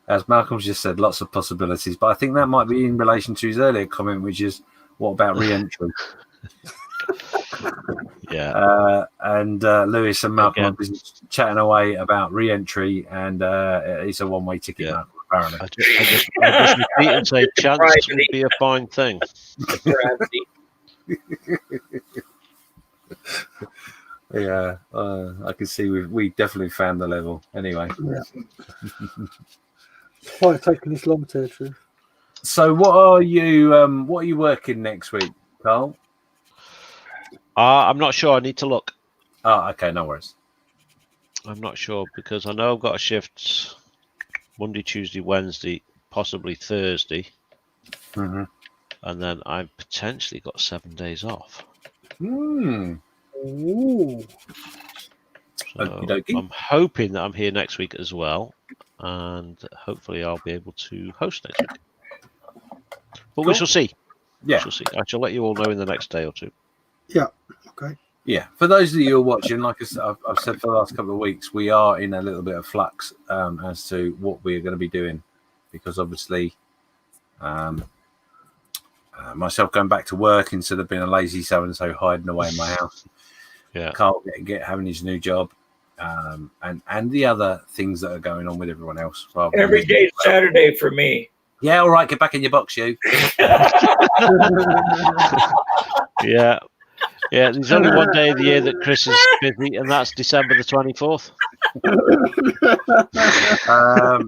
As Malcolm's just said, lots of possibilities. But I think that might be in relation to his earlier comment, which is, what about re-entry? Yeah. And Lewis and Malcolm have been chatting away about re-entry, and it's a one-way ticket, Malcolm, apparently. I just repeat and say, chance would be a fine thing. Yeah, I can see we definitely found the level. Anyway. Yeah. Why it's taking this long to true. So what are you working next week, Karl? I'm not sure. I need to look. Oh, okay, no worries. I'm not sure because I know I've got a shift Monday, Tuesday, Wednesday, possibly Thursday. Mm-hmm. And then I've potentially got 7 days off. Ooh. So I'm hoping that I'm here next week as well. And hopefully I'll be able to host next week. But we shall see. Yeah. We shall see. I shall let you all know in the next day or two. Yeah. Okay. Yeah. For those of you who are watching, like I've said for the last couple of weeks, we are in a little bit of flux as to what we're going to be doing. Because obviously myself going back to work instead of being a lazy so-and-so hiding away in my house. Yeah. Karl having his new job. and the other things that are going on with everyone else. Every day's Saturday for me. Yeah, all right, get back in your box, you. Yeah. Yeah, there's only one day of the year that Chris is busy, and that's December the 24th.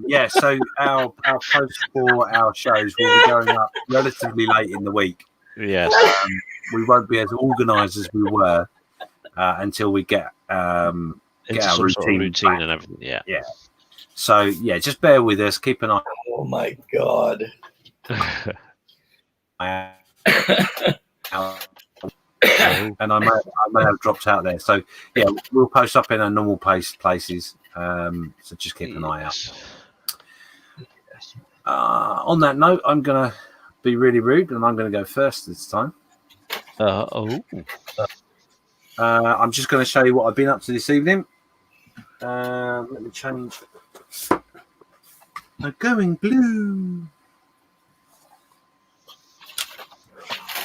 Yeah, so our posts for our shows will be going up relatively late in the week. Yes. We won't be as organised as we were until we get our Into some routine routine and everything. Yeah. Yeah. So yeah, just bear with us. Keep an eye. Oh my God. Out. And I may have dropped out there. So yeah, we'll post up in our normal places. So just keep an eye out. On that note, I'm gonna be really rude, and I'm gonna go first this time. I'm just gonna show you what I've been up to this evening. Let me change. I'm going blue.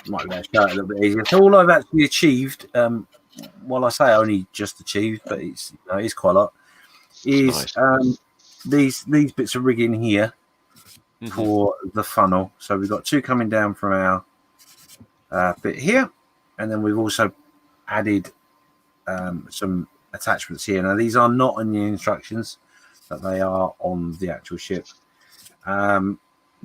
Might be able to show it a little bit easier. So all I've actually achieved, well, I say only just achieved, but it's quite a lot. Is nice. These bits of rigging here for the funnel. So we've got two coming down from our bit here, and then we've also added some attachments here. Now these are not on the instructions, but they are on the actual ship.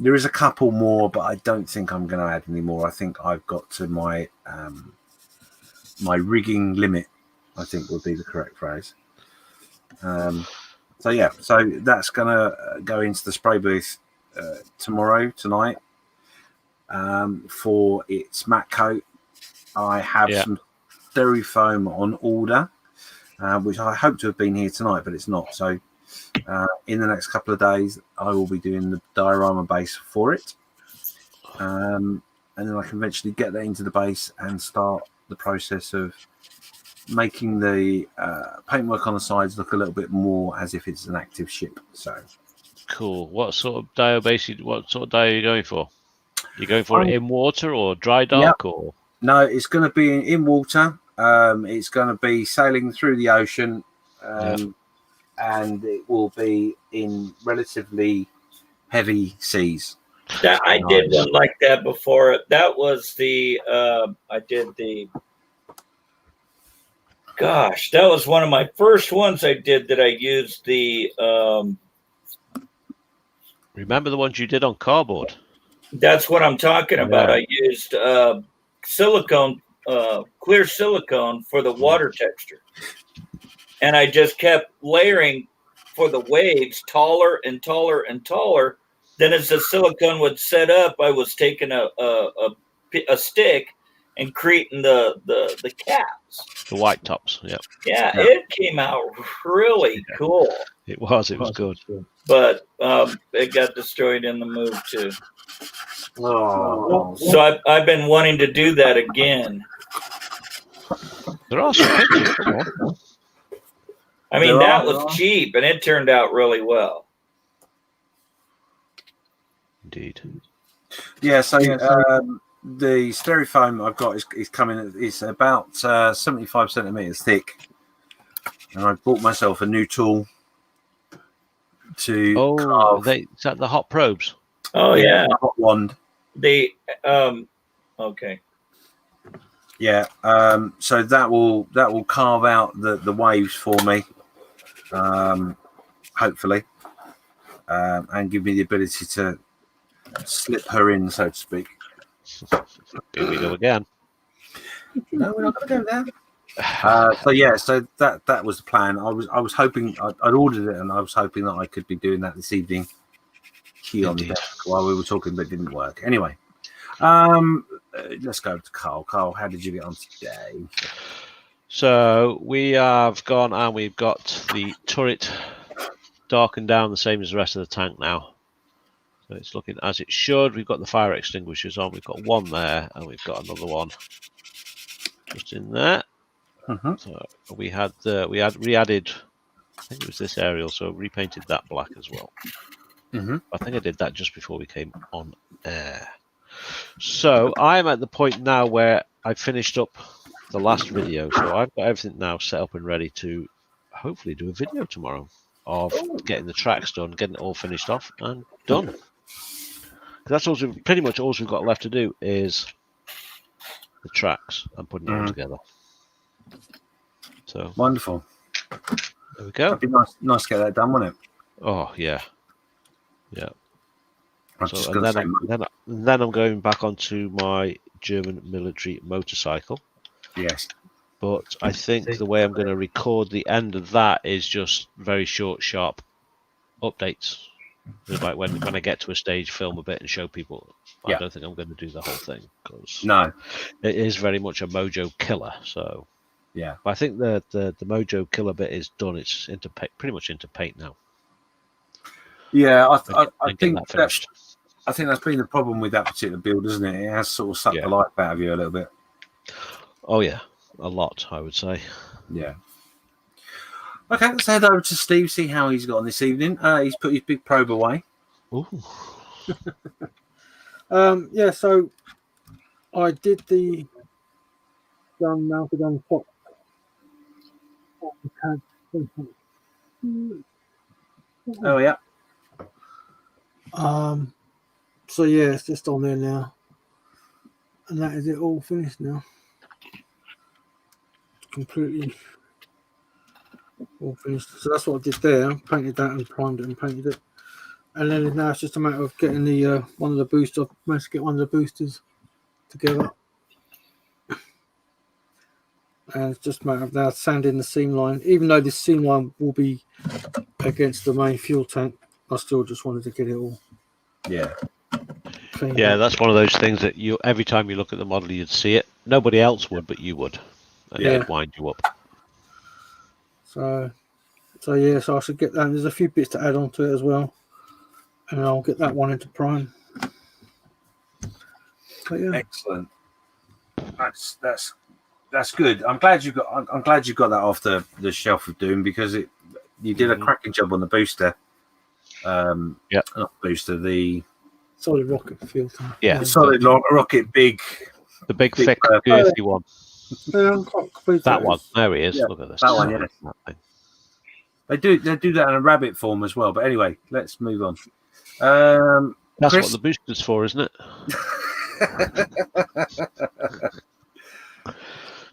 There is a couple more, but I don't think I'm going to add any more. I think I've got to my my rigging limit, I think would be the correct phrase. So yeah, so that's going to go into the spray booth tonight for its matte coat. I have some styrofoam on order, which I hope to have been here tonight, but it's not. So in the next couple of days, I will be doing the diorama base for it. And then I can eventually get that into the base and start the process of making the paintwork on the sides look a little bit more as if it's an active ship. So cool. What sort of dio base? What sort of dio are you going for? You going for it in water or dry dock or? No, it's going to be in water. It's going to be sailing through the ocean. And it will be in relatively heavy seas. That I did one like that before. That was the I did the. Gosh, that was one of my first ones I did that I used the. Remember the ones you did on cardboard? That's what I'm talking about. I used silicone, clear silicone for the water texture. And I just kept layering for the waves taller and taller and taller. Then as the silicone would set up, I was taking a stick and creating the caps. The white tops, yeah. Yeah, it came out really cool. It was good. But it got destroyed in the move too. Oh. So I've been wanting to do that again. There are some pictures. Come on. I mean, that was cheap, and it turned out really Indeed. Yeah, so the styrofoam I've got is coming. It's about 75 centimeters thick, and I bought myself a new tool to carve. Is that the hot probes? Oh yeah, hot wand. Okay. Yeah, so that will carve out the waves for me, hopefully, and give me the ability to slip her in, so to speak. Here we go again. No, we're not going to go there. So yeah, so that was the plan. I was hoping I'd ordered it, and I was hoping that I could be doing that this evening. Key on the desk while we were talking, but it didn't work. Anyway. Let's go to Karl. Karl, how did you get on today? So we have gone and we've got the turret darkened down the same as the rest of the tank now. So it's looking as it should. We've got the fire extinguishers on. We've got one there and we've got another one just in there. So we had re-added, I think it was this aerial, so repainted that black as well. I think I did that just before we came on air. So I'm at the point now where I finished up the last video, so I've got everything now set up and ready to hopefully do a video tomorrow of getting the tracks done, getting it all finished off and done. That's also pretty much all we've got left to do is the tracks and putting it all together. So Wonderful. there we go. That'd be nice to get that done, wouldn't it? Oh yeah, yeah. I was just So, going to say, then I'm going back onto my German military motorcycle. yes. But I think the way I'm going to record the end of that is just very short, sharp updates. Just like when I get to a stage, film a bit and show people. Yeah. I don't think I'm going to do the whole thing because No. it is very much a mojo killer. So Yeah. but I think the mojo killer bit is done. It's into pretty much into paint now. Yeah, I And think that finished. I think that's been the problem with that particular build, isn't it? It has sort of sucked the life out of you a little bit. Oh yeah, a lot, I would say. Yeah. Okay, let's head over to Steve, see how he's got on this evening. He's put his big probe away. Ooh. Yeah, so I did the gun mounted on top. Oh yeah. So yeah, it's just on there now, and that is it all finished now. Completely all finished. So that's what I did there. Painted that and primed it and painted it, and then now it's just a matter of getting the one of the boosters. I managed to get one of the boosters together, and it's just a matter of now sanding the seam line. Even though this seam line will be against the main fuel tank, I still just wanted to get it all. Yeah. Yeah, that's one of those things that you every time you look at the model, you'd see it. Nobody else would, but you would, and it would wind you up. So yeah, so I should get that. There's a few bits to add on to it as well, and I'll get that one into prime. But yeah. Excellent. That's good. I'm glad you got that off the shelf of doom because you did a cracking job on the booster. Not booster, the solid rocket fuel tank. Yeah, the solid rocket, the big thick, girthy one. That one. There he is. Yeah, look at this. That one, yeah. They do that in a rabbit form as well. But anyway, let's move on. That's Chris? what the booster's for, isn't it?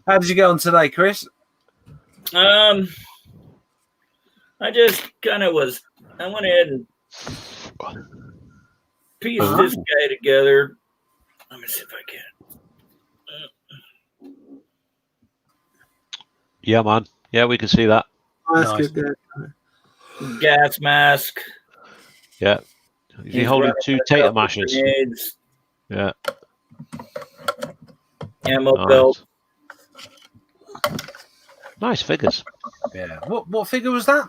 How did you get on today, Chris? I just kind of I went ahead and pieced this guy together. Let me see if I can. Yeah, man. Yeah, we can see that. Nice. Gas mask. Yeah. Is he holding 2 tater mashers? Grenades, Yeah. ammo belt. Nice figures. Yeah. What figure was that?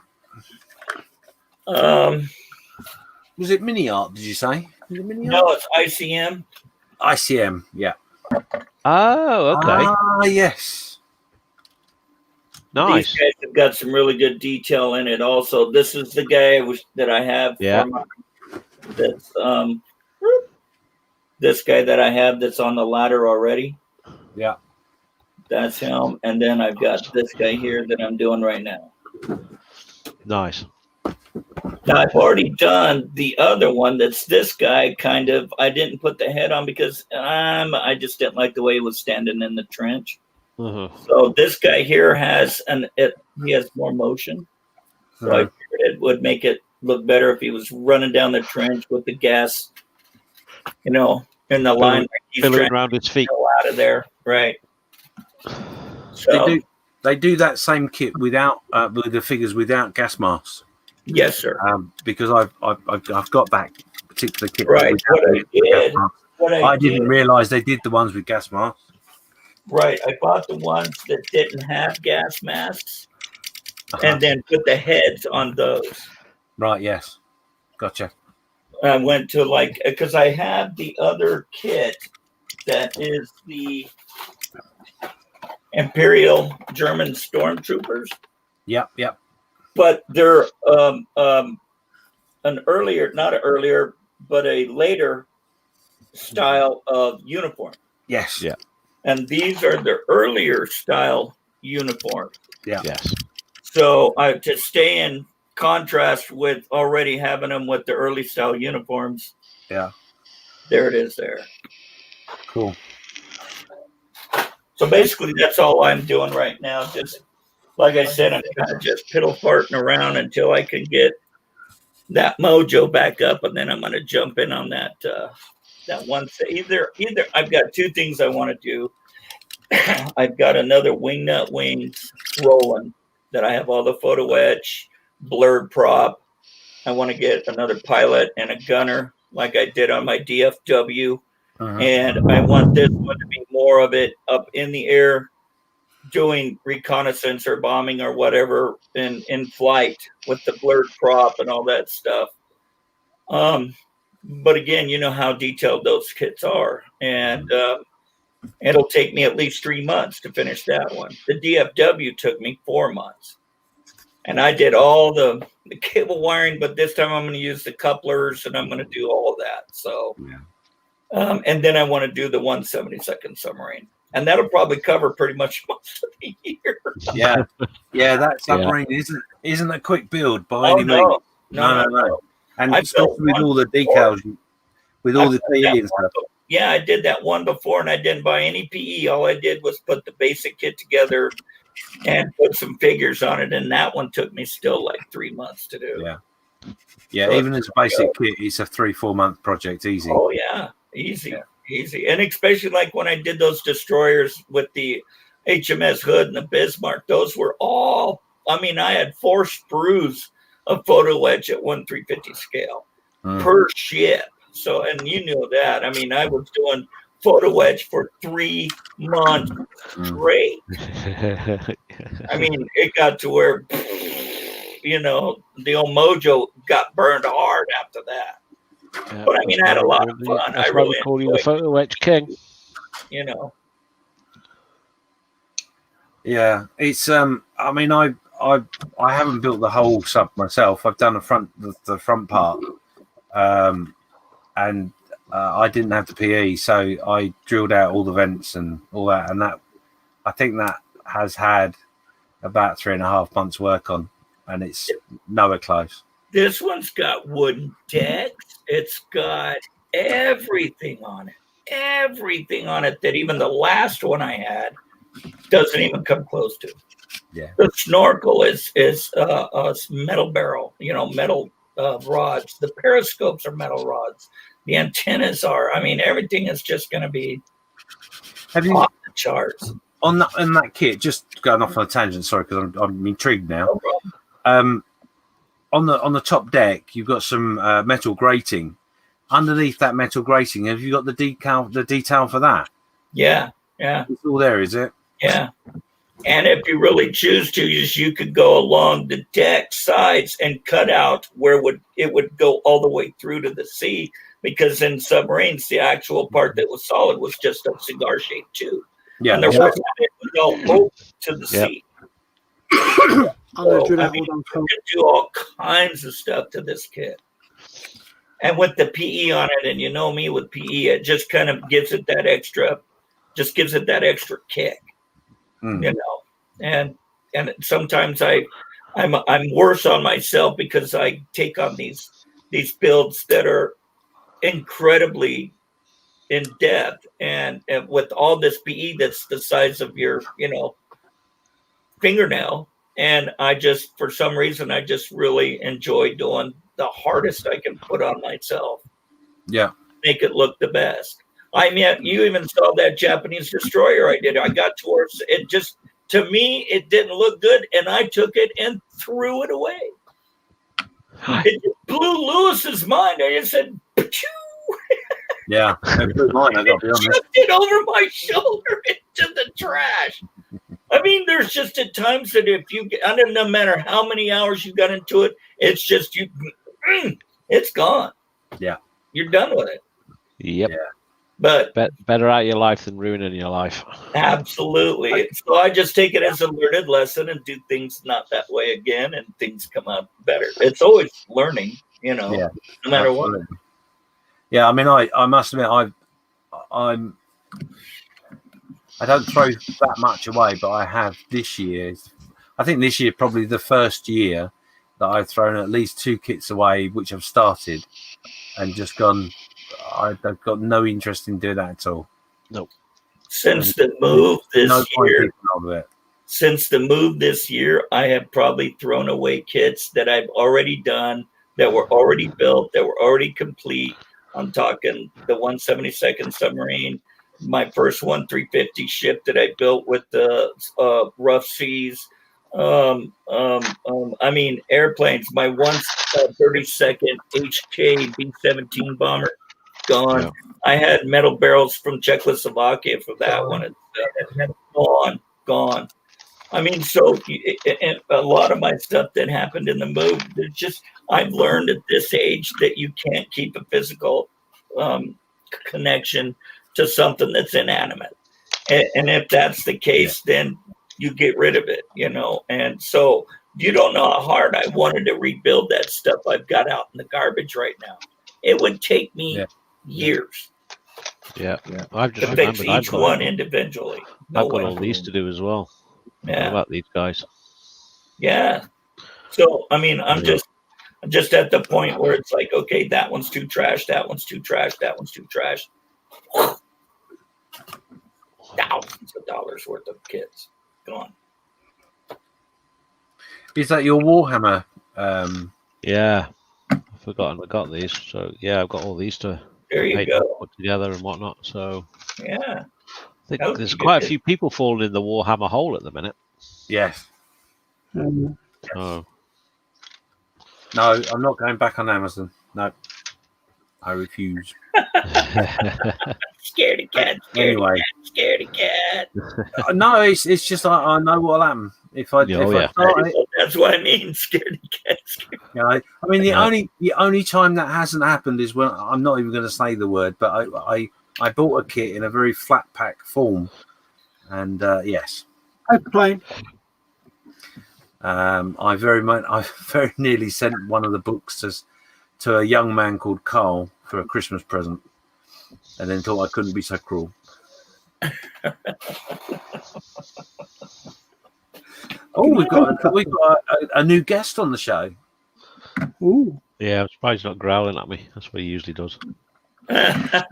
Was it mini art? Did you say? Was it mini No, art? it's ICM. ICM. Yeah. Oh, okay. Ah, yes. Nice. These guys have got some really good detail in it. Also, this is the guy that I have. Yeah. That's this guy that I have that's on the ladder already. Yeah. That's him. And then I've got this guy here that I'm doing right now. Nice. Now, I've already done the other one. That's this guy. Kind of. I didn't put the head on because I just didn't like the way he was standing in the trench. So this guy here he has more motion. So I figured it would make it look better if he was running down the trench with the gas, in the line. Like he's filling around his feet. Out of there, right? So, they do that same kit without with the figures without gas masks. Yes, sir. Because I've got that particular kit. Right. What I didn't realise they did the ones with gas masks. Right. I bought the ones that didn't have gas masks, and then put the heads on those. Right. Yes. Gotcha. I went to because I have the other kit that is the Imperial German Stormtroopers. Yep. But they're not a later style of uniform. Yes. Yeah. And these are the earlier style uniforms. Yeah. Yes. So to stay in contrast with already having them with the early style uniforms. Yeah. There it is there. Cool. So basically that's all I'm doing right now. Just like I said, I'm kind of just piddle farting around until I can get that mojo back up, and then I'm going to jump in on that one thing. Either I've got two things I want to do. I've got another wingnut wings rolling that I have all the photo etch, blurred prop. I want to get another pilot and a gunner like I did on my DFW. And I want this one to be more of it up in the air, doing reconnaissance or bombing or whatever in flight with the blurred prop and all that stuff. But again, you know how detailed those kits are. And it'll take me at least 3 months to finish that one. The DFW took me 4 months. And I did all the cable wiring, but this time I'm going to use the couplers and I'm going to do all of that. So, and then I want to do the 172nd submarine. And that'll probably cover pretty much most of the year. Yeah, that submarine isn't a quick build by any means. No. And especially with all the decals, with all the PE and stuff. Yeah, I did that one before, and I didn't buy any PE. All I did was put the basic kit together and put some figures on it, and that one took me still like 3 months to do. Yeah, so even as a basic kit, it's a 3-4 month project, easy. Oh yeah, easy. And especially like when I did those destroyers with the HMS Hood and the Bismarck, those were all, I mean, I had 4 sprues of photo etch at 1/350 scale per ship. So, and you know that. I mean, I was doing photo etch for 3 months straight. I mean, it got to where, you know, the old mojo got burned hard after that. Yeah, but I mean, I had a lot of fun. I really call you the photo etch king. You know. Yeah, it's I mean, I haven't built the whole sub myself. I've done the front part, and I didn't have the PE, so I drilled out all the vents and all that, and that I think that has had about 3.5 months work on, and it's nowhere close. This one's got wooden decks. It's got everything on it that even the last one I had doesn't even come close to. Yeah. The snorkel is a metal barrel, you know, metal rods. The periscopes are metal rods. The antennas are. I mean, everything is just going to be off the charts. On that kit, just going off on a tangent, sorry, because I'm intrigued now. No on the top deck, you've got some metal grating. Underneath that metal grating, have you got the detail for that? Yeah. It's all there, is it? Yeah. And if you really choose to, you could go along the deck sides and cut out where it would go all the way through to the sea, because in submarines, the actual part that was solid was just a cigar-shaped tube. Yeah. And the rest of it would go open to the sea. So, I mean, you can do all kinds of stuff to this kit. And with the PE on it, and you know me with PE, it just kind of gives it that extra kick, you know. And sometimes I'm worse on myself because I take on these builds that are incredibly in depth, and with all this PE that's the size of your, you know, fingernail. And for some reason, I just really enjoy doing the hardest I can put on myself. Yeah. Make it look the best. I mean, you even saw that Japanese destroyer I did. I got towards it, just, to me, it didn't look good. And I took it and threw it away. It just blew Lewis's mind. I just said, Pachoo! Yeah. It blew mine, I got to be honest. Chucked it over my shoulder into the trash. I mean, there's just at times that if you, no matter how many hours you got into it, it's just it's gone. Yeah, you're done with it. Yep. Yeah. But better out your life than ruining your life. Absolutely. So I just take it as a learned lesson and do things not that way again, and things come out better. It's always learning, you know, no matter what. Yeah, I mean, I must admit, I don't throw that much away, but I have this year. I think this year probably the first year that I've thrown at least 2 kits away, which I've started and just gone. I've got no interest in doing that at all. Nope. Since the move this No point year, keeping on with it. since the move this year, I have probably thrown away kits that I've already done, that were already built, that were already complete. I'm talking the 172nd submarine, my first 350 ship that I built with the rough seas. I mean, airplanes. My 132nd HK B-17 bomber, gone. Yeah. I had metal barrels from Czechoslovakia for that one. It's gone. I mean, so and a lot of my stuff that happened in the move, there's just, I've learned at this age that you can't keep a physical connection to something that's inanimate. And if that's the case, then you get rid of it, you know. And so you don't know how hard I wanted to rebuild that stuff I've got out in the garbage right now. It would take me years Yeah. I've just to fix remembered each one individually. I've got all these to do as well. What about these guys? Yeah. So I mean, I'm just at the point where it's like, okay, that one's too trash, that one's too trash, that one's too trash. Thousands of dollars worth of kits gone. Is that your Warhammer? Yeah. I've forgotten I got these. So yeah, I've got all these to put together and whatnot. So yeah. I think there's quite a few people falling in the Warhammer hole at the minute. Yes. Oh. No, I'm not going back on Amazon. No, I refuse. Scaredy cat. Scaredy cat. No, it's just I know what'll happen if I start it. That's what I mean. Scaredy cat. You know, I mean, the only time that hasn't happened is when I'm not even going to say the word, but I bought a kit in a very flat pack form, and yes, plain. I very nearly sent one of the books to a young man called Karl for a Christmas present, and then thought I couldn't be so cruel. Oh, we've got a new guest on the show. Ooh. Yeah, I'm surprised he's not growling at me. That's what he usually does. Not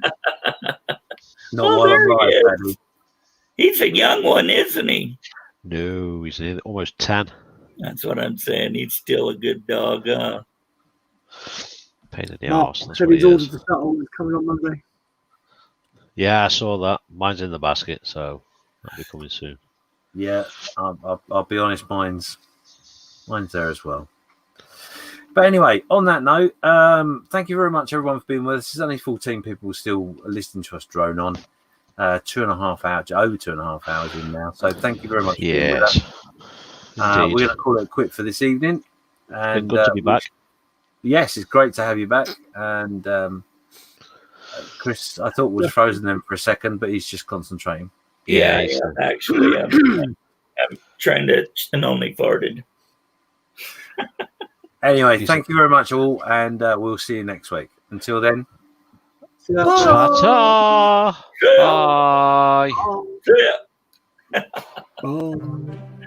while I'm live, Daddy. He's a young one, isn't he? No, he's almost 10. That's what I'm saying. He's still a good dog. Pain in the arse. So he's ordered the shuttle. It's coming on Monday. Yeah, I saw that. Mine's in the basket, so that'll be coming soon. Yeah, I'll be honest. Mine's there as well. But anyway, on that note, thank you very much, everyone, for being with us. There's only 14 people still listening to us drone on. 2.5 hours, over 2.5 hours in now. So thank you very much for being with us. We're going to call it a quit for this evening. And good to be back. Yes, it's great to have you back. And Chris, I thought was frozen then for a second, but he's just concentrating. Yeah, actually, I'm trying to, and only farted. Anyway, thank you very much all, and we'll see you next week. Until then. Ta-ta! Bye! See ya. Bye.